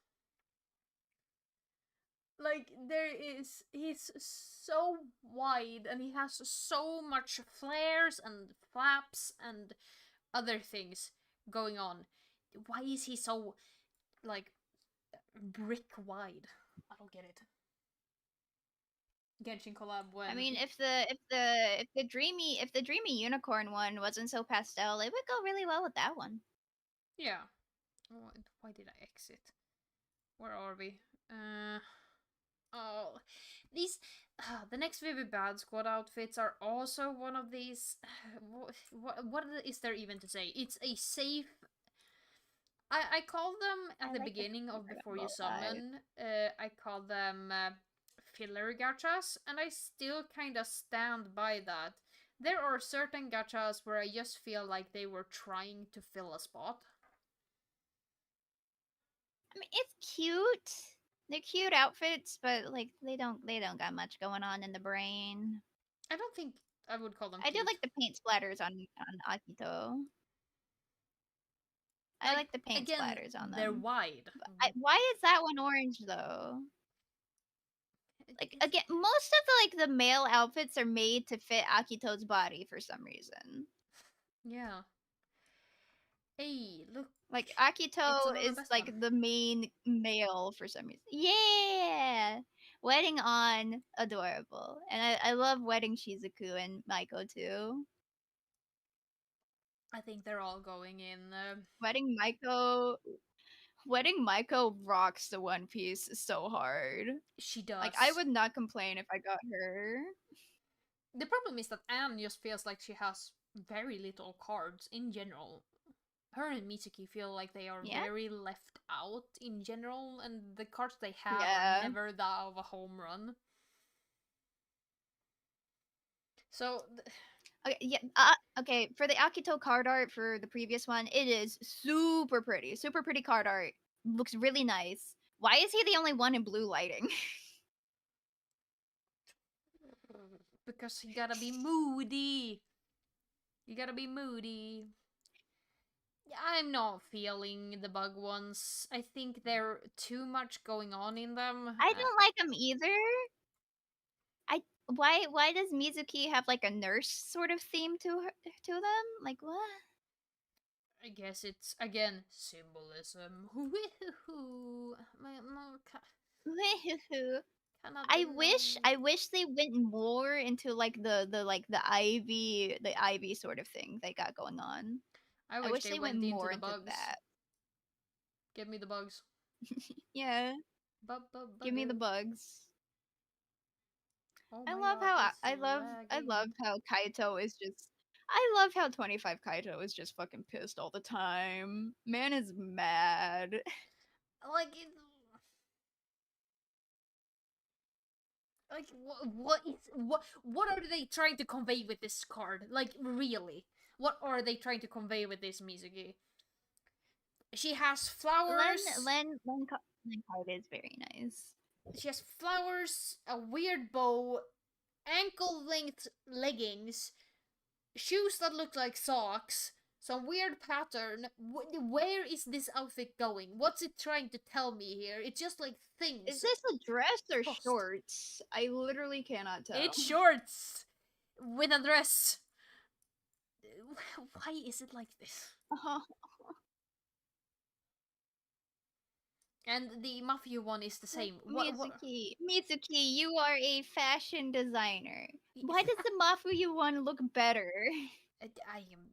Like, he's so wide and he has so much flares and flaps and other things going on. Why is he so, like, brick wide? I don't get it. Genshin collab when I mean, if the dreamy unicorn one wasn't so pastel, it would go really well with that one. yeah. Why did I exit? Where are we? Oh, these the next Vivid Bad Squad outfits are also one of these. What is there even to say? It's a safe. I call them at I the like the beginning of color Before You bow tie. Summon. I call them filler gachas, and I still kind of stand by that. There are certain gachas where I just feel like they were trying to fill a spot. I mean, it's cute. They're cute outfits, but like they don't got much going on in the brain. I don't think I would call them I do cute. like the paint splatters on Akito. I Like, like the paint again, splatters on they're them. wide. But why is that one orange though? Like It's, again, most of the male outfits are made to fit Akito's body for some reason. yeah. Hey, look. Like It's Akito another is best like one. the main male for some reason. Yeah, wedding on adorable, and I love wedding Shizuku and Maiko too. I think they're all going in. Wedding Maiko, wedding Maiko rocks the One Piece so hard. She Like I does. would not complain if I got her. The problem is that Anne just feels like she has very little cards in general. Her and Mitsuki feel like they are Yeah, very left out in general, and the cards they have are yeah. never that of a home run. So, Okay, yeah. Okay, for the Akito card art for the previous one, it is super pretty. Super pretty card art. Looks really nice. Why is he the only one in blue lighting? because you gotta be moody. You gotta be moody. I'm not feeling the bug ones. I think there too much going on in them. I don't like him either. I why does Mizuki have like a nurse sort of theme to them? Like what? I guess it's again symbolism. I wish they went more into like the ivy sort of thing they got going on. I I wish wish they they went went into more the into bugs. that. Give me the bugs. Yeah, give me the Buggers. bugs. Oh I my love god, how it's I love lagging. how Kaito is just I love how 25 Kaito is just fucking pissed all the time. Man is mad. Like it. Like what are they trying to convey with this card? Like really, what are they trying to convey with this Mizuki? She has Len flowers. Len Len, Len card is very nice. She has flowers, a weird bow, ankle length leggings, shoes that look like socks, some weird pattern. Where is this outfit going? What's it trying to tell me here? It's just like Is things this a dress or tossed. shorts? I literally cannot tell. It's shorts with a dress. Why is it like this? And the Mafia one is the same. Mitsuki, you are a fashion designer. Why does the Mafuyu one look better?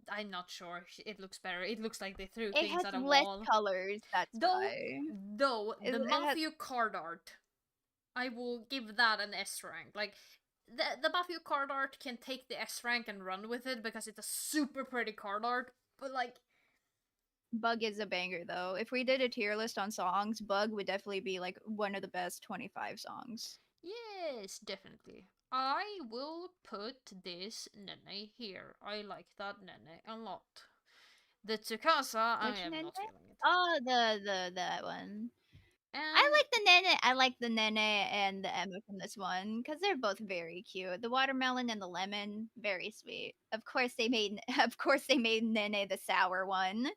I'm not sure. It looks better. It looks like they threw It things has at a less wall. colors, that's Though, why. though It, the it has, Mafia card art, I will give that an S rank. Like the Mafia card art can take the S rank and run with it because it's a super pretty card art. But like, Bug is a banger though. If we did a tier list on songs, Bug would definitely be like one of the best 25 songs. yes, definitely. I will put this Nene here. I like that Nene a lot. The Tsukasa, I Which am Nene? not feeling it. Oh, that one. And I like the Nene and the Emma from this one because they're both very cute. The watermelon and the lemon, very sweet. Of course they made of course they made Nene the sour one.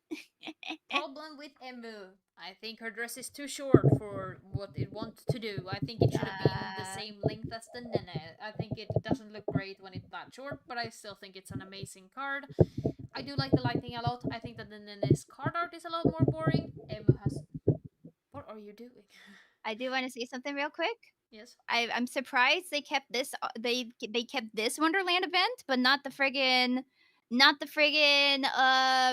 problem with Emu. I think her dress is too short for what it wants to do. I think it should have been the Uh, same length as the Nene. I think it doesn't look great when it's that short, but I still think it's an amazing card. I do like the lighting a lot. I think that the Nene's card art is a lot more boring. Emu has. What are you doing? I do want to say something real quick. Yes. I'm surprised they kept this they kept this Wonderland event, but not the friggin'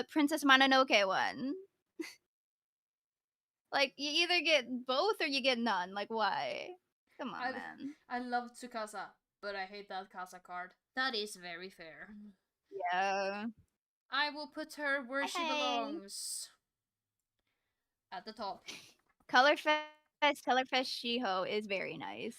Princess Mononoke one. Like you either get both or you get none. Like why? Come on, I man. I love Tsukasa, but I hate that Kasa card. That is very fair. Yeah. I will put her where she Hey. belongs. At the top. Colorfest Shiho is very nice.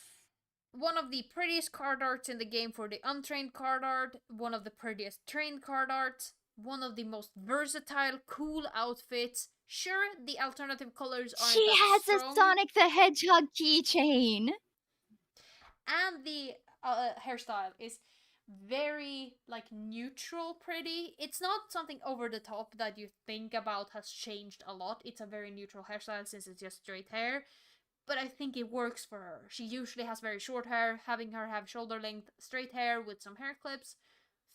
One of the prettiest card arts in the game for the untrained card art, one of the prettiest trained card arts, one of the most versatile, cool outfits. Sure, the alternative colors aren't She that has a strong, Sonic the Hedgehog keychain. and the hairstyle is very like neutral pretty. It's not something over the top that you think about has changed a lot. It's a very neutral hairstyle since it's just straight hair, but I think it works for her. She usually has very short hair. Having her have shoulder length straight hair with some hair clips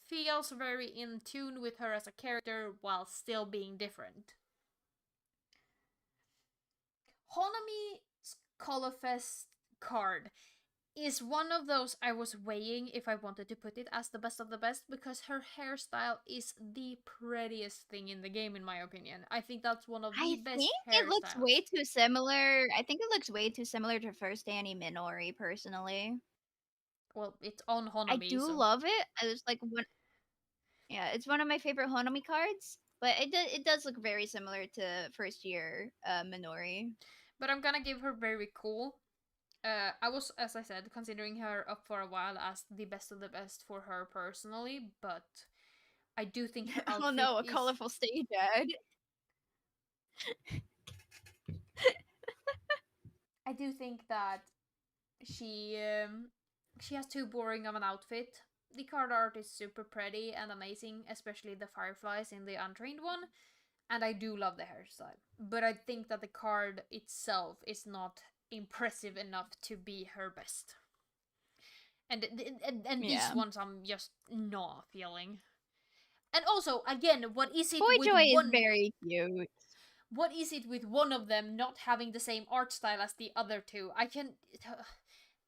feels very in tune with her as a character while still being different. Honami's Colorfest card is one of those I was weighing if I wanted to put it as the best of the best because her hairstyle is the prettiest thing in the game, in my opinion. I think that's one of the I best think it looks way hairstyles. too similar. I think it looks way too similar to First Annie Minori, personally. Well, it's on I Honami, do so. love it. I was like one Yeah, it's one of my favorite Honami cards, but it does look very similar to first year Minori. But I'm gonna give her very cool. I was, as I said, considering her up for a while as the best of the best for her personally, but I do think her Oh outfit no, a is. colorful stage ad. I do think that she she has too boring of an outfit. The card art is super pretty and amazing, especially the fireflies in the untrained one, and I do love the hairstyle. But I think that the card itself is not impressive enough to be her best. And these Yeah. ones I'm just not feeling. And also, again, what is it Boy with Joy is one? very cute. What is it with one of them not having the same art style as the other two? I can.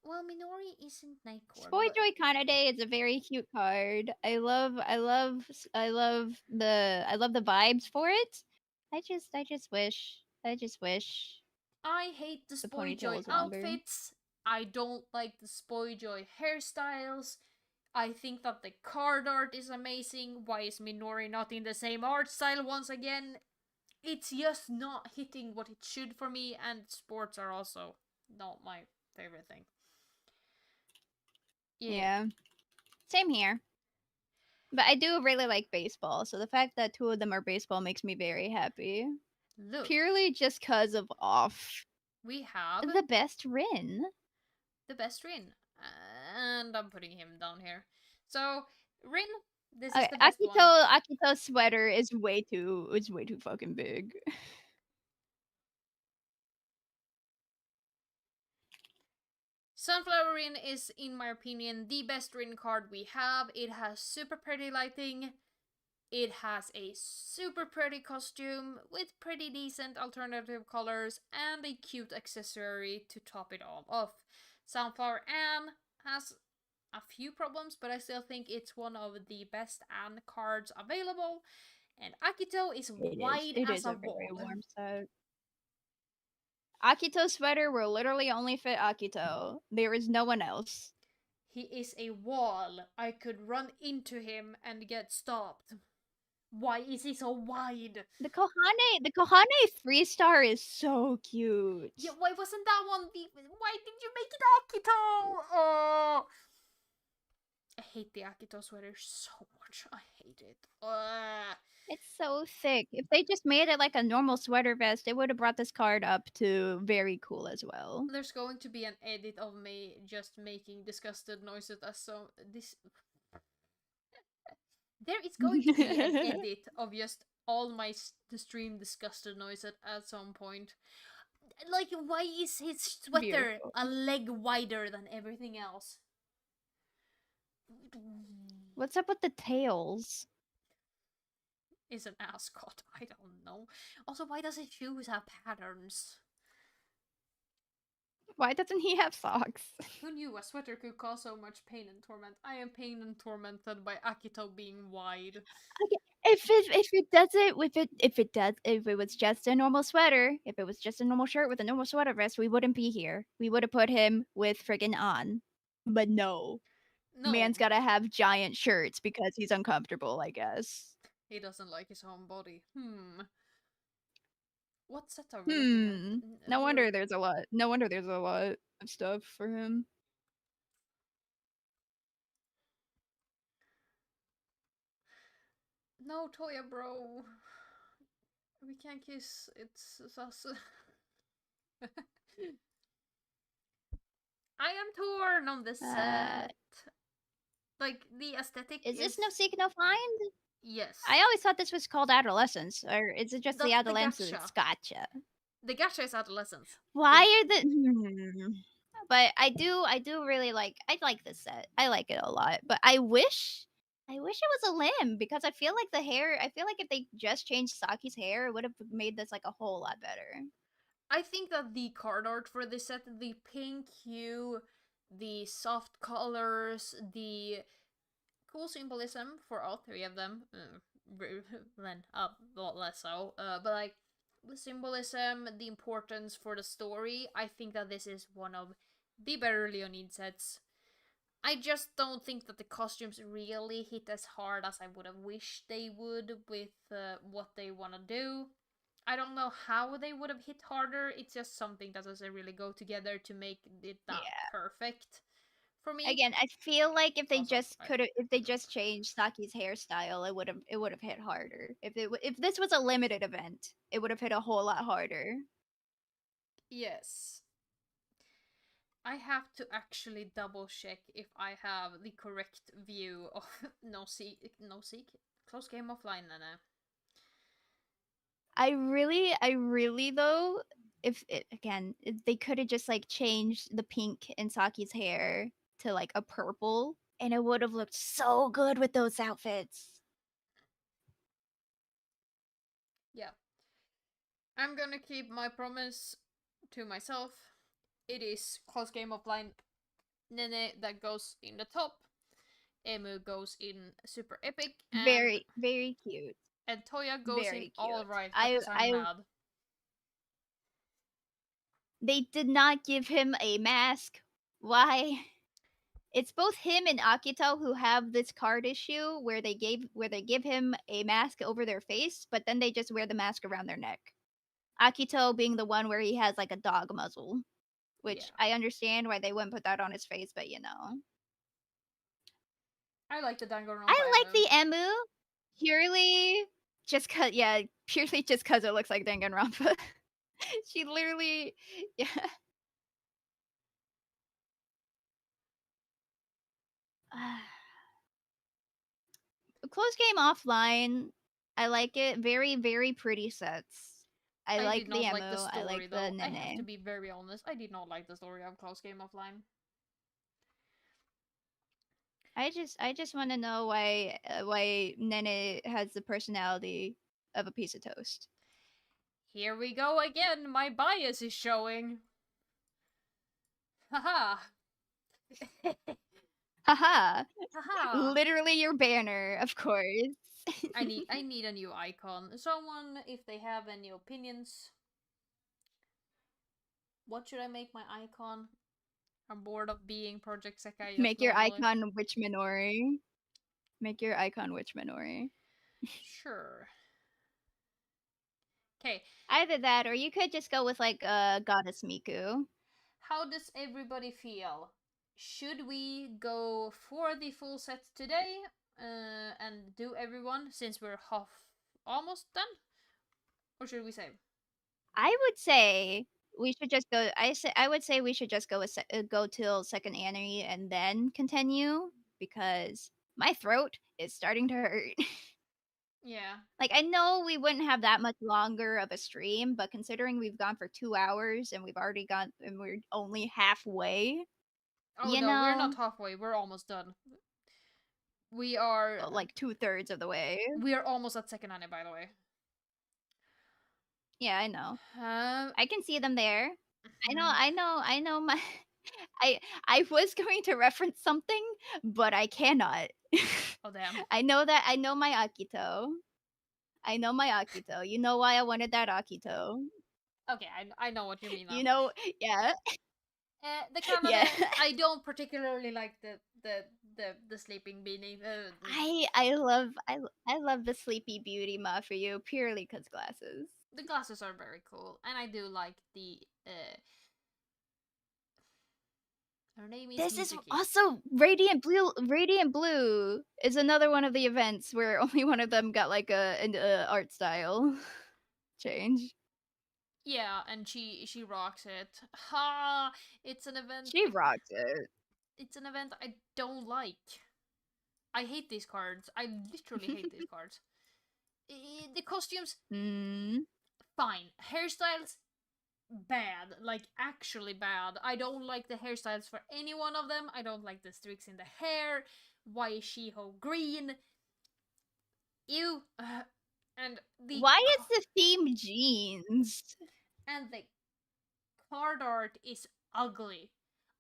Well, Minori isn't Nightcore, Boy but Joy Kanade is a very cute card. I love the vibes for it. I just wish I hate the the Spoy ponytail Joy was longer. outfits. I don't like the Spoy Joy hairstyles. I think that the card art is amazing. Why is Minori not in the same art style once again? It's just not hitting what it should for me, and sports are also not my favorite thing. Yeah. Yeah. Same here. But I do really like baseball, so the fact that two of them are baseball makes me very happy. Look, Purely just cause of off. we have The best Rin. the best Rin. And I'm putting him down here. So, Rin, this is Okay, the best one. Akito's sweater is way too fucking big. Sunflower Rin is, in my opinion, the best Rin card we have. It has super pretty lighting. It has a super pretty costume with pretty decent alternative colors and a cute accessory to top it all off. Sunflower Anne has a few problems, but I still think it's one of the best Anne cards available. And Akito is It is. wide It as is a a very wall. warm set. Akito sweater will literally only fit Akito. There is no one else. He is a wall. I could run into him and get stopped. Why is he so wide? The Kohane 3-star is so cute. Yeah, why wasn't that one the... Why did you make it Akito? Oh! I hate the Akito sweater so much. I hate it. It's so thick. If they just made it like a normal sweater vest, it would have brought this card up to very cool as well. There's going to be an edit of me just making disgusted noises as so this. There is going to be an edit of just all my stream disgusted noises at some point. Like, why is his sweater Beautiful. a leg wider than everything else? What's up with the tails? Is an ascot. I don't know. Also, why does his shoes have patterns? Why doesn't he have socks? Who knew a sweater could cause so much pain and torment? I am pain and tormented by Akito being wide. Okay, if it was just a normal sweater, if it was just a normal shirt with a normal sweater vest, we wouldn't be here. We would have put him with friggin' on. But no. No, Man's gotta have giant shirts because he's uncomfortable, I guess. he doesn't like his own body. What set are we looking at? No wonder there's a lot. No wonder there's a lot of stuff for him. No, Toya, bro. We can't kiss. It's us. I am torn on this set. Like, the aesthetic Is this No Seek No Find? Yes. I always thought this was called Adolescence, or is it just the That's the Adolescence? gacha. Gotcha. The gacha is adolescence. Why are the? But I do really like. I like this set. I like it a lot. But I wish it was a limb because I feel like the hair. I feel like if they just changed Saki's hair, it would have made this like a whole lot better. I think that the card art for this set, the pink hue, the soft colors, the cool symbolism for all three of them, then a lot less so, but like the symbolism, the importance for the story, I think that this is one of the better Leonid sets. I just don't think that the costumes really hit as hard as I would have wished they would with what they want to do. I don't know how they would have hit harder. It's just something that doesn't really go together to make it that perfect for me. Again, I feel like if they Also, just changed Saki's hairstyle, it would have hit harder. If this was a limited event, it would have hit a whole lot harder. Yes. I have to actually double check if I have the correct view of no seek close game offline, Nana. I really though, if they could have just like changed the pink in Saki's hair to like a purple, and it would have looked so good with those outfits. Yeah. I'm gonna keep my promise to myself. It is close game offline Nene that goes in the top. Emu goes in super epic. And Very cute. And Toya goes Very in cute. alright because I'm mad. They did not give him a mask. Why? It's both him and Akito who have this card issue where they give him a mask over their face, but then they just wear the mask around their neck. Akito being the one where he has like a dog muzzle, which I understand why they wouldn't put that on his face, but you know. I like the Danganronpa. I like the Emu purely just cause it looks like Danganronpa. She literally, yeah. Close game offline. I like it. Very pretty sets. I like the Emu. I like the Nene. I have to be very honest. I did not like the story of Close Game Offline. I just want to know why Nene has the personality of a piece of toast. Here we go again. My bias is showing. Haha. Haha! Haha. Literally your banner, of course. I need a new icon. Someone, if they have any opinions. What should I make my icon? I'm bored of being Project Sekai just Make your normally. icon Witch Minori. Make your icon Witch Minori. Sure. Okay. Either that, or you could just go with like Goddess Miku. How does everybody feel? Should we go for the full set today and do everyone since we're almost done? Or should we save? I would say we should just go. I would say we should just go till second anime and then continue because my throat is starting to hurt. Yeah. Like I know we wouldn't have that much longer of a stream, but considering we've gone for 2 hours and we've already gone and we're only halfway, Oh you no, we're know, not halfway. We're almost done. We are like 2/3 of the way. we are almost at second anime, by the way. Yeah, I know. Uh, I can see them there. mhm. I know my I was going to reference something, but I cannot. Oh damn. I know my Akito. I know my Akito. You know why I wanted that Akito. Okay, I know what you mean now. You know, yeah. The Kanade, Yeah. I don't particularly like the sleeping beanie. I love the Sleepy Beauty Ma for you purely cuz glasses. The glasses are very cool, and I do like the. Her name is This is Mizuki. also Radiant Blue. Radiant Blue is another one of the events where only one of them got like an art style change. Yeah, and she rocks it. Ha! It's an event. She rocked it. It's an event I don't like. I hate these cards. I literally hate these cards. The costumes, Mm. fine. Hairstyles, bad. Like, actually bad. I don't like the hairstyles for any one of them. I don't like the streaks in the hair. Why is Shiho green? Ew. And the Why is the theme jeans? and the card art is ugly.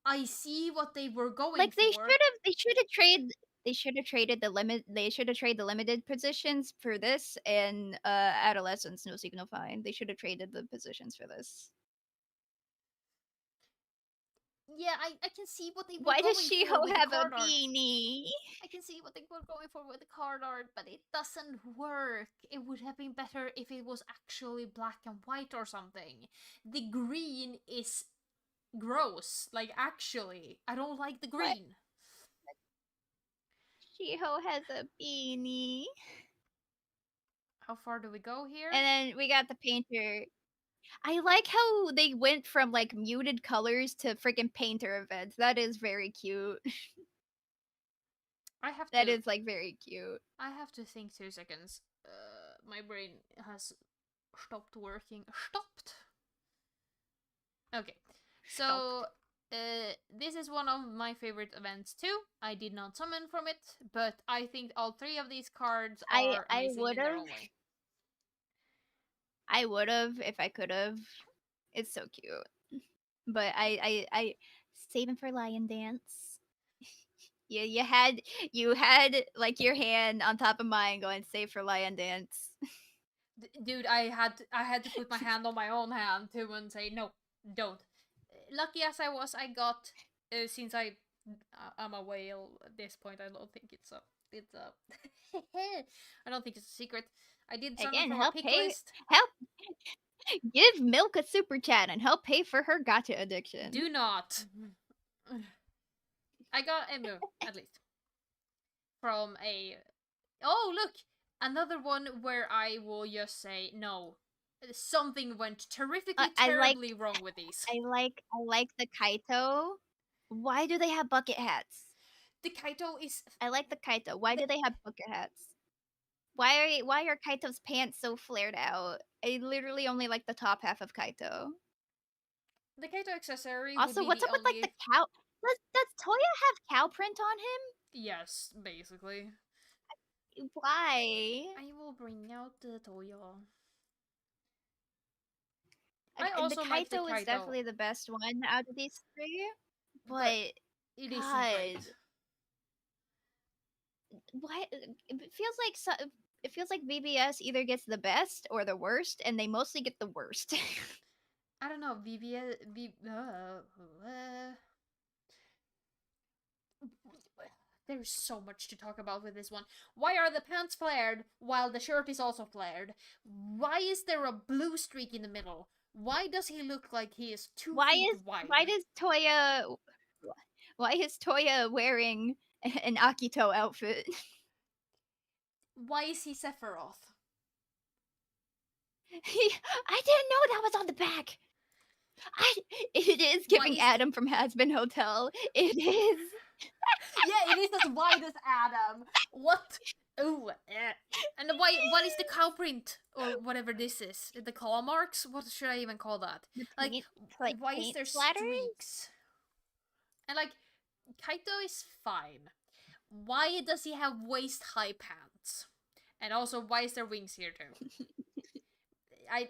I see what they were going Like for. they should have traded the limited positions for this and adolescence no signal fine. They should have traded the positions for this. Yeah, I can see what they were Why going does for Shiho with the have a card art. beanie? I can see what they were going for with the card art, but it doesn't work. It would have been better if it was actually black and white or something. The green is gross. Like, actually, I don't like the What? green. Shiho has a beanie. How far do we go here? And then we got the painter. I like how they went from like muted colors to freaking painter events. That is very cute. I have That to. is like very cute. I have to think 2 seconds. My brain has stopped working. Stopped. Okay, so this is one of my favorite events too. I did not summon from it, but I think all three of these cards are I amazing would in their have. own way. I would have if I could have. It's so cute. But I saving for Lion Dance. Yeah, you had like your hand on top of mine going save for Lion Dance. Dude, I had to put my hand on my own hand too and say no, don't. Lucky as I was, I got since I'm a whale at this point. I don't think it's a I don't think it's a secret. I did summon Again, from a pick list. help give Milk a super chat and help pay for her gotcha addiction. Do not. I got Emu at least from a. Oh look, another one where I will just say no. Something went terrifically, terribly wrong with these. I like the Kaito. Why do they have bucket hats? The Kaito is. I like the Kaito. Why do they have bucket hats? Why are Kaito's pants so flared out? I literally only like the top half of Kaito. The Kaito accessory. Also, would be what's the up with only... like the cow? Does Toya have cow print on him? Yes, basically. Why? I will bring out the Toyo. I The also like the Kaito is Kaito, definitely the best one out of these three, but but it isn't God, great. why? It feels like it feels like BBS either gets the best or the worst, and they mostly get the worst. I don't know, there's so much to talk about with this one. Why are the pants flared while the shirt is also flared? Why is there a blue streak in the middle? Why does he look like he is 2 feet why wide? does Toya why is Toya wearing an Akito outfit? Why is he Sephiroth? I didn't know that was on the back. It is Why giving is Adam from Hazbin Hotel. It is. yeah, it is as wide as Adam. What? Ooh, and why? What is the cow print or whatever this is? The claw marks? What should I even call that? The Like, paint, like why is paint there splatters. streaks? And like, Kaito is fine. Why does he have waist high pants? And also, why is there wings here too?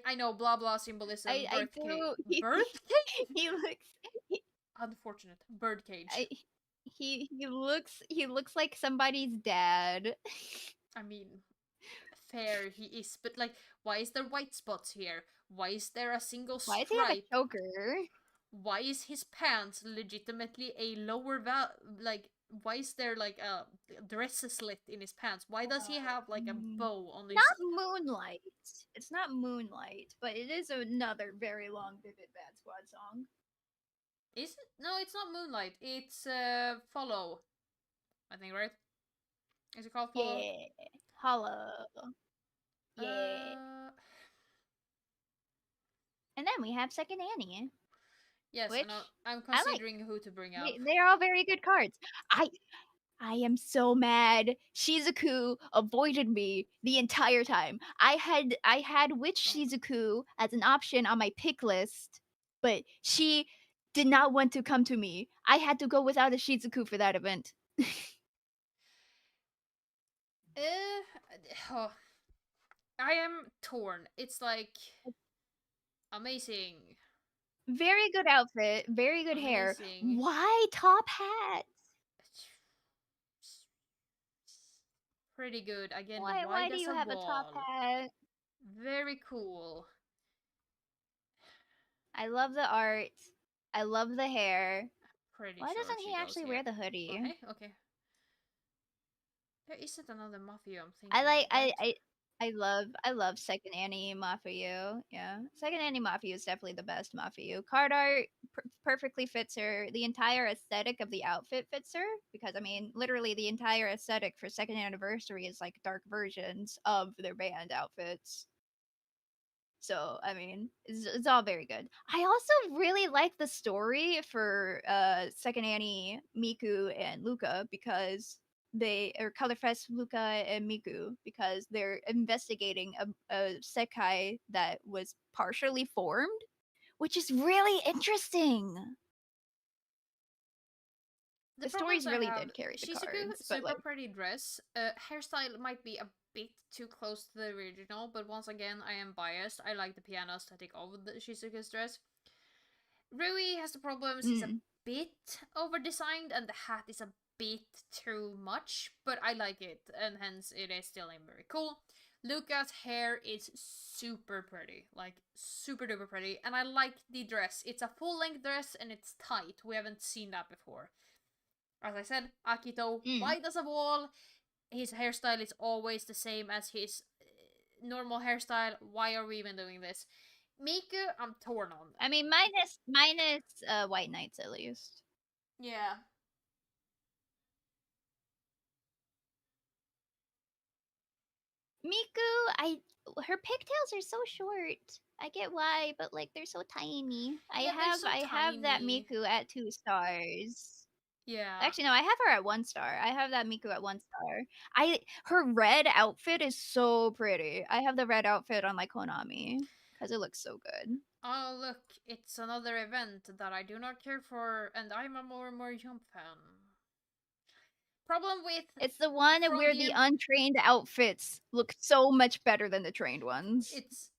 I know blah blah symbolism, I birth cage, do. birth cage. He looks. He, Unfortunate bird cage. I, he looks like somebody's dad. I mean, fair he is, but like, why is there white spots here? Why is there a single Why does he have a stripe? choker? Why is his pants legitimately a lower like? Why is there like a dress slit in his pants? Why does he have like a Mm, bow on his? Not moonlight. It's not moonlight, but it is another very long Vivid Bad Squad song. Is it? No, it's not Moonlight. It's Follow. I think, right? Is it called Follow? Yeah, hollow. Yeah, Uh, and then we have Second Annie, yes, which and I'm I like. considering who to bring up. They're all very good cards. I am so mad. Shizuku avoided me the entire time. I had Witch Don't. Shizuku as an option on my pick list, but she did not want to come to me. I had to go without a Shizuku for that event. Oh, I am torn. It's like amazing, Very good outfit, very good hair. amazing. Why top hat? Pretty good. Again, Why wide do as you a have a top wall. hat? Very cool. I love the art. I love the hair. Pretty Why sure doesn't she he goes actually here. wear the hoodie? Okay, okay. There isn't another mafia I'm I thinking like of, right? I love Second Annie Mafia. Yeah, Second Annie Mafia is definitely the best Mafia. Card art perfectly fits her. The entire aesthetic of the outfit fits her because I mean, literally the entire aesthetic for Second Anniversary is like dark versions of their band outfits. So I mean, it's all very good. I also really like the story for Second Annie, Miku, and Luca because they or Colorfest Luca and Miku because they're investigating a Sekai that was partially formed, which is really interesting. The The problems stories I really have, did carry the Shizuku, cards, but super like, pretty dress. Hairstyle might be a bit too close to the original, but once again, I am biased. I like the piano aesthetic of the Shizuku's dress. Rui has the problems. He's a mm, bit over designed, and the hat is a bit too much, but I like it, and hence it is still very cool. Luca's hair is super pretty, like super duper pretty, and I like the dress. It's a full length dress and it's tight. We haven't seen that before. As I said, Akito, mm. white as a wall. His hairstyle is always the same as his normal hairstyle. Why are we even doing this? Miku, I'm torn on. I mean, minus White Knights at least. Yeah. Miku, her pigtails are so short. I get why, but like they're so tiny. Yeah, they're so I have that tiny. Miku at 2 stars. Yeah. Actually, no, I have her at 1 star. I have that Miku at 1 star. Her red outfit is so pretty. I have the red outfit on like Konami because it looks so good. Oh, look, it's another event that I do not care for, and I'm a more Jump fan. Problem with It's the one where the Frontier, untrained outfits look so much better than the trained ones. it's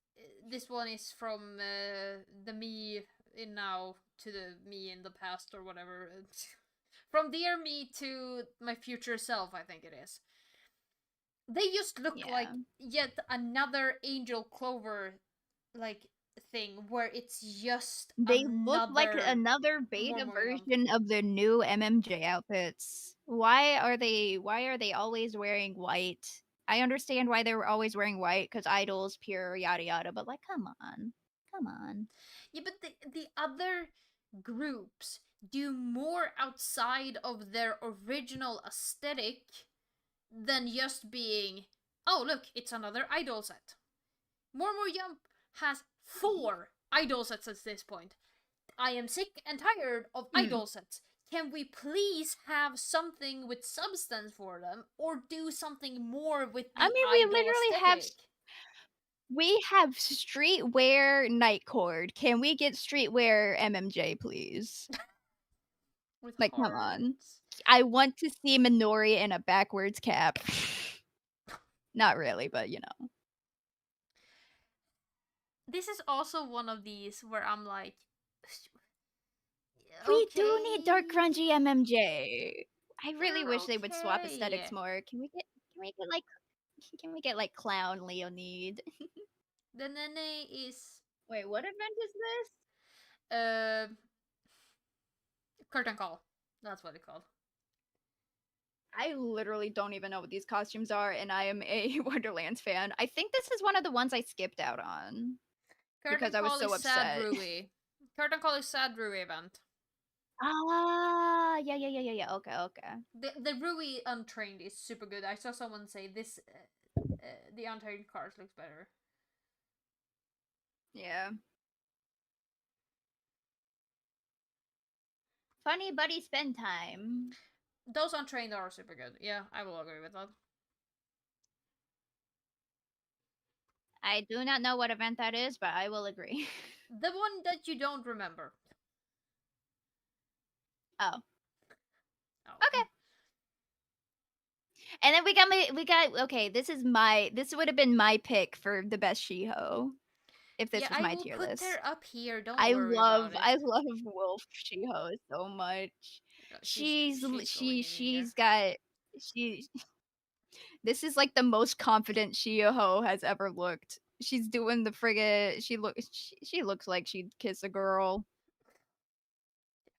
this one is from the me in now to the me in the past or whatever. From dear me to my future self, I think it is. They just look like Yeah. yet another Angel Clover like thing where it's just They look like another beta Mormorium. version of the new MMJ outfits. Why are they always wearing white? I understand why they were always wearing white cuz idols pure yada yada, but like come on. Come on. Yeah, but the other groups do more outside of their original aesthetic than just being, oh look, it's another idol set. Mormorium has 4 idol sets at this point. I am sick and tired of idol sets. Can we please have something with substance for them, or do something more with the I mean, we idol literally aesthetic? have streetwear night cord. Can we get streetwear MMJ, please? With Like, come on. hearts. I want to see Minori in a backwards cap. Not really, but you know. This is also one of these where I'm like, We do need dark okay, grungy MMJ. I really they're wish they would swap okay. aesthetics more. Can we get like clown Leonid? The Nene is Wait, what event is this? uh curtain call. That's what it's called. I literally don't even know what these costumes are, and I am a Wonderlands fan. I think this is one of the ones I skipped out on because Curtain I was call so is Sad upset. Rui. Curtain call is Sad Rui event. Ah, yeah. Okay. The Rui Untrained is super good. I saw someone say this. The Untrained card looks better. Yeah. Funny buddy spend time. Those Untrained are super good. Yeah, I will agree with that. I do not know what event that is, but I will agree. The one that you don't remember. Oh. Oh. Okay. And then we got okay, this would have been my pick for the best Shiho if this Yeah, was I my will tier put list. her up here. Don't I worry about love it. I love Wolf Shiho so much. She's going in here. She's got she this is like the most confident Shiho has ever looked. She's doing the frigate. She looks like she'd kiss a girl.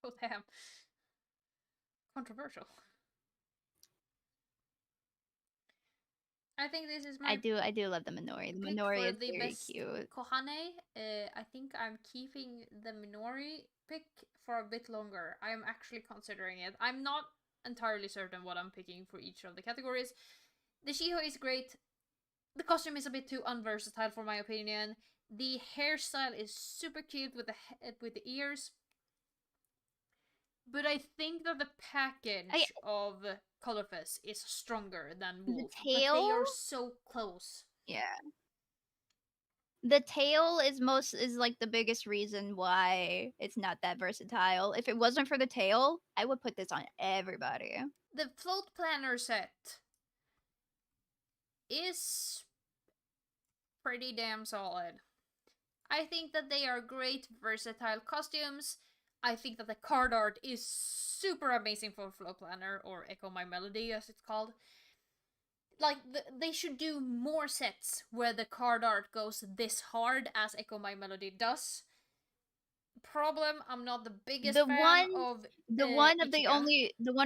Oh damn. Controversial. I think this is my I do love the Minori. The pick Minori for is the very best cute. Kohane. I think I'm keeping the Minori pick for a bit longer. I am actually considering it. I'm not entirely certain what I'm picking for each of the categories. The Shiho is great. The costume is a bit too unversatile for my opinion. The hairstyle is super cute with the ears. But I think that the package of Colorfest is stronger than Wolf. The tail? But they are so close. Yeah. The tail is like the biggest reason why it's not that versatile. If it wasn't for the tail, I would put this on everybody. The float planner set is pretty damn solid. I think that they are great, versatile costumes. I think that the card art is super amazing for Float Planner, or Echo My Melody as it's called. Like, they should do more sets where the card art goes this hard as Echo My Melody does. Problem, I'm not the biggest fan of the one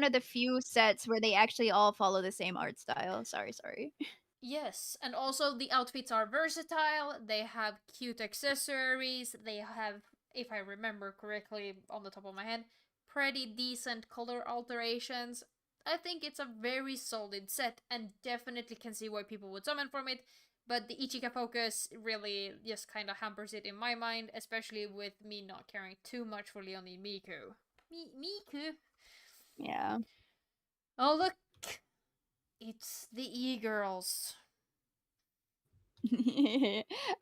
of the few sets where they actually all follow the same art style. Sorry. Yes, and also the outfits are versatile, they have cute accessories, they have, if I remember correctly on the top of my head, pretty decent color alterations. I think it's a very solid set and definitely can see why people would summon from it, but the Ichika focus really just kind of hampers it in my mind, especially with me not caring too much for Leonie Miku. Miku? Yeah. Oh, look! It's the e-girls.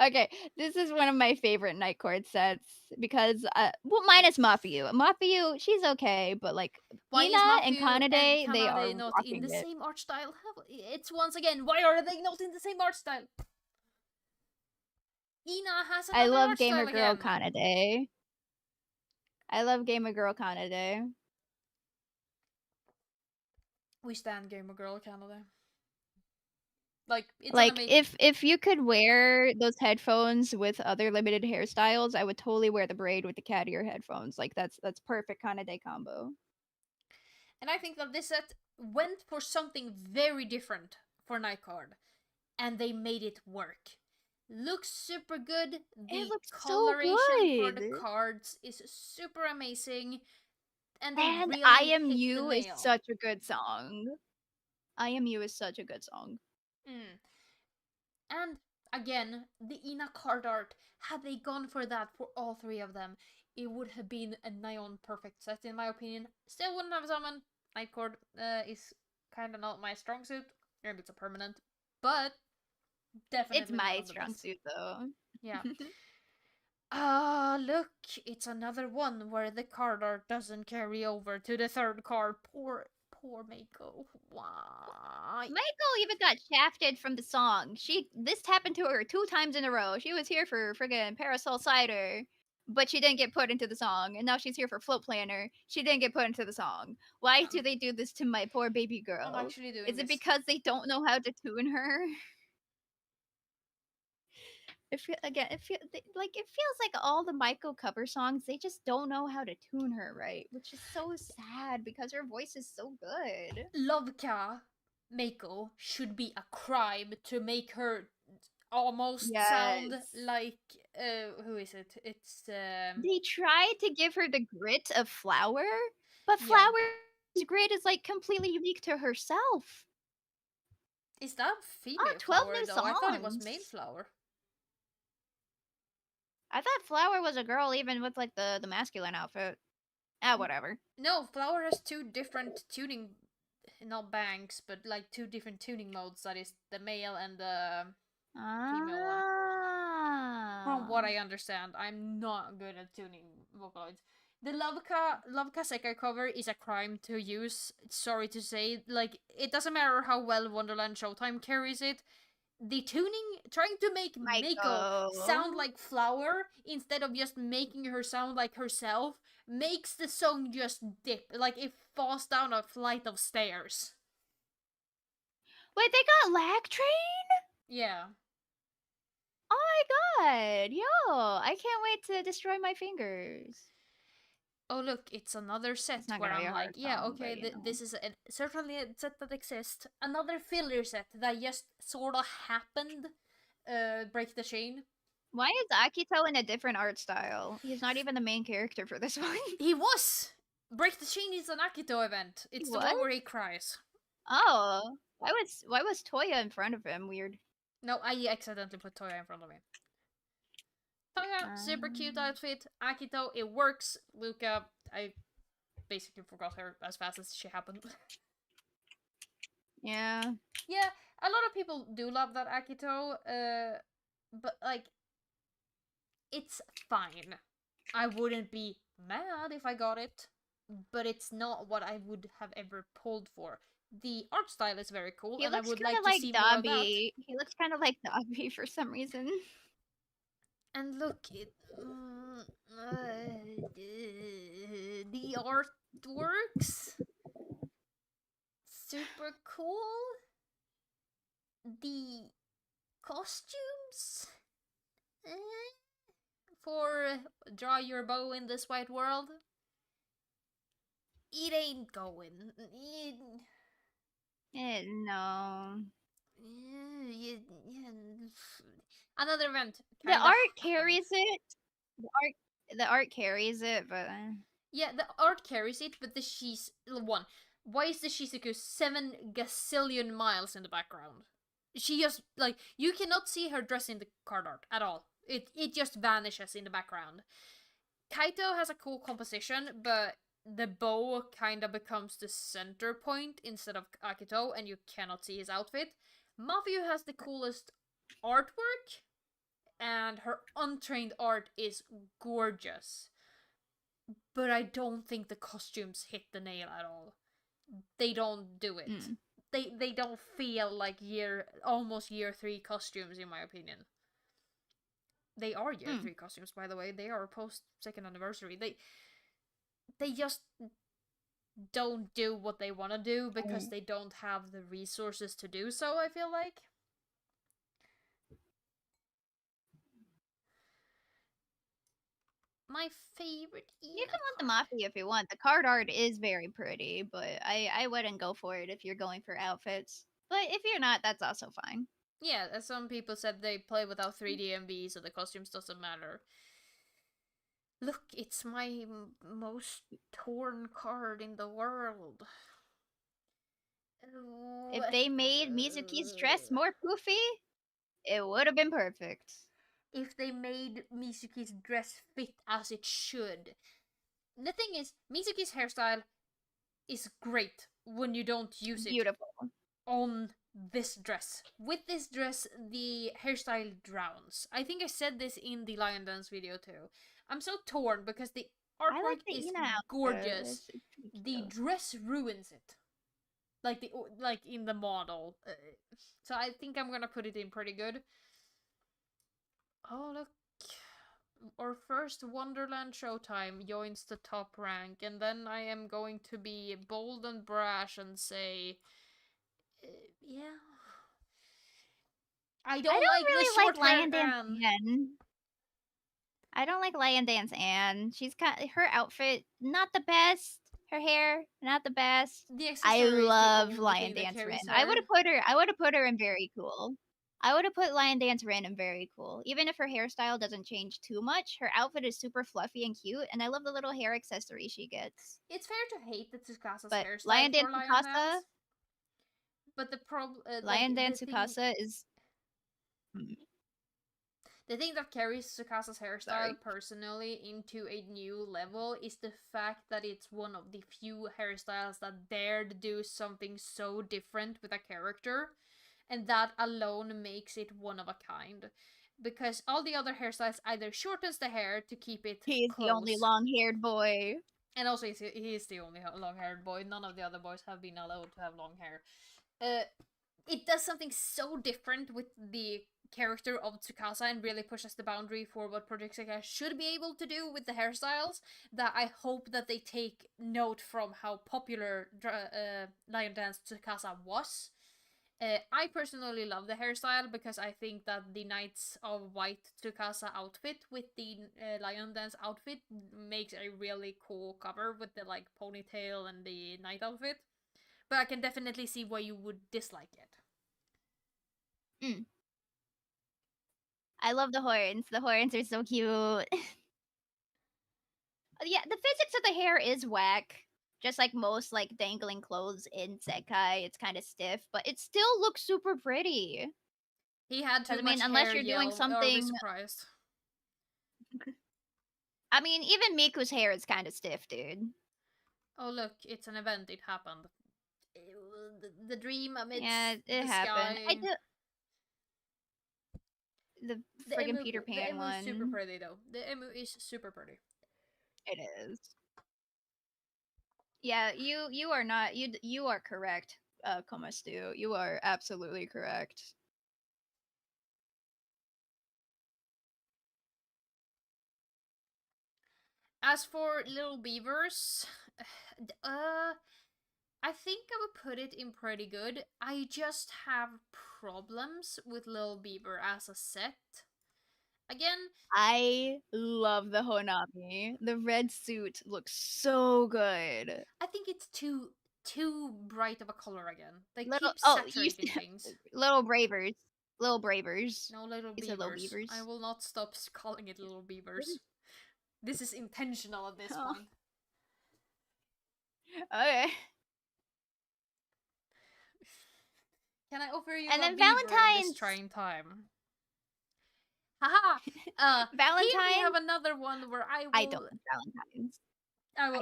Okay, this is one of my favorite night court sets because, well, minus Mafiu. Mafiu, she's okay, but like Why is Ina and Mafiu and Kanade, they are Kanade not in rocking the it. same art style? It's once again, why are they not in the same art style? Ina has I another love art Gamer style Girl again. Kanade. I love Gamer Girl Kanade. We stand Gamer Girl Canada. Like, it's Like an if you could wear those headphones with other limited hairstyles, I would totally wear the braid with the cat ear headphones. Like that's perfect Kanade combo. And I think that this set went for something very different for Night Card, and they made it work. Looks super good. It The looks so coloration for the good. cards is super amazing, and they And I really Am hit the You is nail. such a good song. I Am You is such a good song. Mm. And again, the Ina card art, had they gone for that for all three of them, it would have been a neon perfect set in my opinion. Still wouldn't have summoned. Night Court is kind of not my strong suit, and it's a permanent, but It's definitely one my of the strong best. suit though. Yeah. Look, it's another one where the card art doesn't carry over to the third card. Poor Mako. Why? Michael even got shafted from the song. This happened to her 2 times in a row. She was here for friggin' Parasol Cider, but she didn't get put into the song. And now she's here for Float Planner. She didn't get put into the song. Why do they do this to my poor baby I'm girl? actually doing Is it this. because they don't know how to tune her? It feels like all the Maiko cover songs, they just don't know how to tune her right, which is so sad because her voice is so good. Loveka Mako should be a crime to make her almost sound Yes. like who is it? It's They tried to give her the grit of Flower, but yeah. Flower's grit is like completely unique to herself. Is that Oh, female 12 flower new though? I thought it was male songs. flower. I thought Flower was a girl even with like the masculine outfit. Ah, whatever. No, flower has two different tuning, not banks, but like two different tuning modes. That is the male and the female one. From what Ah. I understand, I'm not good at tuning Vocaloids. The Loveka Sekai cover is a crime to use. Sorry to say, like it doesn't matter how well Wonderland Showtime carries it. The tuning, trying to make Mako sound Maiko. like Flower instead of just making her sound like herself, makes the song just dip, like it falls down a flight of stairs. Wait, they got Lag Train? Yeah. Oh my god. Yo, I can't wait to destroy my fingers. Oh look, it's another set It's not where gonna be I'm a like, hard yeah, song, okay, but you know. this is certainly a set that exists. Another filler set that just sort of happened. Break the Chain. Why is Akito in a different art style? He's not even the main character for this one. He was! Break the Chain is an Akito event. It's the What? one where he cries. Oh. Why was Toya in front of him? Weird. No, I accidentally put Toya in front of me. Toya, super cute outfit. Akito, it works. Luca, I basically forgot her as fast as she happened. Yeah. Yeah, a lot of people do love that Akito, but like, it's fine. I wouldn't be mad if I got it, but it's not what I would have ever pulled for. The art style is very cool, He and I looks would kind like of to like see more of that. Dobby. He looks kind of like Dobby for some reason. And look, the artworks, super cool. The costumes, for draw your bow in this white world. It ain't going. No. Another event. The Kinda art happened. carries it. The art carries it, but Yeah, the art carries it, but the one. Why is the Shizuku 7 gazillion miles in the background? She just like you cannot see her dress in the card art at all. It just vanishes in the background. Kaito has a cool composition, but the bow kind of becomes the center point instead of Akito, and you cannot see his outfit. Mafiu has the coolest artwork, and her untrained art is gorgeous. But I don't think the costumes hit the nail at all. They don't do it. Mm. They don't feel like almost year 3 costumes, in my opinion. They are year 3 costumes, by the way. They are post second anniversary. They just don't do what they want to do because they don't have the resources to do so, I feel like. My favorite You can want the Mafia if you want. The card art is very pretty, but I wouldn't go for it if you're going for outfits. But if you're not, that's also fine. Yeah, as some people said, they play without 3D MV, so the costumes doesn't matter. Look, it's my most torn card in the world. If they made Mizuki's dress more poofy, it would have been perfect. If they made Mizuki's dress fit as it should. The thing is, Mizuki's hairstyle is great when you don't use it Beautiful. on this dress. With this dress, the hairstyle drowns. I think I said this in the Lion Dance video too. I'm so torn because the artwork is gorgeous. The dress ruins it. Like in the model. So I think I'm gonna put it in pretty good. Oh, look. Our first Wonderland Showtime joins the top rank, and then I am going to be bold and brash and say, yeah. I don't like really the short Lion hair Dance Anne. I don't like Lion Dance Anne. She's her outfit not the best. Her hair not the best. I love Lion Dance Rin. I would have put her in very cool. I would have put Lion Dance Rin in very cool. Even if her hairstyle doesn't change too much, her outfit is super fluffy and cute, and I love the little hair accessory she gets. It's fair to hate the Tsukasa's but hairstyle Lion Dance for Lion Tsukasa, Dance. But the problem, Lion Dance Tsukasa is. The thing that carries Tsukasa's hairstyle personally into a new level is the fact that it's one of the few hairstyles that dared do something so different with a character, and that alone makes it one of a kind. Because all the other hairstyles either shortens the hair to keep it He's close, the only long-haired boy. And also, he is the only long-haired boy. None of the other boys have been allowed to have long hair. It does something so different with the character of Tsukasa and really pushes the boundary for what Project Sekai should be able to do with the hairstyles, that I hope that they take note from how popular Lion Dance Tsukasa was. I personally love the hairstyle because I think that the Knights of White Tsukasa outfit with the Lion Dance outfit makes a really cool cover with the like ponytail and the knight outfit. But I can definitely see why you would dislike it. I love the horns. The horns are so cute. Yeah, the physics of the hair is whack. Just like most like dangling clothes in Sekai, it's kind of stiff, but it still looks super pretty. He had too much unless hair, you're doing something. Are we surprised? I mean, even Miku's hair is kind of stiff, dude. Oh look, it's an event. It happened. The dream amidst it happened. Sky. The friggin' Peter Pan one. The emu is super pretty though. The emu is super pretty. It is. Yeah, you are not you are correct, Komastu. You are absolutely correct. As for Little Beavers, I think I would put it in pretty good. I just have problems with Little Beaver as a set. Again, I love the Honami. The red suit looks so good. I think it's too bright of a color again. They keep saturating things. Little Bravers. Little Bravers. No, Little Beavers. Little Beavers. I will not stop calling it Little Beavers. This is intentional at this point. Okay. Can I offer you and a then beaver Valentine's in this trying time? Haha! Valentine's. Here we have another one where I don't like Valentine's.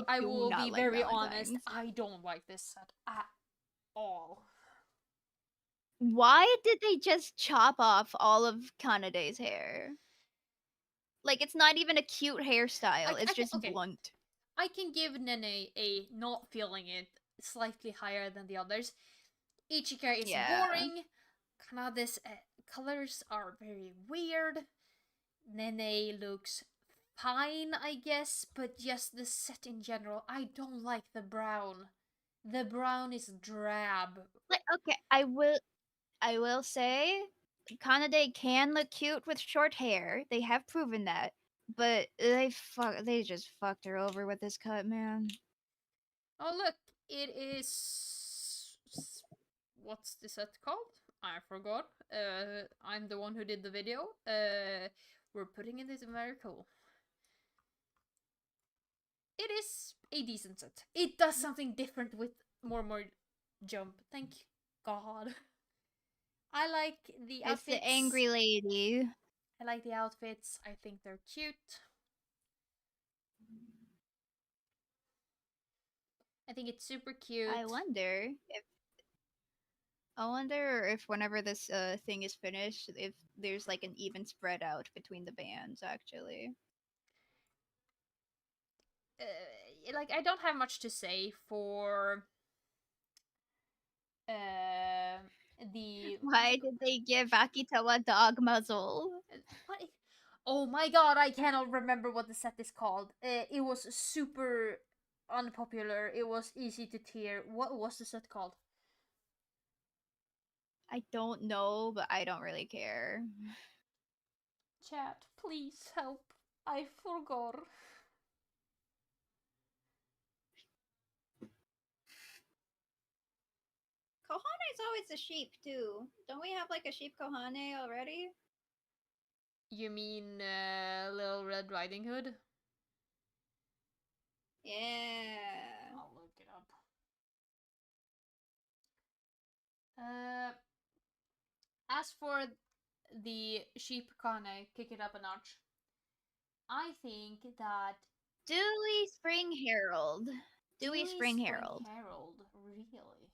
I will be like very honest. I don't like this set at all. Why did they just chop off all of Kanade's hair? Like, it's not even a cute hairstyle. It's just Okay. blunt. I can give Nene a not feeling it slightly higher than the others. Ichika is Yeah. boring. Kanade's colors are very weird. Nene looks fine, I guess, but just the set in general, I don't like the brown. The brown is drab. Like, okay, I will say Kanade can look cute with short hair. They have proven that. But they just fucked her over with this cut, man. Oh look, it is what's the set called? I forgot. I'm the one who did the video. We're putting it in very cool. It is a decent set. It does something different with more jump. Thank God. I like the outfits. It's the angry lady. I like the outfits. I think they're cute. I think it's super cute. I wonder if whenever this thing is finished, if there's like an even spread out between the bands actually. Like I don't have much to say for the Why did they give Akito a dog muzzle? what? Oh my god, I cannot remember what the set is called. It was super unpopular. It was easy to tear. What was the set called? I don't know, but I don't really care. Chat, please help. I forgot. Kohane's always a sheep too. Don't we have like a sheep Kohane already? You mean Little Red Riding Hood? Yeah. I'll look it up. As for the sheep Kane, kick it up a notch. I think that Dewey Spring Herald. Dewey Spring Herald. Really?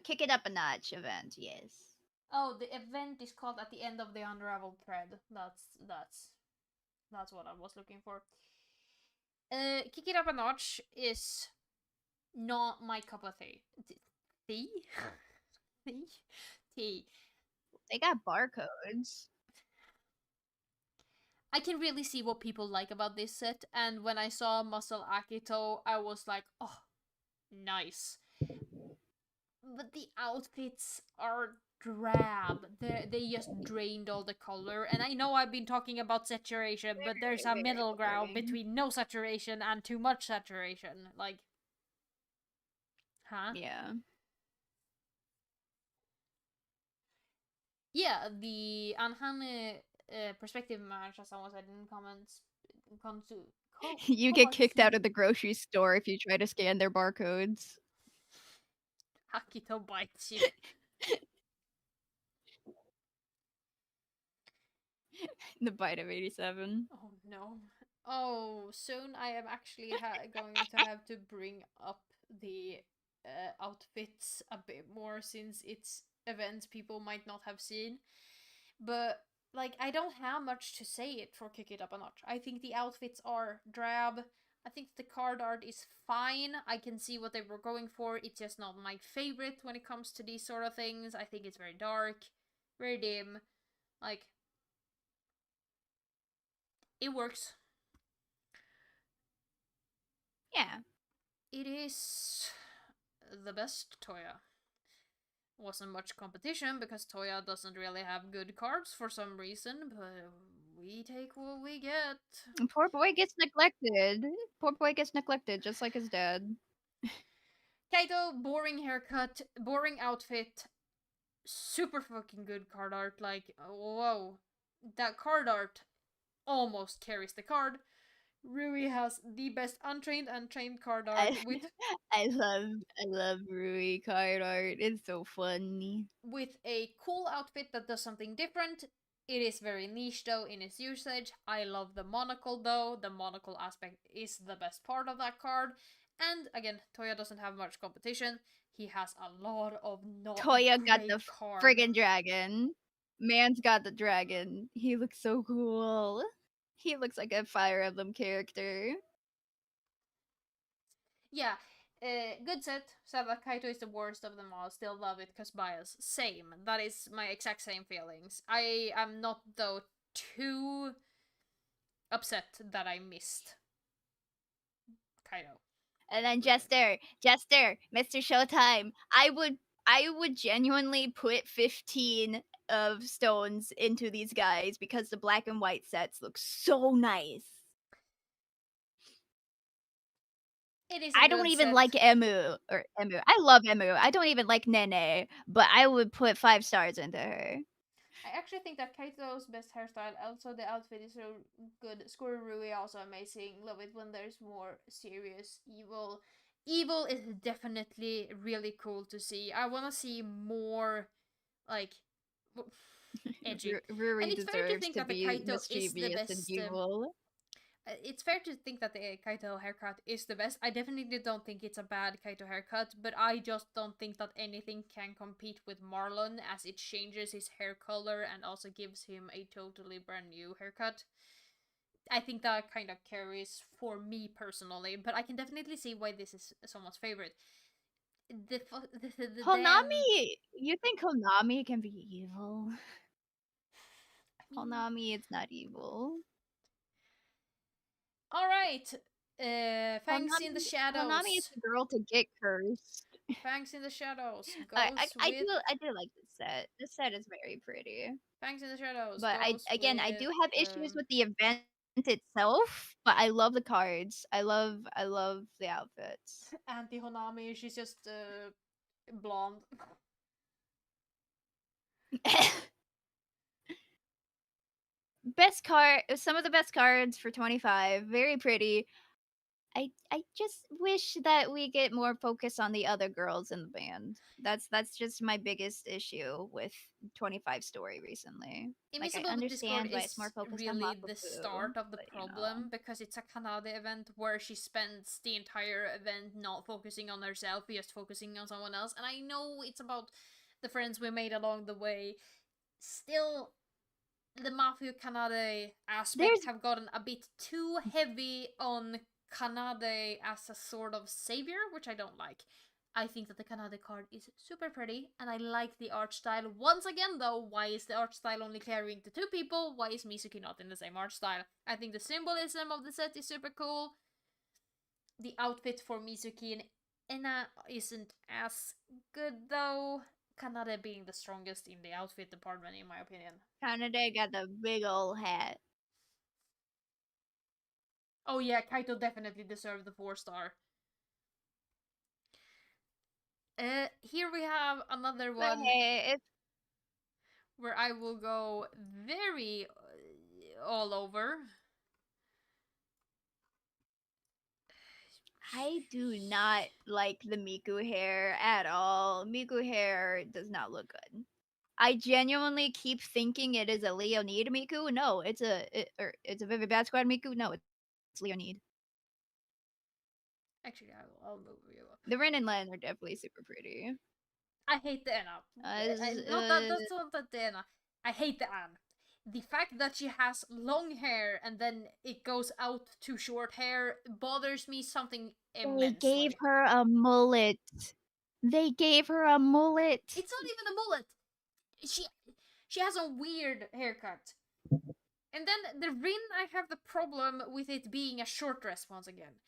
Kick it up a notch event, yes. Oh, the event is called At the End of the Unraveled Thread. That's what I was looking for. Kick it up a notch is not my cup of tea. Tea? Tea. They got barcodes. I can really see what people like about this set, and when I saw Muscle Akito, I was like, oh, nice. But the outfits are drab. They just drained all the color, and I know I've been talking about saturation, but there's a middle ground between no saturation and too much saturation. Like, huh? Yeah. Yeah, the Anhane perspective match, as someone said in comments, You get kicked out of the grocery store if you try to scan their barcodes. Akito bites you. The bite of 87. Oh no. Oh, soon I am actually going to have to bring up the outfits a bit more since it's events people might not have seen. But like I don't have much to say it for Kick It Up a Notch. I think the outfits are drab. I think the card art is fine. I can see what they were going for. It's just not my favorite when it comes to these sort of things. I think it's very dark, very dim. Like it works. Yeah. It is the best Toya. Wasn't much competition because Toya doesn't really have good cards for some reason, but we take what we get. And poor boy gets neglected. Poor boy gets neglected just like his dad. Kaito, boring haircut, boring outfit, super fucking good card art. Like, whoa. That card art almost carries the card. Rui has the best untrained and trained card art with I love Rui card art. It's so funny. with a cool outfit that does something different. It is very niche though in its usage. I love the monocle though. The monocle aspect is the best part of that card. And again, Toya doesn't have much competition. He has a lot of not Toya got great the card. friggin' dragon. Man's got the dragon. He looks so cool. He looks like a Fire Emblem character. Yeah, good set. Said that Kaito is the worst of them all. Still love it because bias. Same. That is my exact same feelings. I am not though too upset that I missed Kaito. And then Jester, Mr. Showtime. I would genuinely put 15 of stones into these guys because the black and white sets look so nice. It is a I don't good even set. like Emu. I love Emu. I don't even like Nene, but I would put 5 stars into her. I actually think that Kaito's best hairstyle, also the outfit is so good. Skorurui also amazing. Love it when there's more serious evil. Evil is definitely really cool to see. I want to see more, like, edgy. Ruri And it's fair to deserves think to that the be Kaito is the mischievous and best. evil. It's fair to think that the Kaito haircut is the best. I definitely don't think it's a bad Kaito haircut, but I just don't think that anything can compete with Marlon as it changes his hair color and also gives him a totally brand new haircut. I think that kind of carries for me personally, but I can definitely see why this is someone's favorite. The damn. Honami, you think Honami can be evil? I mean, Honami is not evil. all right. Fangs in the Honami is shadows. the girl to get cursed. Fangs in the shadows I, I goes I with do like this set. This set is very pretty. Fangs in the shadows But goes I with do have issues with the event itself, but I love the cards. I love the outfits. Anti Honami. She's just blonde. Best card, some of the best cards for 25. Very pretty. I just wish that we get more focus on the other girls in the band. That's just my biggest issue with 25 story recently. Like I Invisible Discord understand why it's more is focused on really the Makofu, start of the but problem because it's a Kanade event where she spends the entire event not focusing on herself, just focusing on someone else. And I know it's about the friends we made along the way. Still, the Mafia Kanade aspect there's have gotten a bit too heavy on Kanade as a sort of savior, which I don't like. I think that the Kanade card is super pretty, and I like the art style. Once again, though, why is the art style only carrying to two people? Why is Mizuki not in the same art style? I think the symbolism of the set is super cool. The outfit for Mizuki and Ena isn't as good, though. Kanade being the strongest in the outfit department, in my opinion. Kanade got the big old hat. Oh yeah, Kaito definitely deserved the 4-star. Here we have another But one hey, it's where I will go very all over. I do not like the Miku hair at all. Miku hair does not look good. I genuinely keep thinking it is a Leonid Miku. No, it's a Vivid Bad Squad Miku. No, it's Leonid. Actually, I'll move you. The Rin and Len are definitely super pretty. I hate the Anna. This Not that. That's not that the Anna. I hate the Anne. The fact that she has long hair and then it goes out to short hair bothers me something they gave immensely. her a mullet. They gave her a mullet. It's not even a mullet. She she has a weird haircut. And then the Rin, I have the problem with it being a short dress once again.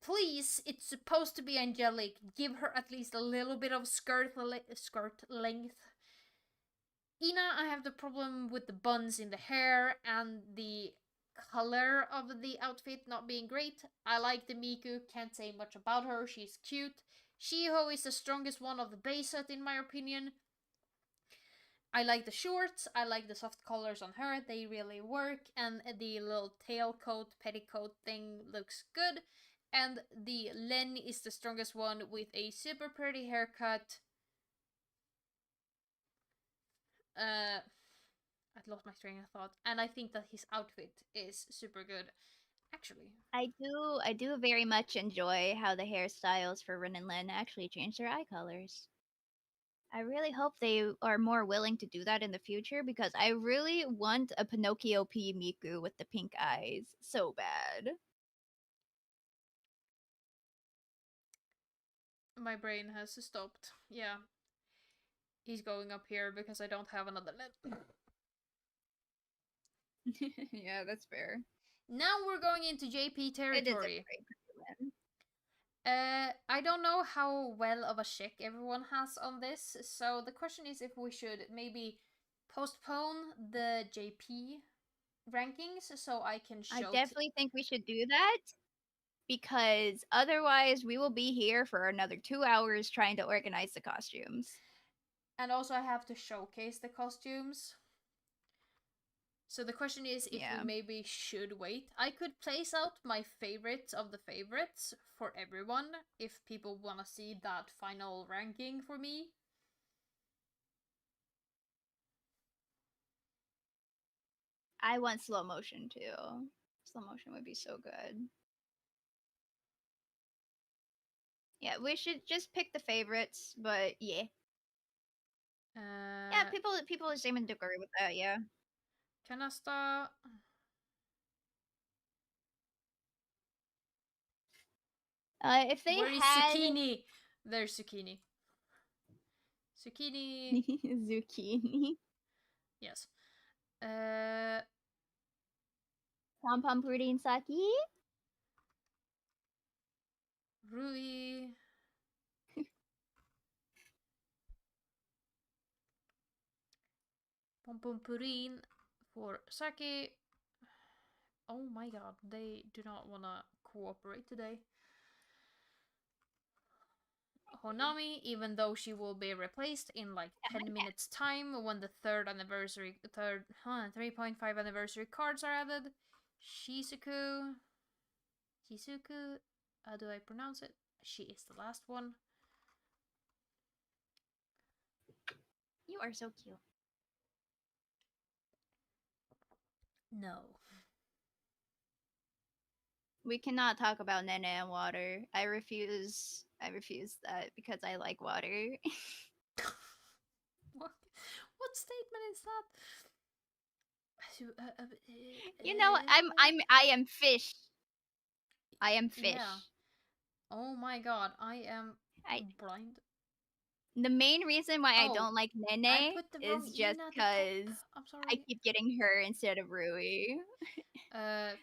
Please, it's supposed to be angelic. Give her at least a little bit of skirt length. Ina, I have the problem with the buns in the hair and the color of the outfit not being great. I like the Miku, can't say much about her, she's cute. Shiho is the strongest one of the base set in my opinion. I like the shorts, I like the soft colors on her, they really work, and the little tailcoat, petticoat thing looks good. And the Len is the strongest one with a super pretty haircut. I've lost my train of thought. And I think that his outfit is super good. actually. I do very much enjoy how the hairstyles for Rin and Lin actually change their eye colors. I really hope they are more willing to do that in the future because I really want a Pinocchio P Miku with the pink eyes so bad. My brain has stopped. Yeah. He's going up here because I don't have another lid. Yeah, that's fair. Now we're going into JP It is a territory. very pretty one. I don't know how well of a check everyone has on this, so the question is if we should maybe postpone the JP rankings so I can I show. definitely think we should do that because otherwise we will be here for another 2 hours trying to organize the costumes. And also, I have to showcase the costumes. So the question is if we Yeah. maybe should wait. I could place out my favorites of the favorites for everyone if people want to see that final ranking for me. I want slow motion too. Slow motion would be so good. Yeah, we should just pick the favorites, but yeah. Yeah, people seem to agree with that, yeah. Canasta. If they Where is had Zucchini? There's Zucchini. Zucchini. zucchini, Yes. Uh, pom pom pudding sake, Rui. Pom Pom Purin for Saki. Oh my god, they do not want to cooperate today. Honami, even though she will be replaced in like 10 minutes time when the 3.5 anniversary cards are added. Shizuku. How do I pronounce it? She is the last one. you are so cute. No. We cannot talk about Nene and water. I refuse. I refuse that because I like water. What statement is that? You know, I am fish. I am fish. Yeah. Oh my god, I am I blind. The main reason why I Oh, don't like I Nene put the wrong is Ina just at the top. because I'm I sorry. keep getting her instead of Rui.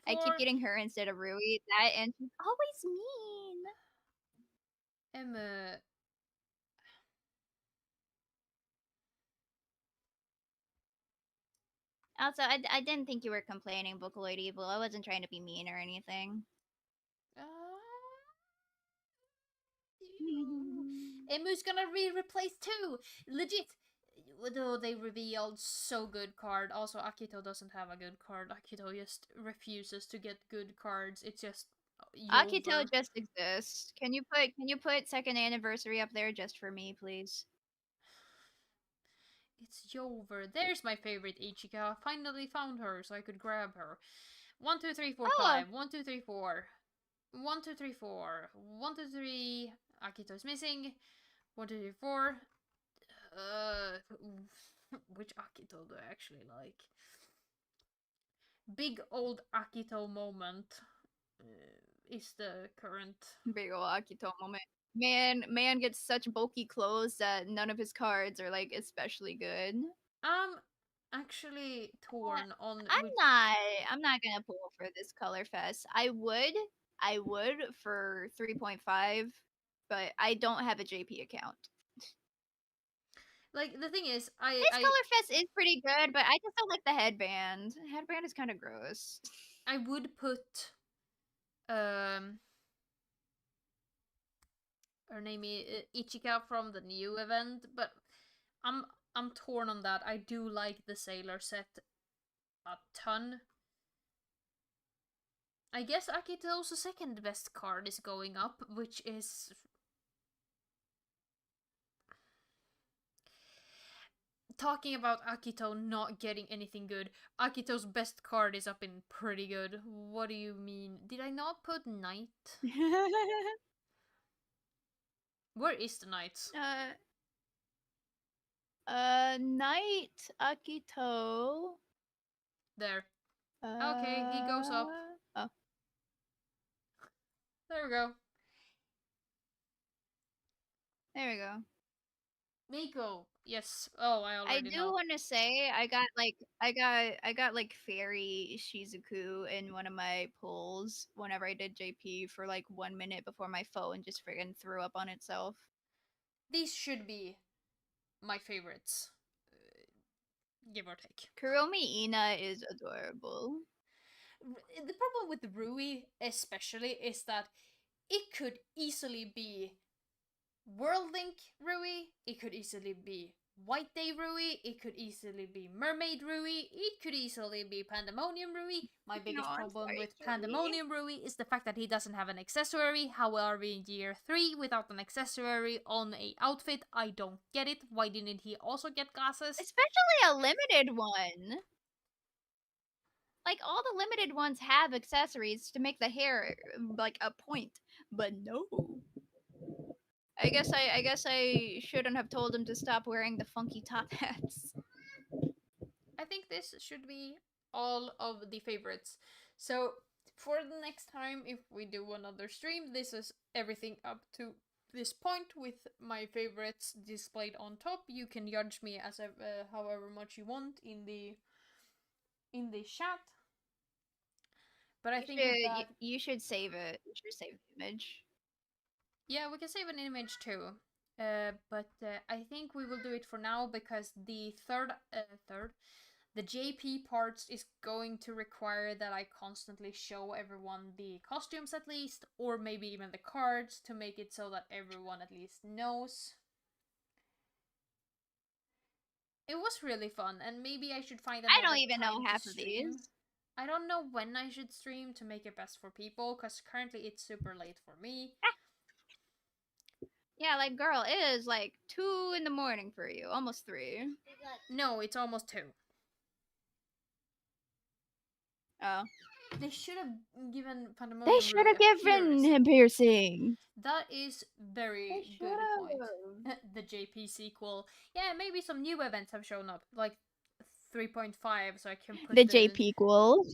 I keep For getting her instead of Rui. That and she's always mean. Emma. Also, I didn't think you were complaining, Vocaloid Evil. I wasn't trying to be mean or anything. Emu's gonna be replaced too. Legit. Though they revealed so good card. Also, Akito doesn't have a good card. Akito just refuses to get good cards. It's just Akito Yover. just exists. Can you put second anniversary up there just for me, please? It's Yover. There's my favorite Ichika. Finally found her so I could grab her. 1, 2, 3, 4, Oh, 5. 1, 2, 3, 4. 1, 2, 3, 4. 1, 2, 3. Akito's missing. 1, 2, 3, 4. Which Akito do I actually like? Big old Akito moment is the current. big ol' Akito moment. Man gets such bulky clothes that none of his cards are like especially good. I'm actually torn on which. I'm not gonna pull for this color fest. I would for 3.5, but I don't have a JP account. Like the thing is, This color fest is pretty good, but I just don't like the headband. Headband is kind of gross. I would put her name is Ichika from the new event, but I'm torn on that. I do like the sailor set a ton. I guess Akito's second best card is going up, which is talking about Akito not getting anything good, Akito's best card is up in pretty good. What do you mean? Did I not put Knight? Where is the Knight? Knight Akito. There. Okay, he goes up. Oh. There we go. There we go. Miko. Yes. Oh, I I already do know. want to say I got like Fairy Shizuku in one of my pulls whenever I did JP for like 1 minute before my phone just friggin' threw up on itself. These should be my favorites. Give or take. Kuromi Ina is adorable. The problem with Rui, especially, is that it could easily be World Link Rui, it could easily be White Day Rui, it could easily be Mermaid Rui, it could easily be Pandemonium Rui. My biggest problem with Pandemonium Rui is the fact that he doesn't have an accessory. However, in year 3, without an accessory on a outfit, I don't get it. Why didn't he also get glasses? Especially a limited one. Like all the limited ones have accessories to make the hair like a point, but no. I guess I shouldn't have told him to stop wearing the funky top hats. I think this should be all of the favorites. So for the next time, if we do another stream, this is everything up to this point with my favorites displayed on top. You can judge me as however much you want in the chat. But I think with that, you should save it. You should save the image. yeah, we can save an image too. But I think we will do it for now because the the JP parts is going to require that I constantly show everyone the costumes at least, or maybe even the cards to make it so that everyone at least knows. It was really fun, and maybe I should find another I don't even know time half to of stream. these. I don't know when I should stream to make it best for people, because currently it's super late for me. Yeah, like girl, it is like 2 in the morning for you, almost 3. No, it's almost 2. Oh. They should have given Pandemonium They should have given him piercing. That is very good point. The JP sequel. Yeah, maybe some new events have shown up, like 3.5, so I can put the JP equal.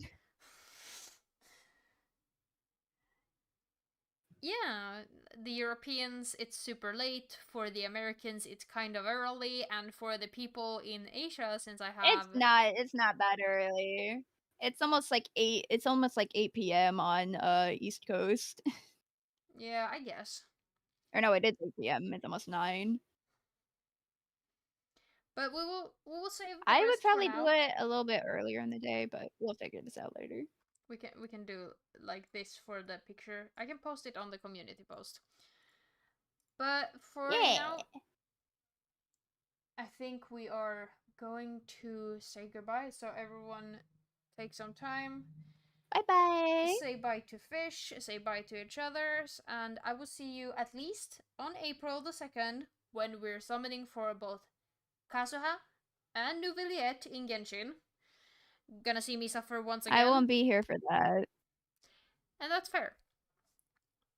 Yeah, the Europeans, it's super late. For the Americans, it's kind of early, and for the people in Asia, since I have It's not that early. It's almost like 8 p.m. on East Coast. Yeah, I guess. Or no, it is 8 p.m. It's almost 9. But we will save the I rest would probably for now. do it a little bit earlier in the day, but we'll figure this out later. We can do like this for the picture. I can post it on the community post. But for now, I think we are going to say goodbye. So everyone take some time. Bye bye. Say bye to Fish, say bye to each others, and I will see you at least on April the 2nd when we're summoning for both Kazuha and Nouveliette in Genshin. Gonna see me suffer once again. I won't be here for that. And that's fair.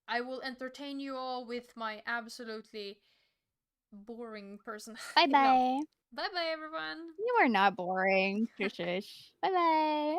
I will entertain you all with my absolutely boring person. Bye bye. Bye bye, everyone. You are not boring. Shush. Bye bye.